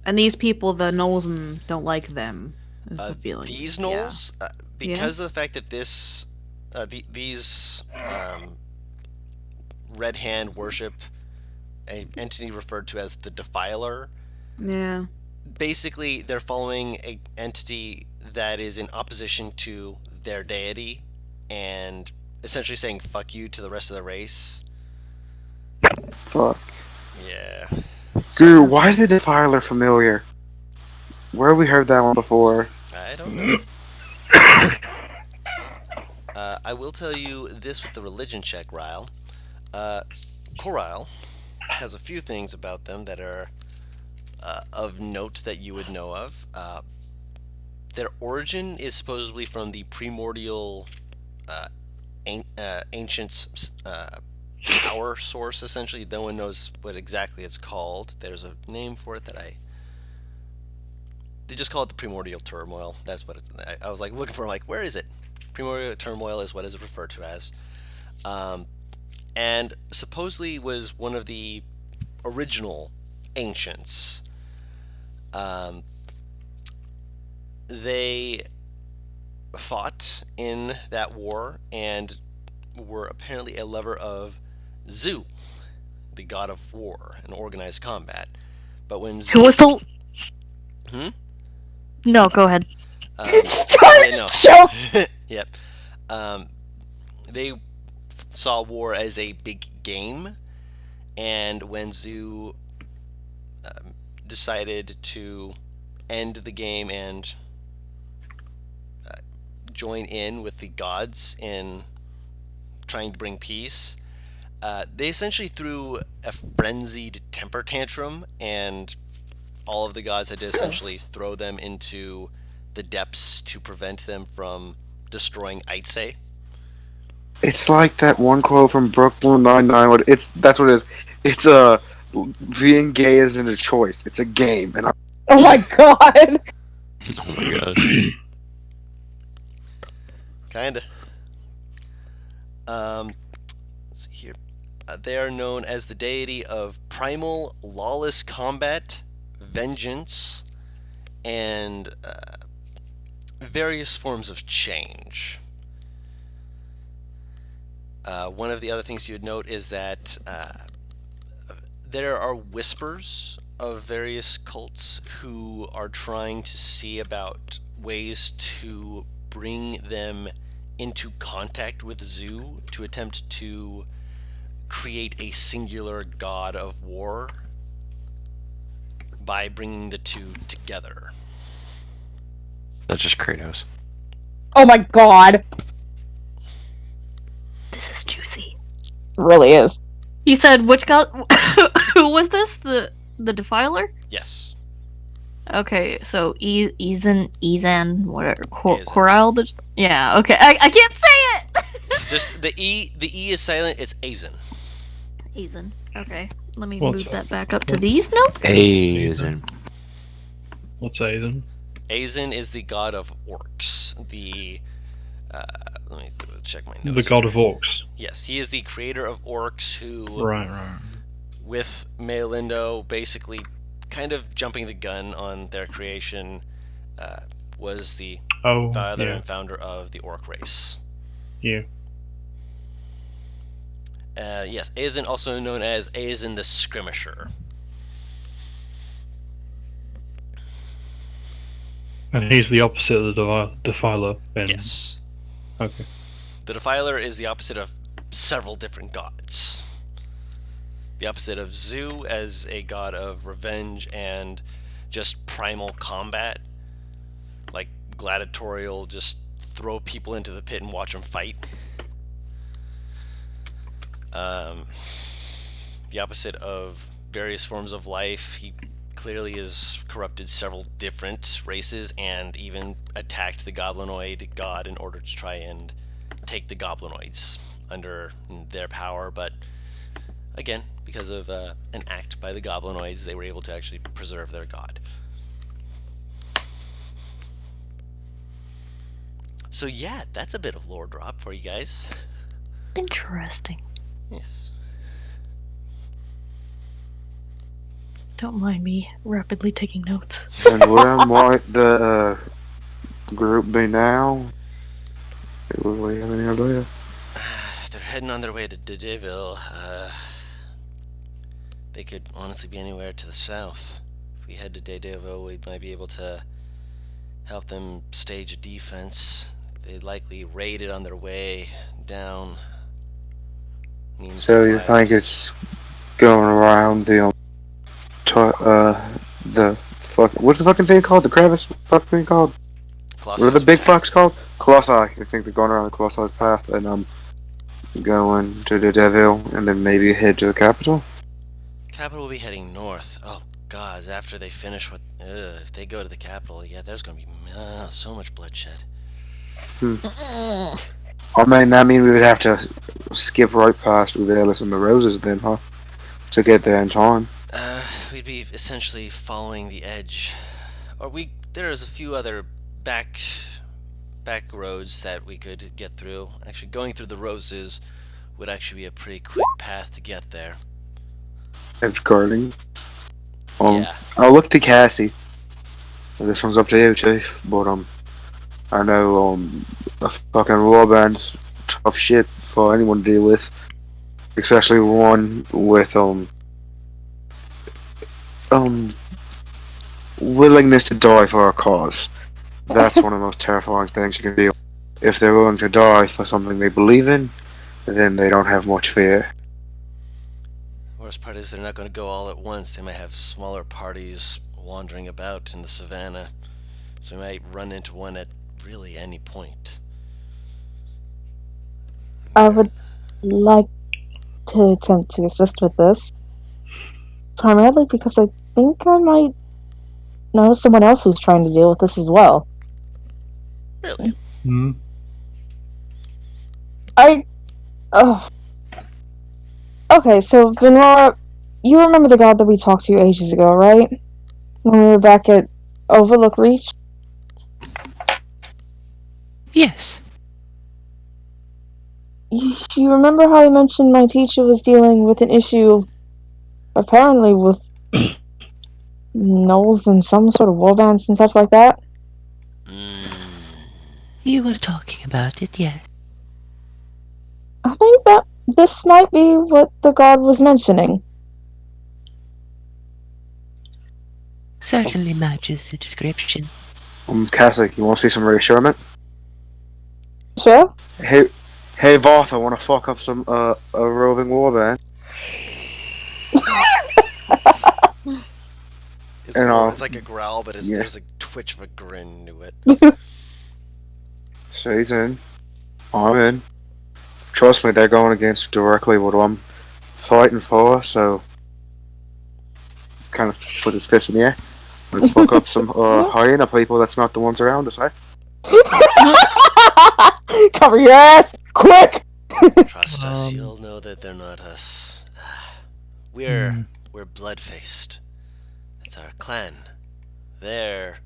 these people, the Knowles, don't like them. Is the feeling? These gnolls, because of the fact that these Red Hand worship an entity referred to as the Defiler. Yeah. Basically, they're following an entity that is in opposition to their deity and essentially saying "fuck you" to the rest of the race. Fuck. Yeah. Goo, why is the Defiler familiar? Where have we heard that one before? I don't know. I will tell you this with the religion check, Ryle. Corile has a few things about them that are of note that you would know of. Their origin is supposedly from the primordial ancients' power source, essentially. No one knows what exactly it's called. There's a name for it that they just call it the primordial turmoil. That's what it's. I was like looking for, like, where is it? Primordial turmoil is what is referred to as, and supposedly was one of the original ancients. They fought in that war and were apparently a lover of Zu, the god of war and organized combat. But when Zu, Who was the? Hmm? No, go ahead. Yep. They saw war as a big game, and when Zu decided to end the game and join in with the gods in trying to bring peace, they essentially threw a frenzied temper tantrum, and all of the gods had to essentially throw them into the depths to prevent them from destroying Aitse. It's like that one quote from Brooklyn Nine-Nine. That's what it is. It's being gay isn't a choice. It's a game, and Oh my god! Oh my gosh. Kinda. Let's see here. They are known as the deity of primal, lawless combat, vengeance, and various forms of change. One of the other things you'd note is that there are whispers of various cults who are trying to see about ways to bring them into contact with Zu to attempt to create a singular god of war by bringing the two together. That's just Kratos. Oh my god! This is juicy. Really is. You said which god? Who was this? The Defiler? Yes. Okay, so Ezan, whatever, Ezen. Coral. Yeah. Okay, I can't say it. Just the E is silent. It's Azen. Ezan. Okay, let me What's move that up? back up to these notes. Asian. What's Asian? Azen is the god of orcs. Let me check my The notes. god here. of orcs. Yes, he is the creator of orcs who, Right. with Meolindo basically kind of jumping the gun on their creation, was the Oh, father yeah. and founder of the orc race. Yeah. Yes, Azen, also known as Azen the Skirmisher. And he's the opposite of the Defiler. Then. Yes. Okay. The Defiler is the opposite of several different gods. The opposite of Zu as a god of revenge and just primal combat. Like gladiatorial, just throw people into the pit and watch them fight. The opposite of various forms of life. He clearly has corrupted several different races and even attacked the goblinoid god in order to try and take the goblinoids under their power. But again, because of an act by the goblinoids, they were able to actually preserve their god. So yeah, that's a bit of lore drop for you guys. Interesting. Yes. Don't mind me rapidly taking notes. And where might the group be now? Do we have any idea? They're heading on their way to Dedeville. They could honestly be anywhere to the south. If we head to Dedeville, we might be able to help them stage a defense. They'd likely raid it on their way down. So you think it's going around the what's the fucking thing called? The crevice? Fuck thing called? What are the big fucks called? Colossi. I think they're going around the Colossi path and going to the Devil and then maybe head to the capital. Capital will be heading north. Oh god, after they finish with if they go to the capital, yeah, there's gonna be so much bloodshed. I mean, that means we would have to skip right past Uvelis and the Roses then, huh? To get there in time. We'd be essentially following the edge. There's a few other back roads that we could get through. Actually, going through the Roses would actually be a pretty quick path to get there. Edge guarding. Yeah. I'll look to Cassie. This one's up to you, Chief. But I know a fucking warband's tough shit for anyone to deal with, especially one with willingness to die for a cause. That's one of the most terrifying things you can do. If they're willing to die for something they believe in, then they don't have much fear. Worst part is they're not going to go all at once. They might have smaller parties wandering about in the savannah, so we might run into one at really any point. I would like to attempt to assist with this. Primarily because I think I might know someone else who's trying to deal with this as well. Really? Hmm. Okay, so Venora, you remember the god that we talked to ages ago, right? When we were back at Overlook Reach? Yes. You remember how I mentioned my teacher was dealing with an issue, apparently with gnolls and some sort of warbands and such like that? You were talking about it, yes. I think that this might be what the god was mentioning. Certainly matches the description. Cassie, you want to see some reassurance? Sure? Hey, Voth, I want to fuck up some a roving warband. It's like a growl, but there's a twitch of a grin to it. She's in. I'm in. Trust me, they're going against directly what I'm fighting for, so kind of put his fist in the air. Let's fuck up some hyena people that's not the ones around us, eh? Cover your ass, quick! Trust us, you'll know that they're not us. We're blood-faced. It's our clan. They're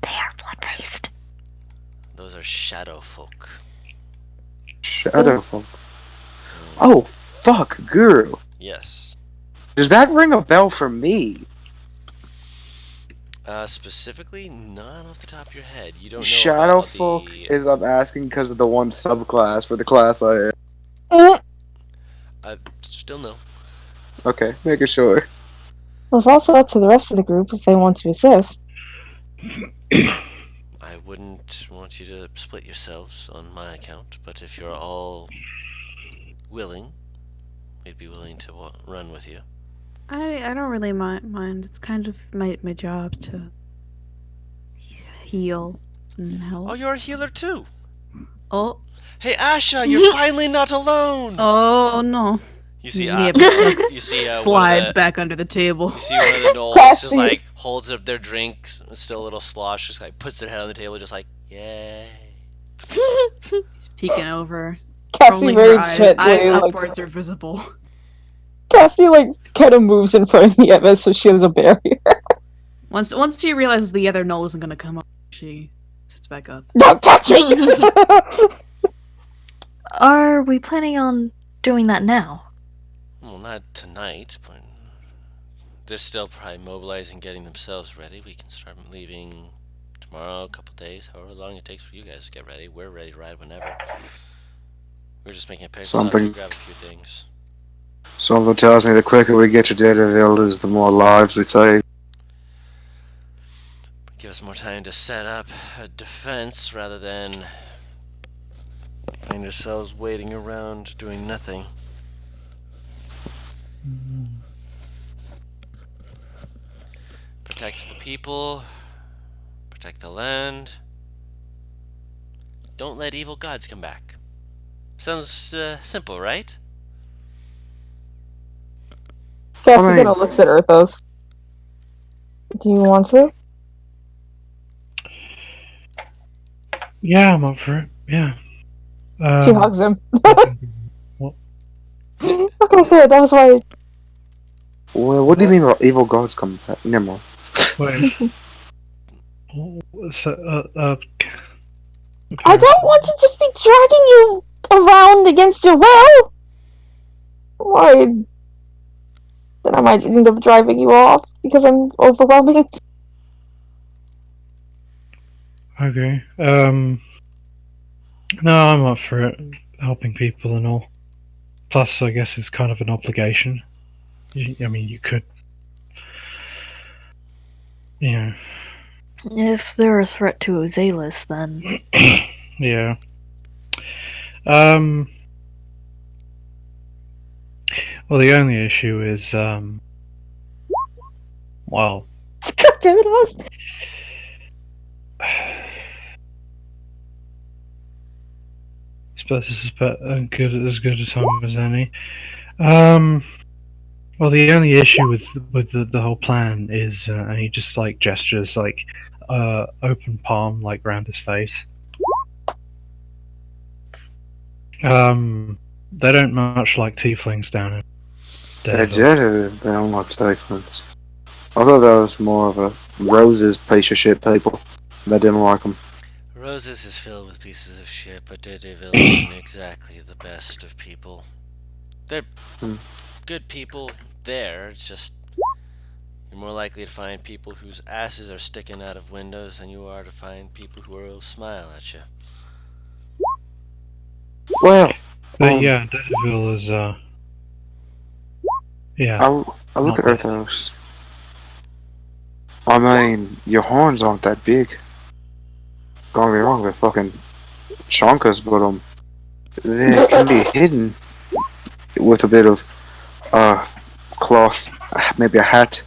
blood-based. Those are shadow folk. Shadow folk. Oh, fuck, girl. Yes. Does that ring a bell for me? Specifically, not off the top of your head. You don't know Shadow about folk the... is I'm asking because of the one subclass for the class I am. Still no. Okay, making sure. Well, it's also up to the rest of the group if they want to assist. I wouldn't want you to split yourselves on my account, but if you're all willing, we'd be willing to run with you. I don't really mind. It's kind of my job to heal and help. Oh, you're a healer too. Oh. Hey, Asha, you're finally not alone. Oh no. You see, you see, slides back under the table. You see one of the gnolls just like holds up their drinks, still a little slosh, just like puts their head on the table, just like, yay. He's peeking over. Cassie very gently, eyes like, upwards are visible. Cassie like kind of moves in front of the Emma so she has a barrier. Once she realizes the other gnoll isn't gonna come up, she sits back up. Don't touch me! Are we planning on doing that now? Well, not tonight, but they're still probably mobilizing, getting themselves ready. We can start leaving tomorrow, a couple days, however long it takes for you guys to get ready. We're ready to ride whenever. We're just making a pair of stuff to grab a few things. Something tells me the quicker we get to Daredevil is the more lives we save. Give us more time to set up a defense rather than find ourselves waiting around doing nothing. Protects the people, protect the land. Don't let evil gods come back. Sounds simple, right? Cassie kind of looks at Earthos. Do you want to? Yeah, I'm up for it. Yeah. She hugs him. What? Okay, good. That was why. Well, what do you mean about evil gods come back? Never mind. Wait. So, okay. I don't want to just be dragging you around against your will. Worried. Then I might end up driving you off because I'm overwhelming. Okay. No, I'm up for it. Helping people and all. Plus, I guess it's kind of an obligation. I mean, you could. Yeah. If they're a threat to Ozalis, then... Yeah. Well, the only issue is, well... God damn it, Oz! I suppose this is as good a time as any. Well, the only issue with the whole plan is, and he just like gestures like, open palm like round his face. They don't much like tieflings down in They don't like tieflings. I thought that was more of a Rose's piece of shit people. They didn't like them. Roses is filled with pieces of shit, but Daredevil isn't exactly the best of people. They're good people there, it's just you're more likely to find people whose asses are sticking out of windows than you are to find people who will smile at you. Well, But yeah, Daredevil is yeah. I'll look at Earthos. I mean, your horns aren't that big. Don't get me wrong, they're fucking chonkas, but they can be hidden with a bit of cloth, maybe a hat.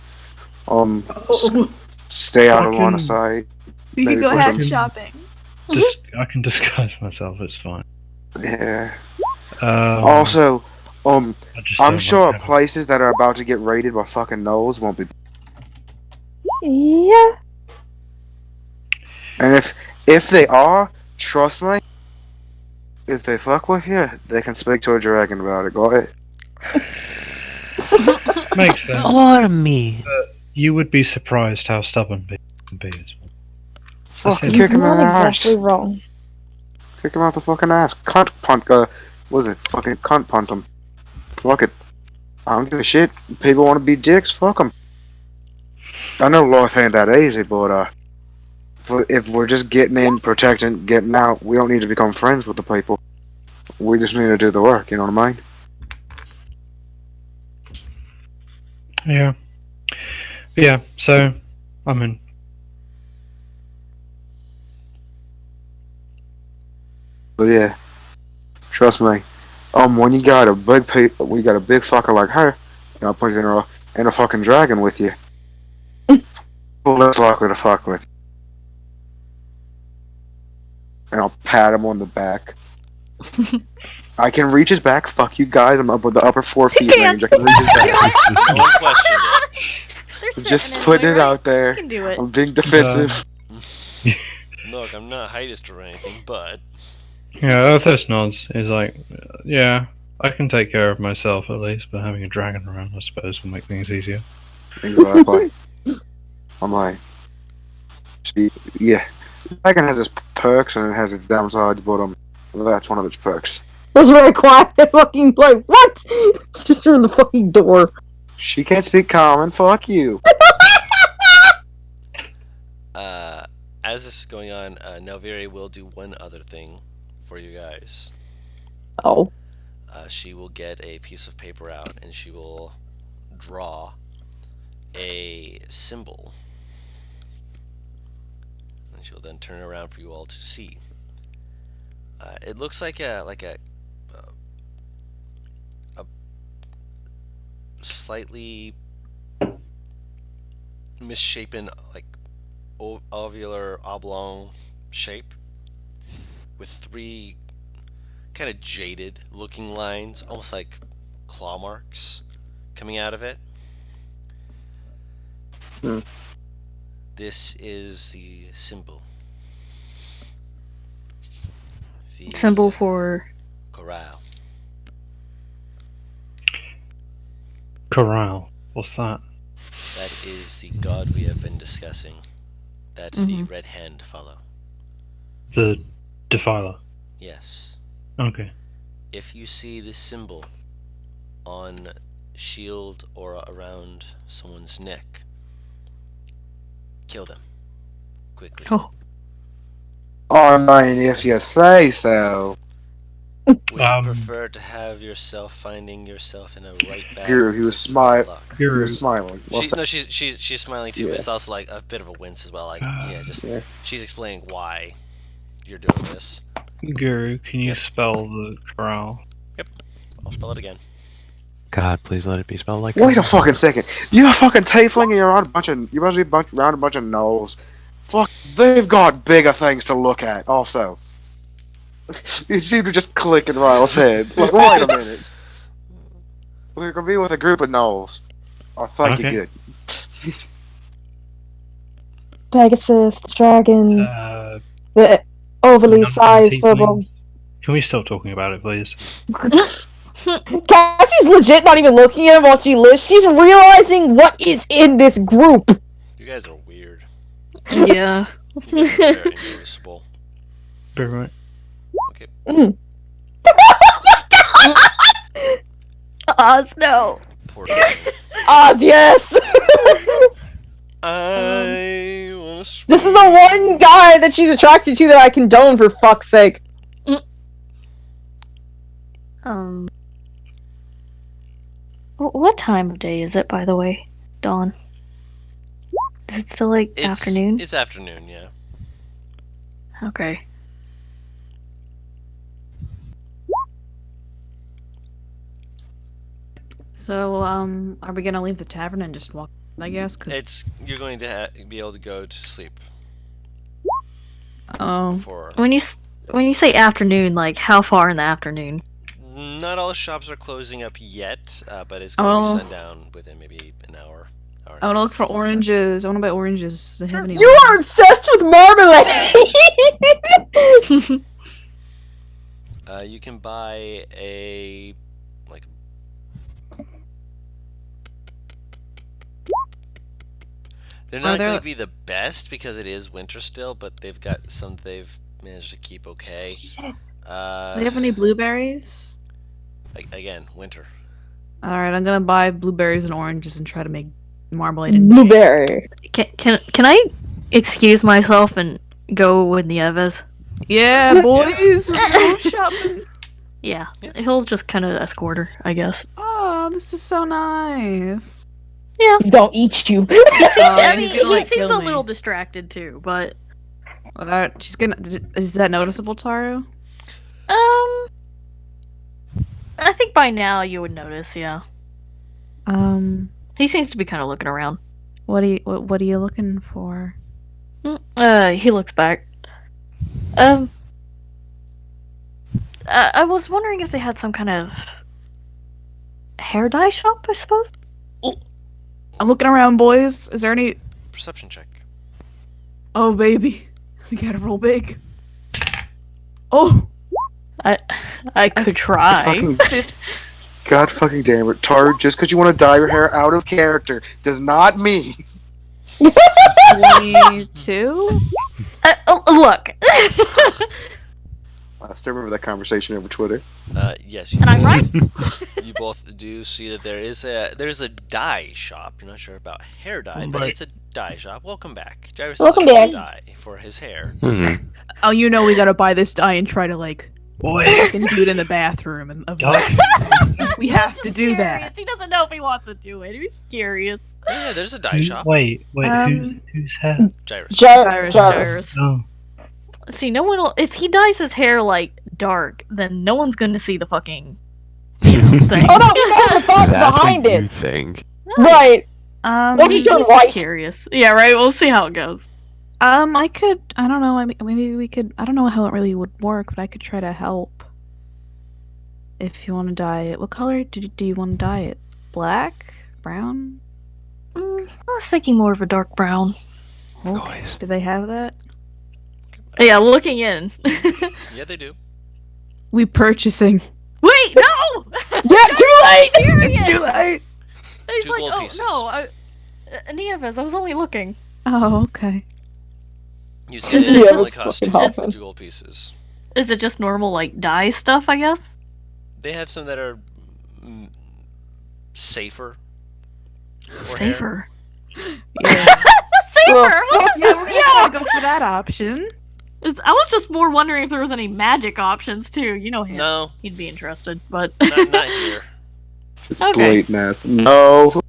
Stay out of line of sight. We can go hat shopping. I can disguise myself. It's fine. Yeah. Also, I'm sure like places that are about to get raided by fucking gnolls won't be. Yeah. And if they are, trust me, if they fuck with you, they can speak to a dragon about it. Go ahead. Makes sense. Or me. You would be surprised how stubborn people can be as well. Fucking That's kick He's him in not the exactly ass. wrong. Kick him out the fucking ass. Cunt punt. Was it fucking cunt punt him? Fuck it. I don't give a shit. People want to be dicks. Fuck them. I know life ain't that easy, but if we're just getting in, protecting, getting out, we don't need to become friends with the people. We just need to do the work. You know what I mean? Yeah. Yeah, so, I mean, But yeah, trust me. When you got a when you got a big fucker like her, you know, put you in a fucking dragon with you, well, less likely to fuck with you. And I'll pat him on the back. I can reach his back. Fuck you guys. I'm up with the upper 4 feet can't. range. I can reach his back. No one questioned They're Just sitting putting anyway, it right? out there. You can do it. I'm being defensive. it. Look, I'm not heightist or anything, but yeah, Earthus nods. He's like, yeah, I can take care of myself at least, but having a dragon around, I suppose, will make things easier. Exactly. I'm like, yeah. Dragon has its perks and it has its downsides, but that's one of its perks. It was very quiet. Fucking like what? Just through the fucking door. She can't speak common. Fuck you. as this is going on, Nelviri will do one other thing for you guys. Oh. She will get a piece of paper out and she will draw a symbol. And she'll then turn it around for you all to see. It looks like a slightly misshapen, like ovular oblong shape with three kind of jaded looking lines, almost like claw marks coming out of it. This is the symbol. The Symbol for corral. Corral. What's that? That is the god we have been discussing. That the red hand follow. The Defiler. Yes. Okay. If you see this symbol on shield or around someone's neck, kill them quickly. oh, I mean, if you say so. Would you prefer to have yourself finding yourself in a right bad Guru, he was place of bad smart. luck? He was smiling. She's smiling too, but it's also like a bit of a wince as well. Like, Yeah. she's explaining why you're doing this. Guru, can you spell the corral? Yep, I'll spell it again. God, please let it be spelled like Wait a that. fucking second. You're a fucking tiefling and you're around a bunch of around a bunch of gnolls. Fuck, they've got bigger things to look at. Also, you seem to just click in Ryle's head. Like, wait a minute. We're gonna be with a group of gnolls. Oh, thank you, Okay. good. Pegasus, the dragon, Uh, the overly number sized 17. verbal. Can we stop talking about it, please? Cassie's legit not even looking at him while she lists. She's realizing what is in this group. You guys are weird. yeah. You guys are very noticeable. Be right. Okay. Oz, no. Poor Oz, yes. I wanna swim. This is the one guy that she's attracted to that I condone, for fuck's sake. What time of day is it, by the way, Dawn? Is it still like afternoon? It's afternoon, yeah. Okay. So, are we gonna leave the tavern and just walk, I guess? You're going to be able to go to sleep Oh. for. When you say afternoon, like how far in the afternoon? Not all shops are closing up yet, but it's going to be sundown within maybe an hour. Or I want to look for oranges. I want to buy oranges. Do they have any You are oranges? obsessed with marmalade! You can buy a like. They're not there- going to be the best because it is winter still, but they've got some they've managed to keep okay. Do they have any blueberries? Again, winter. Alright, I'm gonna buy blueberries and oranges and try to make marmalade and Blueberry. Can I excuse myself and go with Nieves? Yeah, boys, we're going shopping. Yeah, he'll just kind of escort her, I guess. Oh, this is so nice. Yeah. He's gonna eat you. I mean, he's gonna, like, he seems kill a me. little distracted too, but She's gonna. Is that noticeable, Taru? I think by now you would notice. Yeah, he seems to be kind of looking around. What are you looking for? He looks back. I was wondering if they had some kind of hair dye shop, I suppose. I'm looking around, boys. Is there any? Perception check. Oh, baby, we gotta roll big. Oh, I could try. God fucking damn it, Taru! Just because you want to dye your hair out of character does not mean. 22. Look. I still remember that conversation over Twitter. Yes. And I'm right. You both do see that there's a dye shop. You're not sure about hair dye, but Right. it's a dye shop. Welcome back. Jairus Welcome is looking for back. dye for his hair. Oh, you know we gotta buy this dye and try to like Boy, fucking do it in the bathroom and we have to do that. He doesn't know if he wants to do it. He's curious. Yeah, there's a dye shop. wait, who's hair? Jairus. Jairus. Oh, See, no one will. If he dyes his hair like dark, then no one's going to see the fucking thing. Oh no, we know the thoughts That's behind what you it. think. Right. What you He's turn just white? curious. Yeah, right. We'll see how it goes. I don't know. Maybe we could. I don't know how it really would work, but I could try to help. If you want to dye it, what color do you want to dye it? Black, brown. I was thinking more of a dark brown. Okay. Guys. Do they have that? Yeah, looking in. Yeah, they do. We purchasing. Wait, no! Yeah, too late. It's too late. He's 2 like, gold oh pieces. no, Nieves, I was only looking. Oh, okay. You see Is that it it just- only costs fucking 2 gold pieces. Is it just normal like dye stuff? I guess. They have some that are safer. for hair. Safer. Yeah. Safer. What Yeah, we're gonna go for that option. I was just more wondering if there was any magic options too. You know him. No, He'd be interested, but not here. Just Okay. blatant ass. No.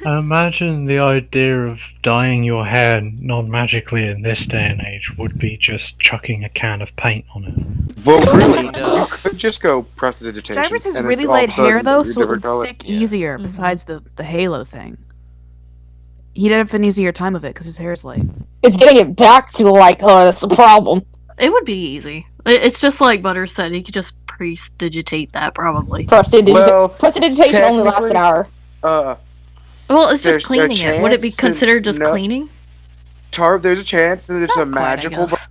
imagine the idea of dyeing your hair non-magically in this day and age would be just chucking a can of paint on it. Well, really, Kind of. you could just go prestidigitation. Jarvis has and really it's all of a light hair sudden though, a so it would different color. stick Yeah. easier. Mhm. Besides the halo thing, he'd have an easier time of it because his hair is light. It's getting it back to the light color. That's the problem. it would be easy. It's just like Butter said. He could just prestidigitate that probably. Well, Prestidigitation only lasts an technically- hour. Well, it's There's just a cleaning it. Would it be chance considered since just no- cleaning? There's a chance that it's Not a quite, I magical. guess.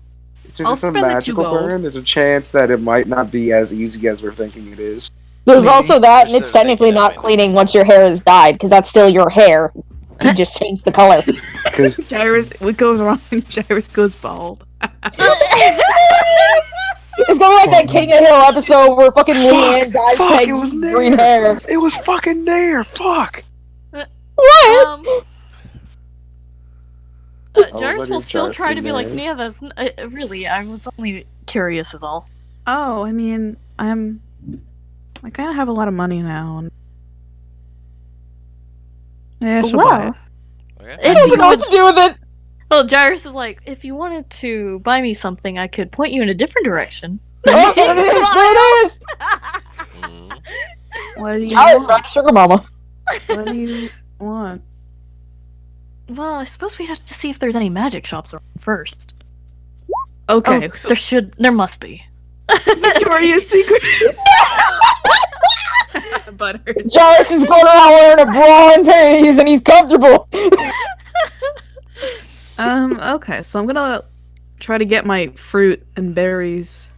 Since I'll it's a spend the 2 magical gold. burn, there's a chance that it might not be as easy as we're thinking it is. There's Maybe. also that, and There's it's some technically thinking not that way. cleaning once your hair is dyed, because that's still your hair. You just changed the color. Because Jairus, what goes wrong? Jairus goes bald. It's gonna be like that King of Hill episode where fucking Leanne dyes fuck, Peggy it was green there. hair. It was fucking there. Fuck. What? Jairus let will him still charge try me to be like now. Nieves. Really, I was only curious, is all. Oh, I mean, I kind of have a lot of money now. And... Yeah, she'll buy it. Okay. She doesn't know what to do with it. Well, Jairus is like, if you wanted to buy me something, I could point you in a different direction. Oh, there it is. There it is. Mhm. What do you Jairus, want? right to Sugar Mama. What do you want? Well, I suppose we'd have to see if there's any magic shops around first. Okay, Oh, so there must be. Victoria's Secret. butthurt. Jarvis is going around wearing a bra and panties, and he's comfortable. Okay, so I'm gonna try to get my fruit and berries.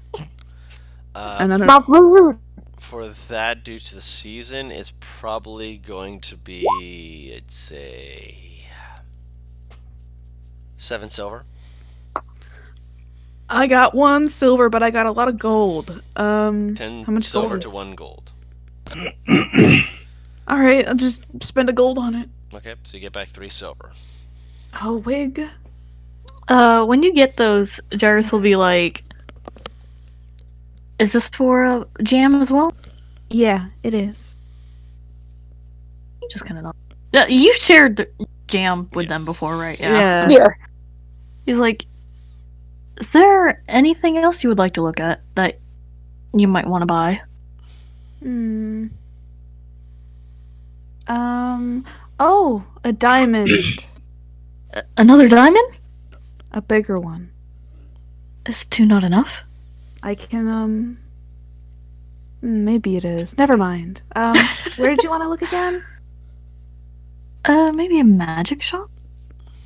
And I don't My fruit. For that, due to the season, it's probably going to be, I'd say, 7 silver. I got 1 silver, but I got a lot of gold. 10 how much silver gold to is- 1 gold. Alright, I'll just spend a gold on it. Okay, so you get back 3 silver. Oh, wig. When you get those, Jairus will be like, "Is this for jam as well?" Yeah, it is. You just kind of know. Yeah, you shared the jam with them Yes. before, right? Yeah. Yeah. He's like, "Is there anything else you would like to look at that you might want to buy?" Hmm. Oh, a diamond. Another diamond? A bigger one. Is 2 not enough? I can, maybe it is. Never mind. Where did you want to look again? Maybe a magic shop?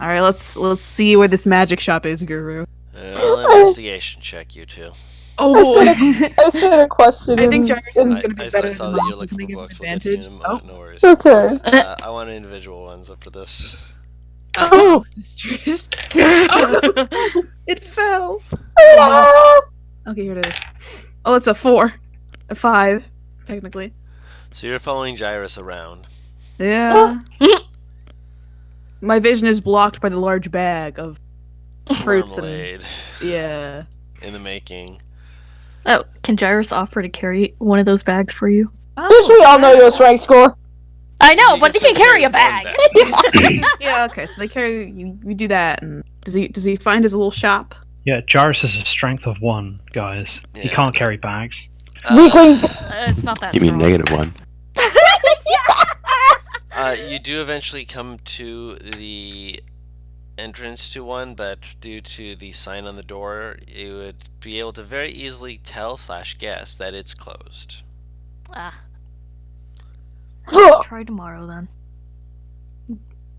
Alright, let's see where this magic shop is, Guru. Investigation check, you two. Oh I boy. said a question. I think in- Jarvis is in- gonna be I better saw than that Mom, you're looking can for I give him books. We'll get to you in a advantage? moment. No worries. Okay. I want individual ones up for this. Oh, sisters. Oh, it fell. Ah! Okay, here it is. Oh, it's a 4. A 5, technically. So you're following Jairus around. Yeah. My vision is blocked by the large bag of fruits and... Marmalade Yeah. in the making. Oh, can Jairus offer to carry one of those bags for you? Just so we all know your strength score. I know, You but he still can carry a one bag. Yeah, okay, so they carry... We do that, and... Does he find his little shop? Yeah, Jairus has a strength of 1, guys. He Yeah. can't carry bags. Weakling. It's not that You mean strong. -1? You do eventually come to the entrance to one, but due to the sign on the door, you would be able to very easily tell / guess that it's closed. Ah, Ugh. try tomorrow then.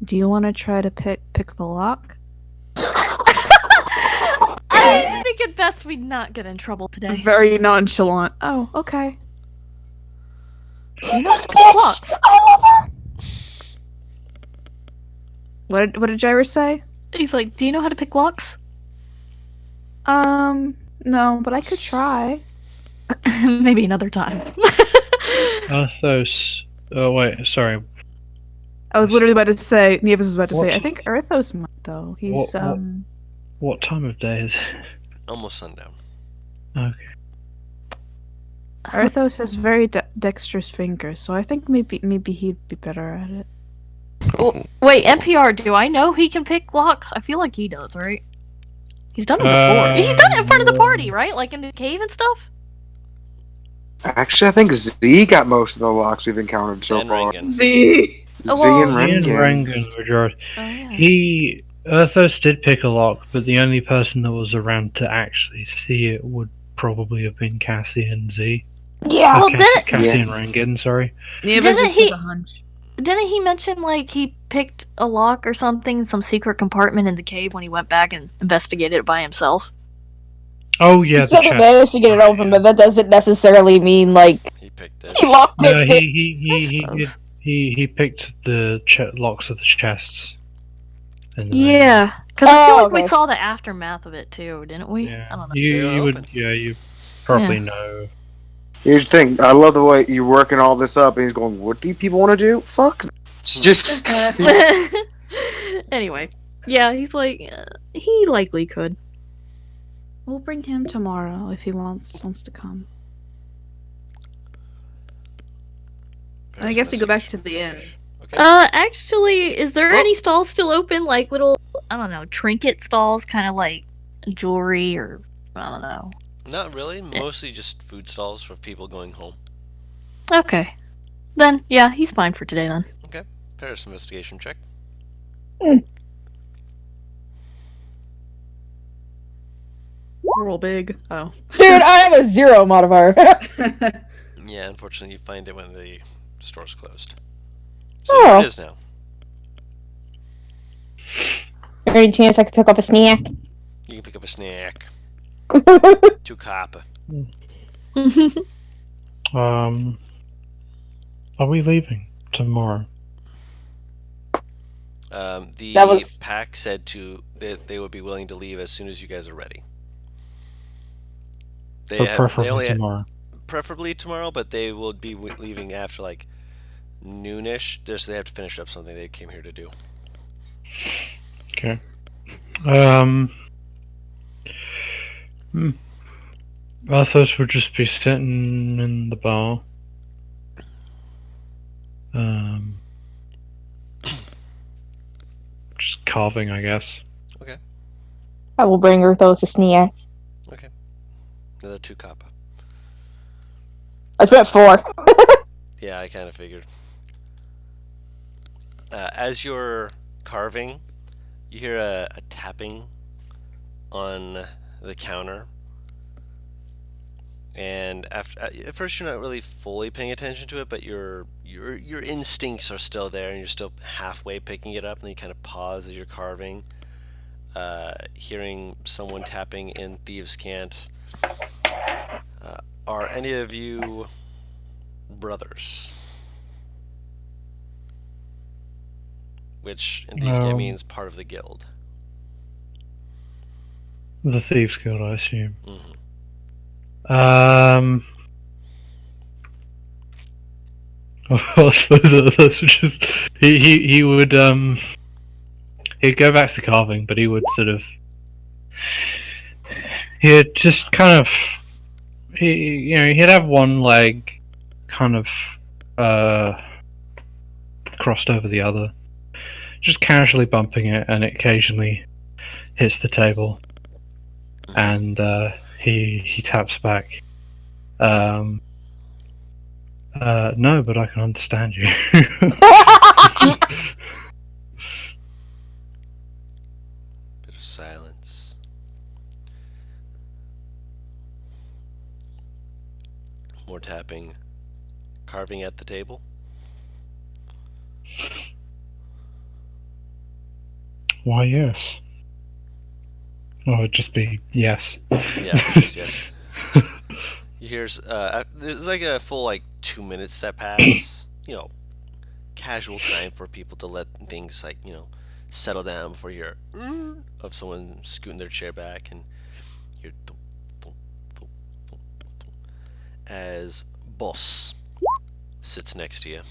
Do you want to try to pick the lock? I think it best we not get in trouble today. Very nonchalant. Oh, okay. You know, This bitch. locks. I love her. What did Jairus say? He's like, "Do you know how to pick locks?" No, but I could try. Maybe another time. Arthos. Oh, wait, sorry. I was literally about to say, Nevis was about to say, What? I think Arthos might, though. He's, What? What time of day is it? Almost sundown. Okay. Arthos has very dexterous fingers, so I think maybe he'd be better at it. Wait, NPR, do I know he can pick locks? I feel like he does, right? He's done it before. He's done it in front of the party, right? Like in the cave and stuff? Actually, I think Z got most of the locks we've encountered so And far. Rangan. Z! Oh, Z and well, Ian Rangan. Rangan were Jairus. Oh, yeah. Arthos did pick a lock, but the only person that was around to actually see it would probably have been Cassie and Z. Yeah. Well, Cassie, didn't- Cassie and Rangan, sorry. Nevis Didn't just he- has a hunch. Didn't he mention, like, he picked a lock or something, some secret compartment in the cave when he went back and investigated it by himself? Oh, yeah, He the said he chest. managed to get it open, but that doesn't necessarily mean like He picked it. he lockpicked No, it. he picked the locks of the chests. in the main. Yeah, because I feel Oh, like we okay. saw the aftermath of it too, didn't we? Yeah. I don't know. They You were would, open. yeah, you probably know. Here's the thing. I love the way you're working all this up, and he's going, "What do you people want to do? Fuck." It's just Anyway, yeah, he's like, he likely could. We'll bring him tomorrow if he wants to come. I guess we go back to the inn. Okay. Actually, is there Oh. any stalls still open? Like little, I don't know, trinket stalls, kind of like jewelry or, I don't know. Not really. Mostly just food stalls for people going home. Okay. Then, yeah, he's fine for today then. Okay. Paris investigation check. Roll big. Oh. Dude, I have a 0 modifier. Yeah, unfortunately, you find it when the Store's closed. So here Oh. it is now. Any chance I could pick up a snack? You can pick up a snack. 2 copper. Are we leaving tomorrow? That The was- pack said that they would be willing to leave as soon as you guys are ready. But preferably tomorrow. Preferably tomorrow, but they will be leaving after like noonish. Just they have to finish up something they came here to do. Okay. I thought we'd just be sitting in the bar. Just carving, I guess. Okay. I will bring Arthos a snack. Okay. Another 2 copper. I spent 4. Yeah, I kind of figured. As you're carving, you hear a tapping on the counter, and at first you're not really fully paying attention to it, but your instincts are still there, and you're still halfway picking it up, and then you kind of pause as you're carving, hearing someone tapping in Thieves' Cant. Are any of you brothers? Which in Thieves' Cant means part of the guild. The Thieves Guild, I assume. Mm-hmm. I suppose that's just he would he'd go back to carving, but he would sort of he'd just kind of he'd have one leg kind of crossed over the other, just casually bumping it, and it occasionally hits the table, and he taps back. No, but I can understand you. Bit of silence. More tapping. Carving at the table. Why, yes. Or it'd just be yes. Yeah, just yes. You hear, there's like a full 2 minutes that pass. Casual time for people to let things settle down before you hear of someone scooting their chair back, and you hear thump, thump, thump, thump, thump, as Boss sits next to you.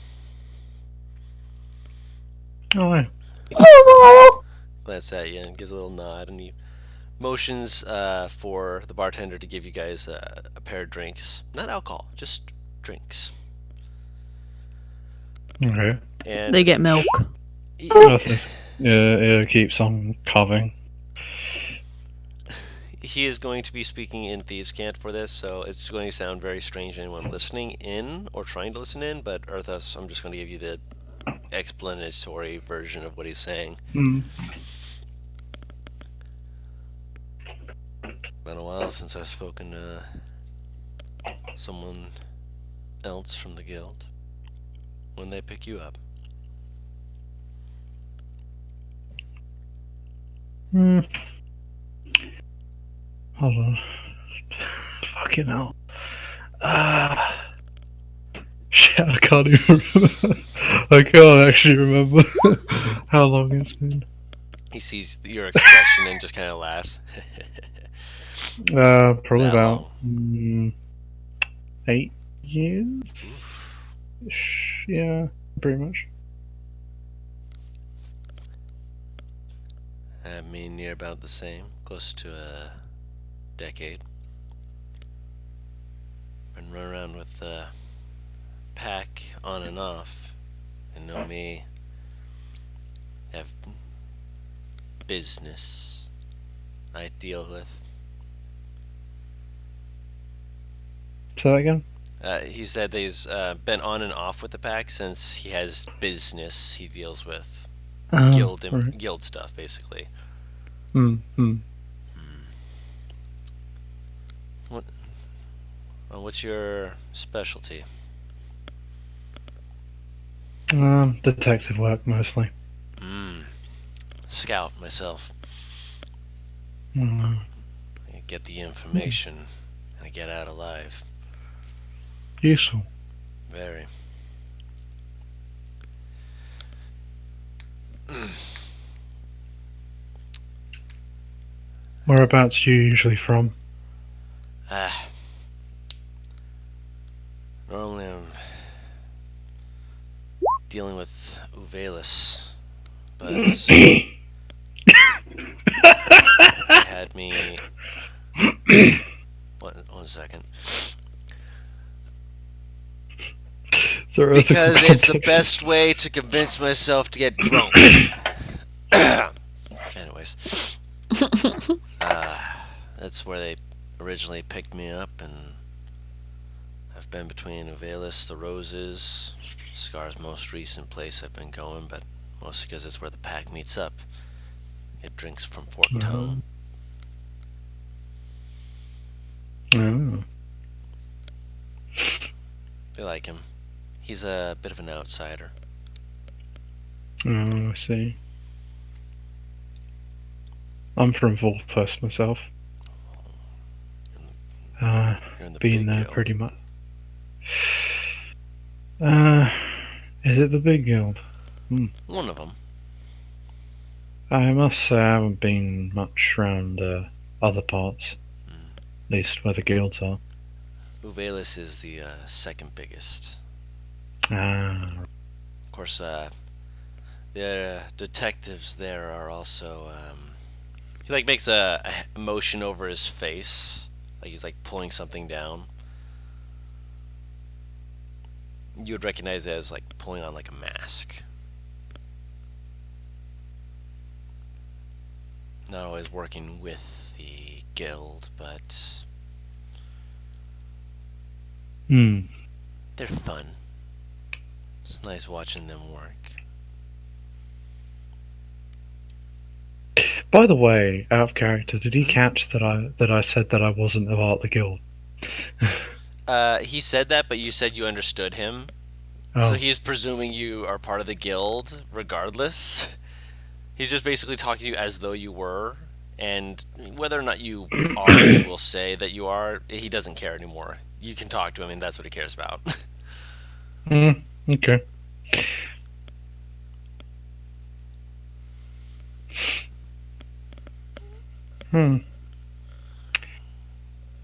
Oh, yeah. Glances at you and gives a little nod, and he motions for the bartender to give you guys a pair of drinks. Not alcohol, just drinks. Okay. And They get milk. Yeah, keeps on carving. he is going to be speaking in Thieves' Cant for this, so it's going to sound very strange to anyone listening in or trying to listen in, but Arthas, I'm just going to give you the explanatory version of what he's saying. Been a while since I've spoken to someone else from the guild. When they pick you up. Hold on. Fucking hell. Shit, I can't even remember. I can't actually remember how long it's been. He sees your expression and just kind of laughs. Probably That about long. 8 years? Yeah, pretty much. I mean, near about the same. Close to a decade. Been running around with the pack on and off. And know me. Have business I deal with. Say that again? He said that he's been on and off with the pack since he has business he deals with. Guild stuff, basically. What's your specialty? Detective work mostly. Scout myself. Mm, I get the information and I get out alive. useful. Very. Whereabouts you usually from? Ah. Normally I'm dealing with Uvalis, but they had me. One second. There is a Because it's the context. best way to convince myself to get drunk. Anyways, that's where they originally picked me up, and I've been between Uvalis, the Roses, Scar's most recent place I've been going, but mostly because it's where the pack meets up. It drinks from Fork Tongue. Oh. I like him. He's a bit of an outsider. Oh, I see. I'm from Volfest myself. You're in the Been big there guild. pretty much. Is it the big guild? One of them. I must say I haven't been much around other parts, at least where the guilds are. Uvalis is the second biggest. Ah, Of course, the detectives there are also. He like makes a motion over his face, like he's like pulling something down. You would recognize it as like pulling on like a mask. Not always working with the guild, but they're fun. It's nice watching them work. By the way, out of character, did he catch that I said that I wasn't a part of the guild? He said that, but you said you understood him. Oh. So he's presuming you are part of the guild, regardless. He's just basically talking to you as though you were, and whether or not you are, he will say that you are. He doesn't care anymore. You can talk to him, and that's what he cares about. Okay.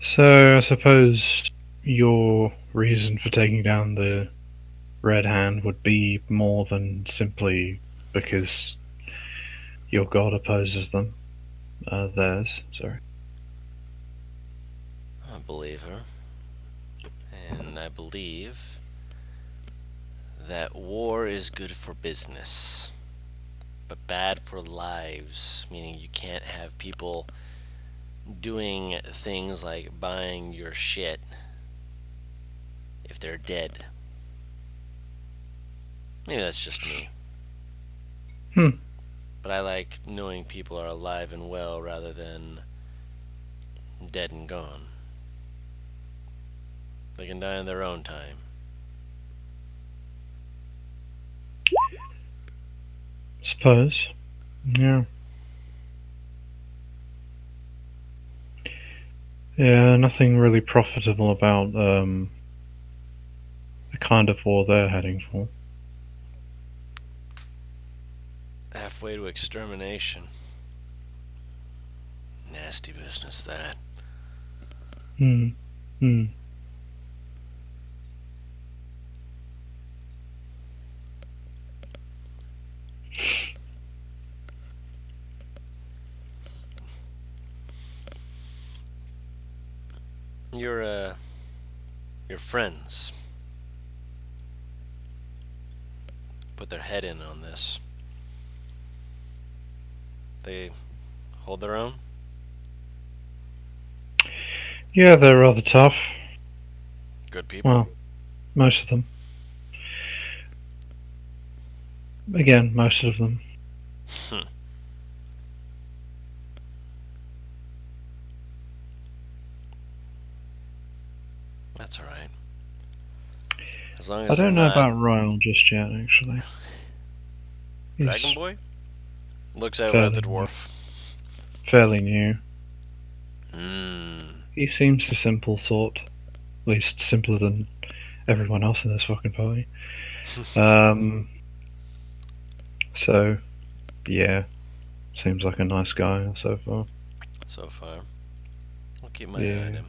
So I suppose your reason for taking down the Red Hand would be more than simply because your god opposes them. Theirs, sorry. I'm a believer, and I believe that war is good for business, but bad for lives, meaning you can't have people doing things like buying your shit if they're dead. Maybe that's just me. But I like knowing people are alive and well rather than dead and gone. They can die in their own time. Suppose. Yeah. Yeah, nothing really profitable about the kind of war they're heading for. Halfway to extermination. Nasty business, that. Your friends put their head in on this. They hold their own? Yeah, they're rather tough. Good people? Well, most of them. Again, most of them. That's alright. As long I as they're don't know not about Royal just yet, actually. He's Dragon Boy looks over at fairly the new. dwarf. Fairly new. Hmm. He seems a simple sort. At least simpler than everyone else in this fucking party. So, yeah. Seems like a nice guy so far. So far, I'll keep my eye Yeah. on him.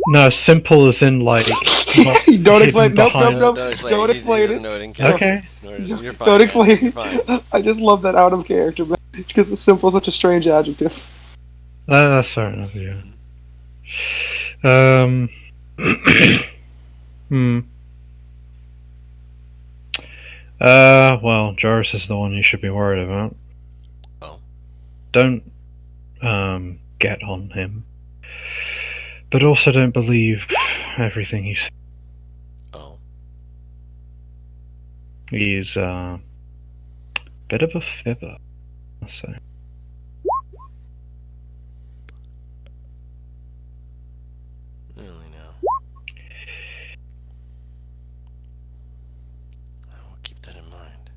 No, simple as in like not Don't hidden explain. Nope, nope, behind. No, nope. don't explain. Don't He explain doesn't it. know it in No. character. Okay. You're fine, Don't man. explain You're it. fine. I just love that out of character, man. Because simple is such a strange adjective. That's fair enough, yeah. Hmm. Well, Joris is the one you should be worried about. Oh. Don't, get on him. But also don't believe everything he says. Oh. He's, bit of a fibber, I'll say. Really now. I will keep that in mind.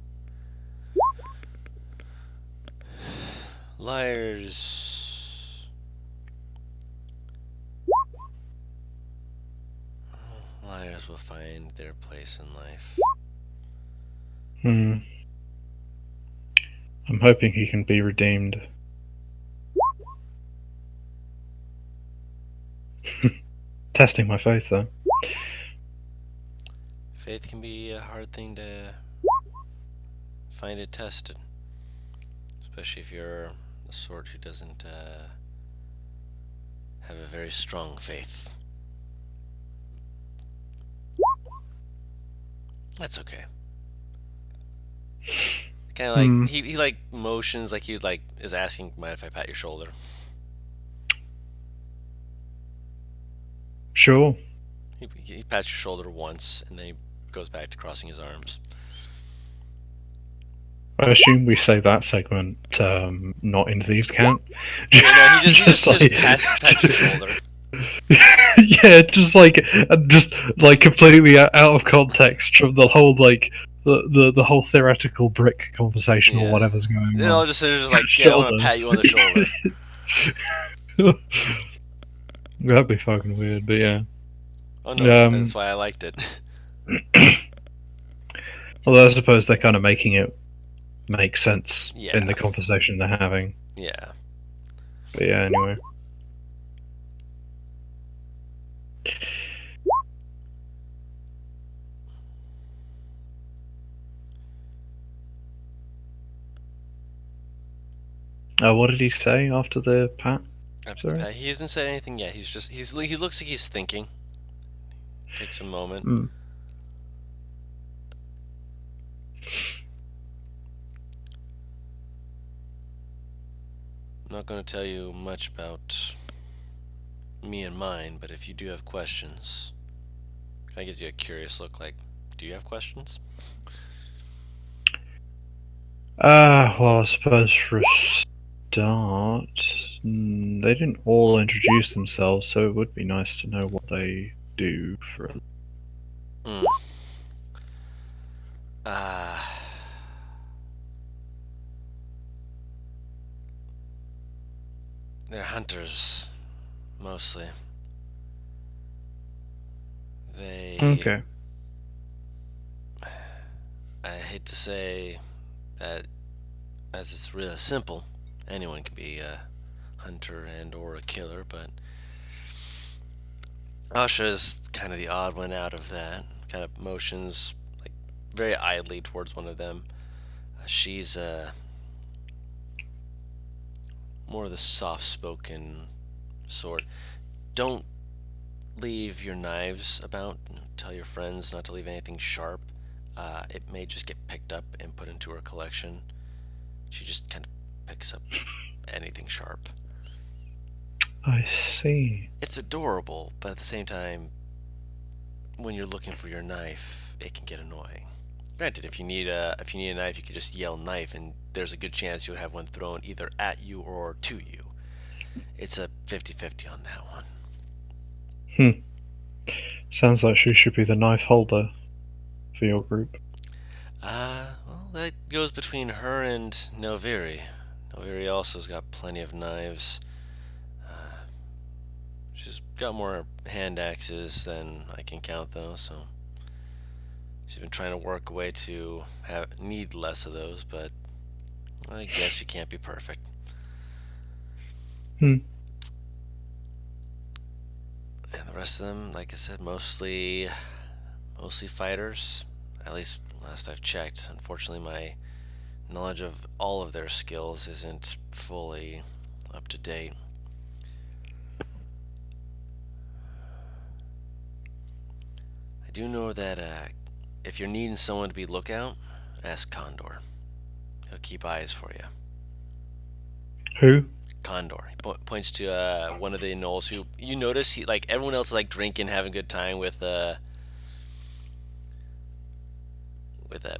Liars. Liars will find their place in life. Hmm. I'm hoping he can be redeemed. Testing my faith, though. Faith can be a hard thing to find it tested. Especially if you're the sort who doesn't have a very strong faith. That's okay. Kind of like he like motions like he like is asking, "Mind if I pat your shoulder?" Sure. He pats your shoulder once, and then he goes back to crossing his arms. I assume we say that segment not in Thieves' Camp. Yeah, no, he just like, pats your shoulder. Yeah, just like completely out of context from the whole like the whole theoretical brick conversation or Yeah. whatever's going on. They're just like, "Yeah, I'm gonna pat you on the shoulder." That'd be fucking weird, but yeah. Oh no, that's why I liked it. Although I suppose they're kind of making it make sense Yeah. in the conversation they're having. Yeah. But yeah, anyway. What did he say after the pat? After the pat, he hasn't said anything yet. He looks like he's thinking. Takes a moment. Hmm. I'm not going to tell you much about me and mine, but if you do have questions, kind of gives you a curious look like, do you have questions? Well, I suppose for a start, they didn't all introduce themselves, so it would be nice to know what they do for a... They're hunters, mostly. They... Okay. I hate to say that, as it's really simple, anyone can be a hunter and or a killer, but Asha is kind of the odd one out of that. Kind of motions like very idly towards one of them. She's more of the soft-spoken sort. Don't leave your knives about. Tell your friends not to leave anything sharp. It may just get picked up and put into her collection. She just kind of picks up anything sharp. I see. It's adorable, but at the same time, when you're looking for your knife, it can get annoying. Granted, if you need a knife, you can just yell knife, and there's a good chance you'll have one thrown either at you or to you. It's a 50-50 on that one. Sounds like she should be the knife holder for your group. Well, that goes between her and Noviri. Noviri also's got plenty of knives. She's got more hand axes than I can count, though, so she's been trying to work a way to need less of those, but I guess you can't be perfect. Hmm. And the rest of them, like I said, mostly fighters. At least last I've checked. Unfortunately, my knowledge of all of their skills isn't fully up to date. I do know that if you're needing someone to be lookout, ask Condor. He'll keep eyes for you. Who? Condor. He points to one of the gnolls who you notice he like everyone else is like drinking, having a good time with that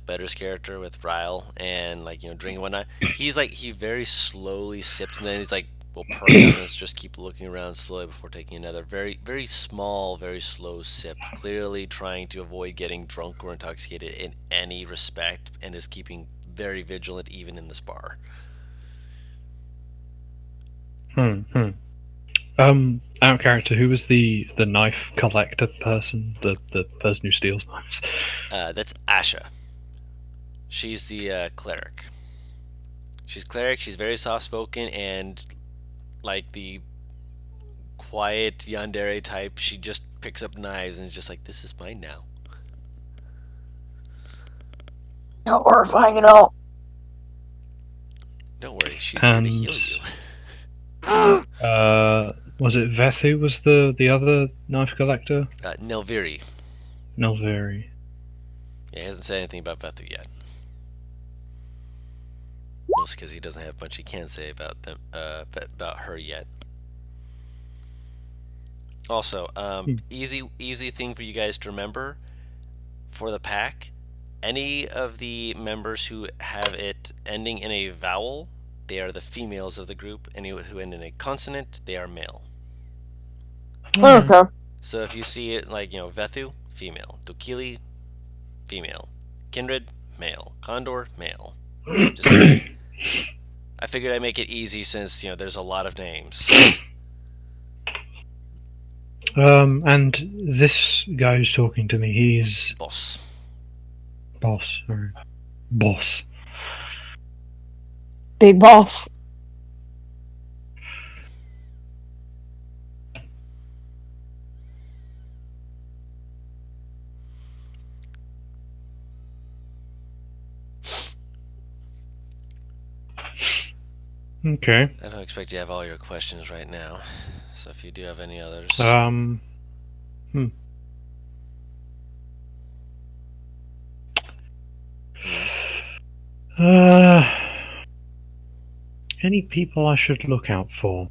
Better's character with Ryle and like drinking and whatnot. He's like he very slowly sips and then he's like will perk up and just keep looking around slowly before taking another very small, very slow sip, clearly trying to avoid getting drunk or intoxicated in any respect, and is keeping very vigilant even in this bar. Out of character, who was the knife collector person? The person who steals knives? That's Asha. She's the cleric. She's cleric. She's very soft spoken and like the quiet yandere type. She just picks up knives and is just like, "This is mine now." How horrifying and all. Don't worry, she's here to heal you. Was it Vethu was the other knife collector? Nelviri. Nelveri. Yeah, he hasn't said anything about Vethu yet. Mostly because he doesn't have much he can say about them, about her yet. Also, easy thing for you guys to remember for the pack. Any of the members who have it ending in a vowel, they are the females of the group. Any who end in a consonant, they are male. Okay. So if you see it like Vethu, female. Dokili, female. Kindred, male. Condor, male. Just, I figured I'd make it easy since there's a lot of names. And this guy who's talking to me, he's Boss. boss or boss. Big boss. Okay. I don't expect you to have all your questions right now, so if you do have any others. Any people I should look out for?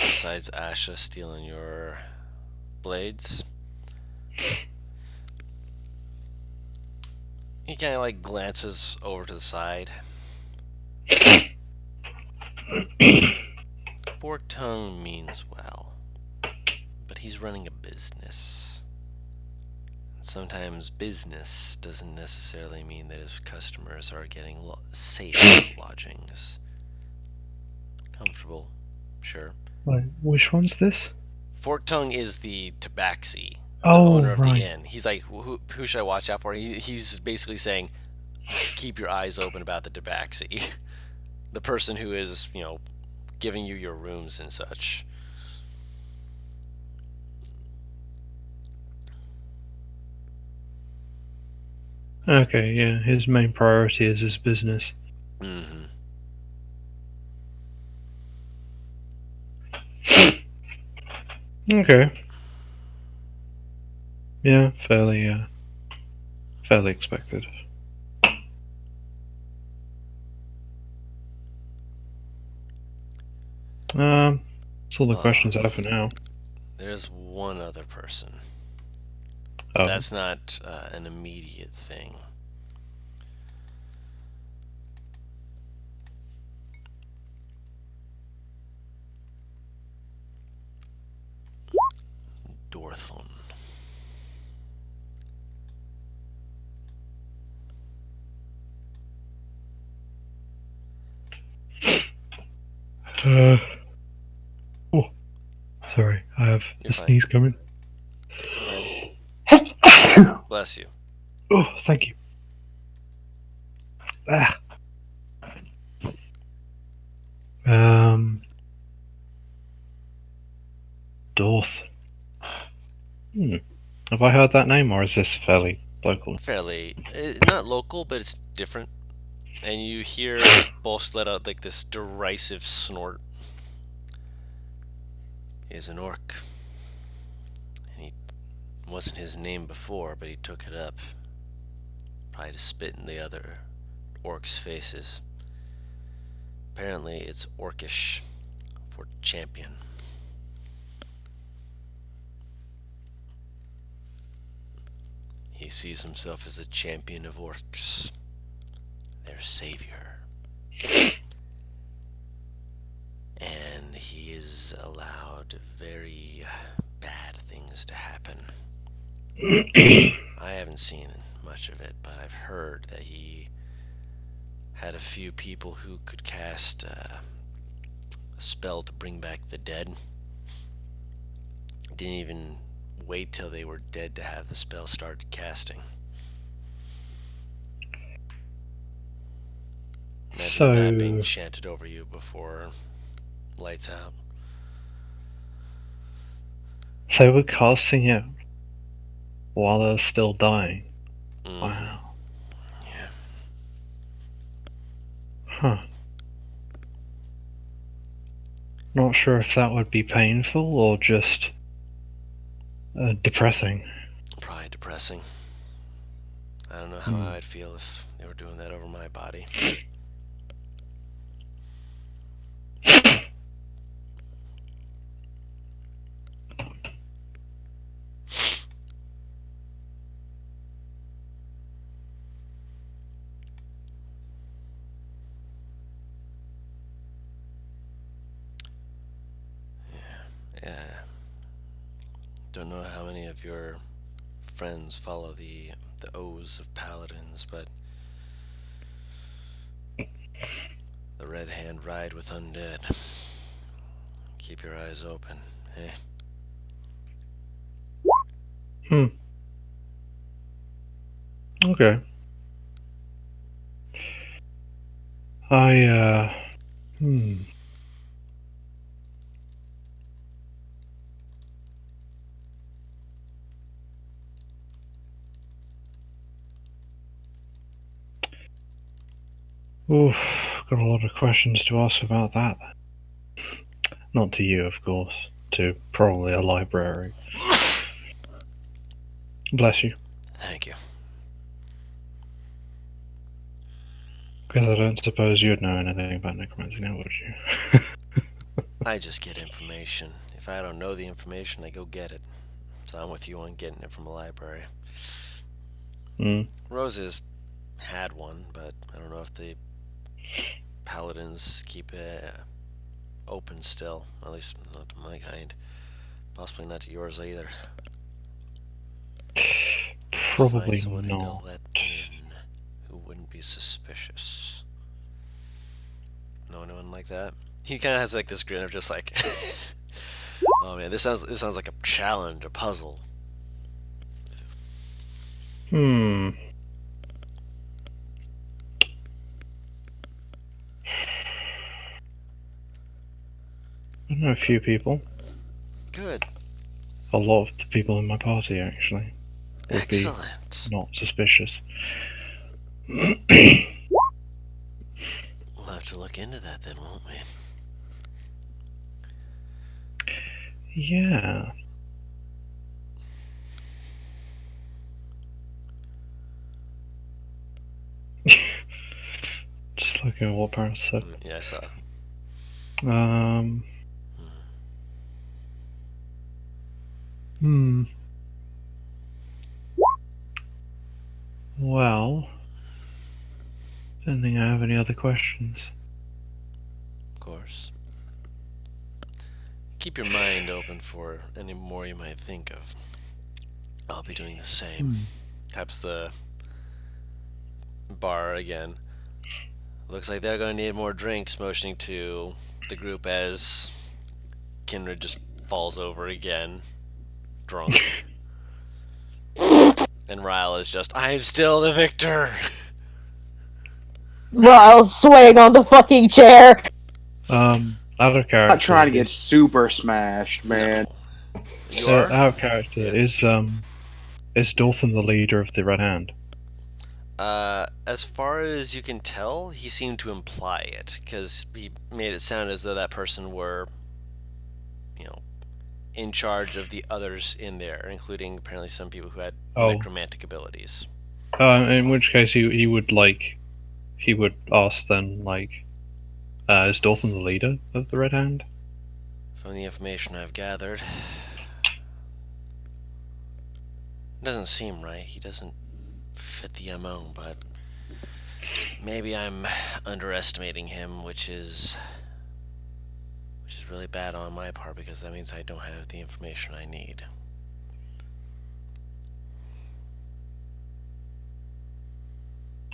Besides Asha stealing your blades, he kind of like glances over to the side. Fork tongue means well, but he's running a business. Sometimes business doesn't necessarily mean that his customers are getting safe lodgings. Comfortable, sure. Wait, which one's this? Fork tongue is the tabaxi, the Oh, owner of right. the inn. He's like, who should I watch out for? He's basically saying, keep your eyes open about the tabaxi. The person who is, giving you your rooms and such. Okay, yeah. His main priority is his business. Mm-hmm. Okay. Yeah, fairly expected. That's all the questions I have for now. There's one other person. Oh, That's not an immediate thing. Dorthon. oh, sorry, I have You're a fine. sneeze coming. Go Oh, Bless you. thank you. Ah. Dorth. Have I heard that name, or is this fairly local? Fairly, not local, but it's different. And you hear Bolst let out like this derisive snort. He is an orc. And he wasn't his name before, but he took it up. Probably to spit in the other orcs' faces. Apparently, it's orcish for champion. He sees himself as a champion of orcs, their savior. And he is allowed very bad things to happen. I haven't seen much of it, but I've heard that he had a few people who could cast a spell to bring back the dead. Didn't even wait till they were dead to have the spell started casting. Imagine that being chanted over you before lights out. So we're casting it while they're still dying. Mm. Wow. Yeah. Huh. Not sure if that would be painful or just depressing. Probably depressing. I don't know how I'd feel if they were doing that over my body. Yeah. Don't know how many of your friends follow the O's of paladins, but the Red Hand ride with undead. Keep your eyes open, eh? Okay. Oof, got a lot of questions to ask about that. Not to you, of course. To probably a library. Bless you. Thank you. Because I don't suppose you'd know anything about necromancy now, would you? I just get information. If I don't know the information, I go get it. So I'm with you on getting it from a library. Roses had one, but I don't know if the paladins keep it open still. At least not to my kind. Possibly not to yours either. Probably Find someone who not. they'll let in, who wouldn't be suspicious. No one like that. He kind of has like this grin of just like, oh man, this sounds like a challenge, a puzzle. I know a few people. Good. A lot of the people in my party, actually, would Excellent. be not suspicious. We'll have to look into that then, won't we? Yeah. Just looking at what Paris said. Yeah, I saw. Hmm. Well, don't think I have any other questions. Of course. Keep your mind open for any more you might think of. I'll be doing the same. Taps the bar again. Looks like they're going to need more drinks, motioning to the group as Kindred just falls over again, drunk. And Ryle is just, I'm still the victor! Ryle's swaying on the fucking chair. Out of character. Not trying to get super smashed, man. No. You are? Out of character. Yeah. Is Dawson the leader of the Red Hand? As far as you can tell, he seemed to imply it, because he made it sound as though that person were, in charge of the others in there, including apparently some people who had necromantic abilities. In which case he would ask then, is Dawson the leader of the Red Hand? From the information I've gathered, it doesn't seem right. He doesn't fit the MO, but maybe I'm underestimating him, which is really bad on my part, because that means I don't have the information I need.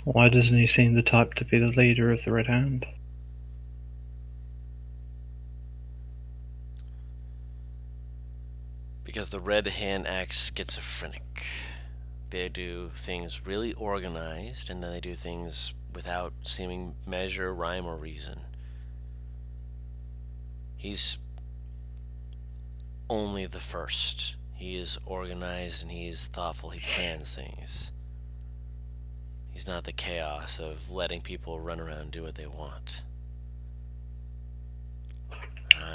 Why doesn't he seem the type to be the leader of the Red Hand? Because the Red Hand acts schizophrenic. They do things really organized, and then they do things without seeming measure, rhyme, or reason. He's only the first. He is organized and he's thoughtful. He plans things. He's not the chaos of letting people run around and do what they want.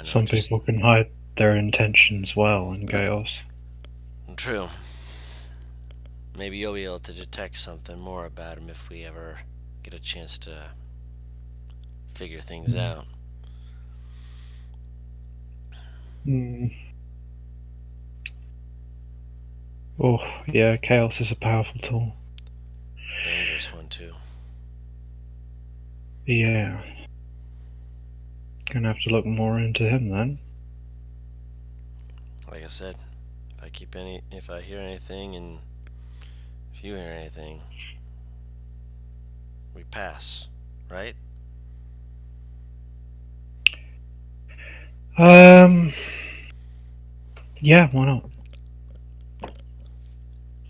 Some people can hide their intentions well in chaos. True. Maybe you'll be able to detect something more about him if we ever get a chance to figure things out. Oh, yeah, chaos is a powerful tool. Dangerous one, too. Yeah. Gonna have to look more into him then. Like I said, if I hear anything and if you hear anything, we pass, right? Yeah, why not?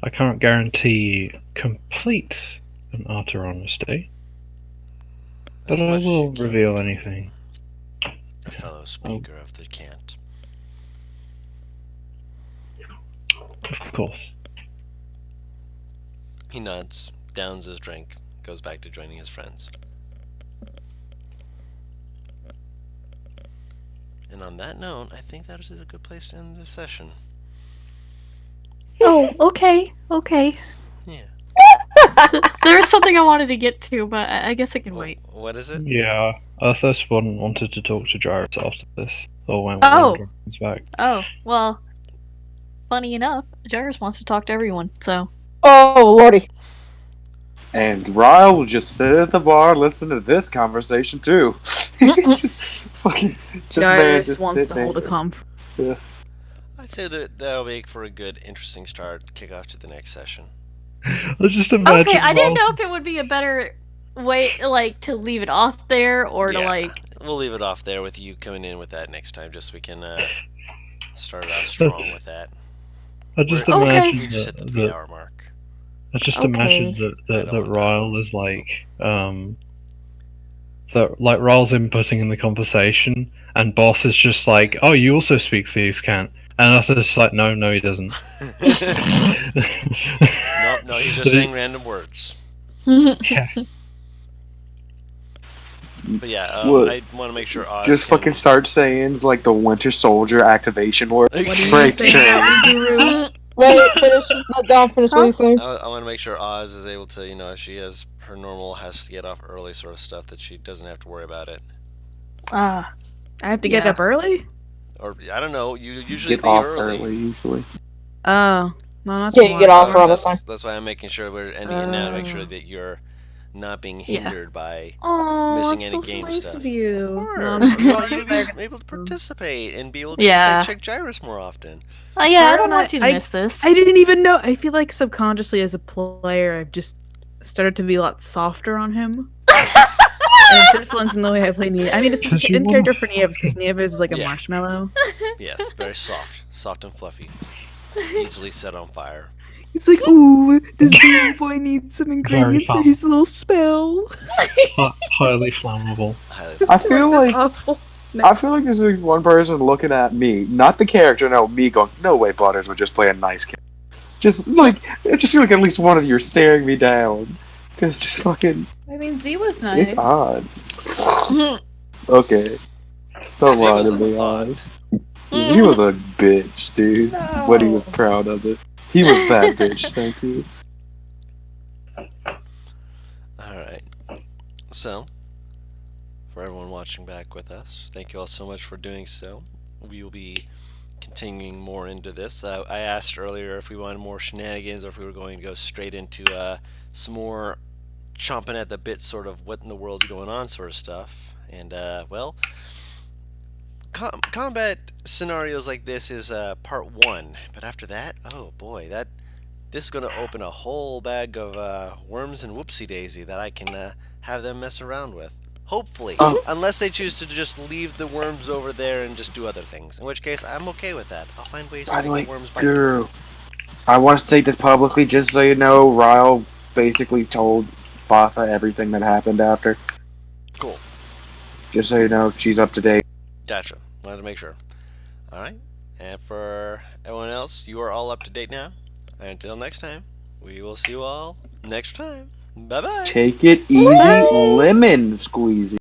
I can't guarantee complete and utter honesty, but I will reveal anything. A fellow speaker of the cant. Of course. He nods, downs his drink, goes back to joining his friends. And on that note, I think that is a good place to end this session. Oh, okay. Yeah. There was something I wanted to get to, but I guess it can wait. What is it? Yeah, Arthas wanted to talk to Jairus after this. Or when he's back. Oh, well, funny enough, Jairus wants to talk to everyone, so. Oh, lordy. And Ryle will just sit at the bar and listen to this conversation too. Just fucking. Jairus wants to hold a conference. Yeah. I'd say that'll make for a good, interesting start, kick off to the next session. Let's just imagine. Okay, I didn't know if it would be a better way, to leave it off there, or to, We'll leave it off there with you coming in with that next time, just so we can start it off strong with that. I just imagine we just hit the 3-hour mark. I just imagine that Ryle is that Ryle's inputting in the conversation, and Boss is just like, "Oh, you also speak thieves' cant," and Arthur's just like, "No, he doesn't." No, he's just saying random words. Yeah. But yeah, I want to make sure Oz just fucking start saying like the Winter Soldier activation word. What do you say? Wait, finish that down. Finish what he's saying. I want to make sure Oz is able to, if she has her normal has to get off early sort of stuff, that she doesn't have to worry about it. I have to get up early? Or I don't know. You usually Get off early usually. Oh, no, not Yeah, the you more get off So around fun. this time. that's why I'm making sure we're ending it now to make sure Oh. that you're not being Yeah. hindered by Oh, missing that's any so game nice of stuff. Of you. No, I'm course, just we kidding. want you to I'm be able to kidding. participate and be able to Yeah. check Gyrus more often. Yeah, I don't Pardon, want you to miss this. I didn't even know. I feel like subconsciously as a player, I've just started to be a lot softer on him. And it's influencing the way I play Nieves. I mean, it's Because you in want character to for Nieves because fucking. Nieves is like a Yeah. marshmallow. Yes, very soft and fluffy, easily set on fire. He's like, ooh, this baby boy needs some Very ingredients for fun. his little spell. Highly flammable. Highly I flammable. feel That's like awful. I feel like this is one person looking at me, not the character. No, me going, no way, Butters would just play a nice character. Just like I just feel like at least one of you are staring me down. Cause it's just fucking, I mean, Z was it's nice. odd. Okay, don't Z lie was to a me, thought. eyes. He was a bitch, dude. But he was No. proud of it. He was that bitch. Thank you. All right. So, for everyone watching back with us, thank you all so much for doing so. We will be continuing more into this. I asked earlier if we wanted more shenanigans or if we were going to go straight into some more chomping at the bit sort of what in the world's going on sort of stuff. And, well, combat scenarios like this is part one. But after that, oh boy, this is going to open a whole bag of worms and whoopsie daisy that I can have them mess around with. Hopefully. Oh. Unless they choose to just leave the worms over there and just do other things. In which case, I'm okay with that. I'll find ways to By the make way, the worms bite. girl, I want to state this publicly, just so you know. Ryle basically told Botha everything that happened after. Cool. Just so you know, she's up to date. Gotcha. Wanted to make sure. Alright. And for everyone else, you are all up to date now. Until next time, we will see you all next time. Bye bye. Take it easy, lemon squeezy.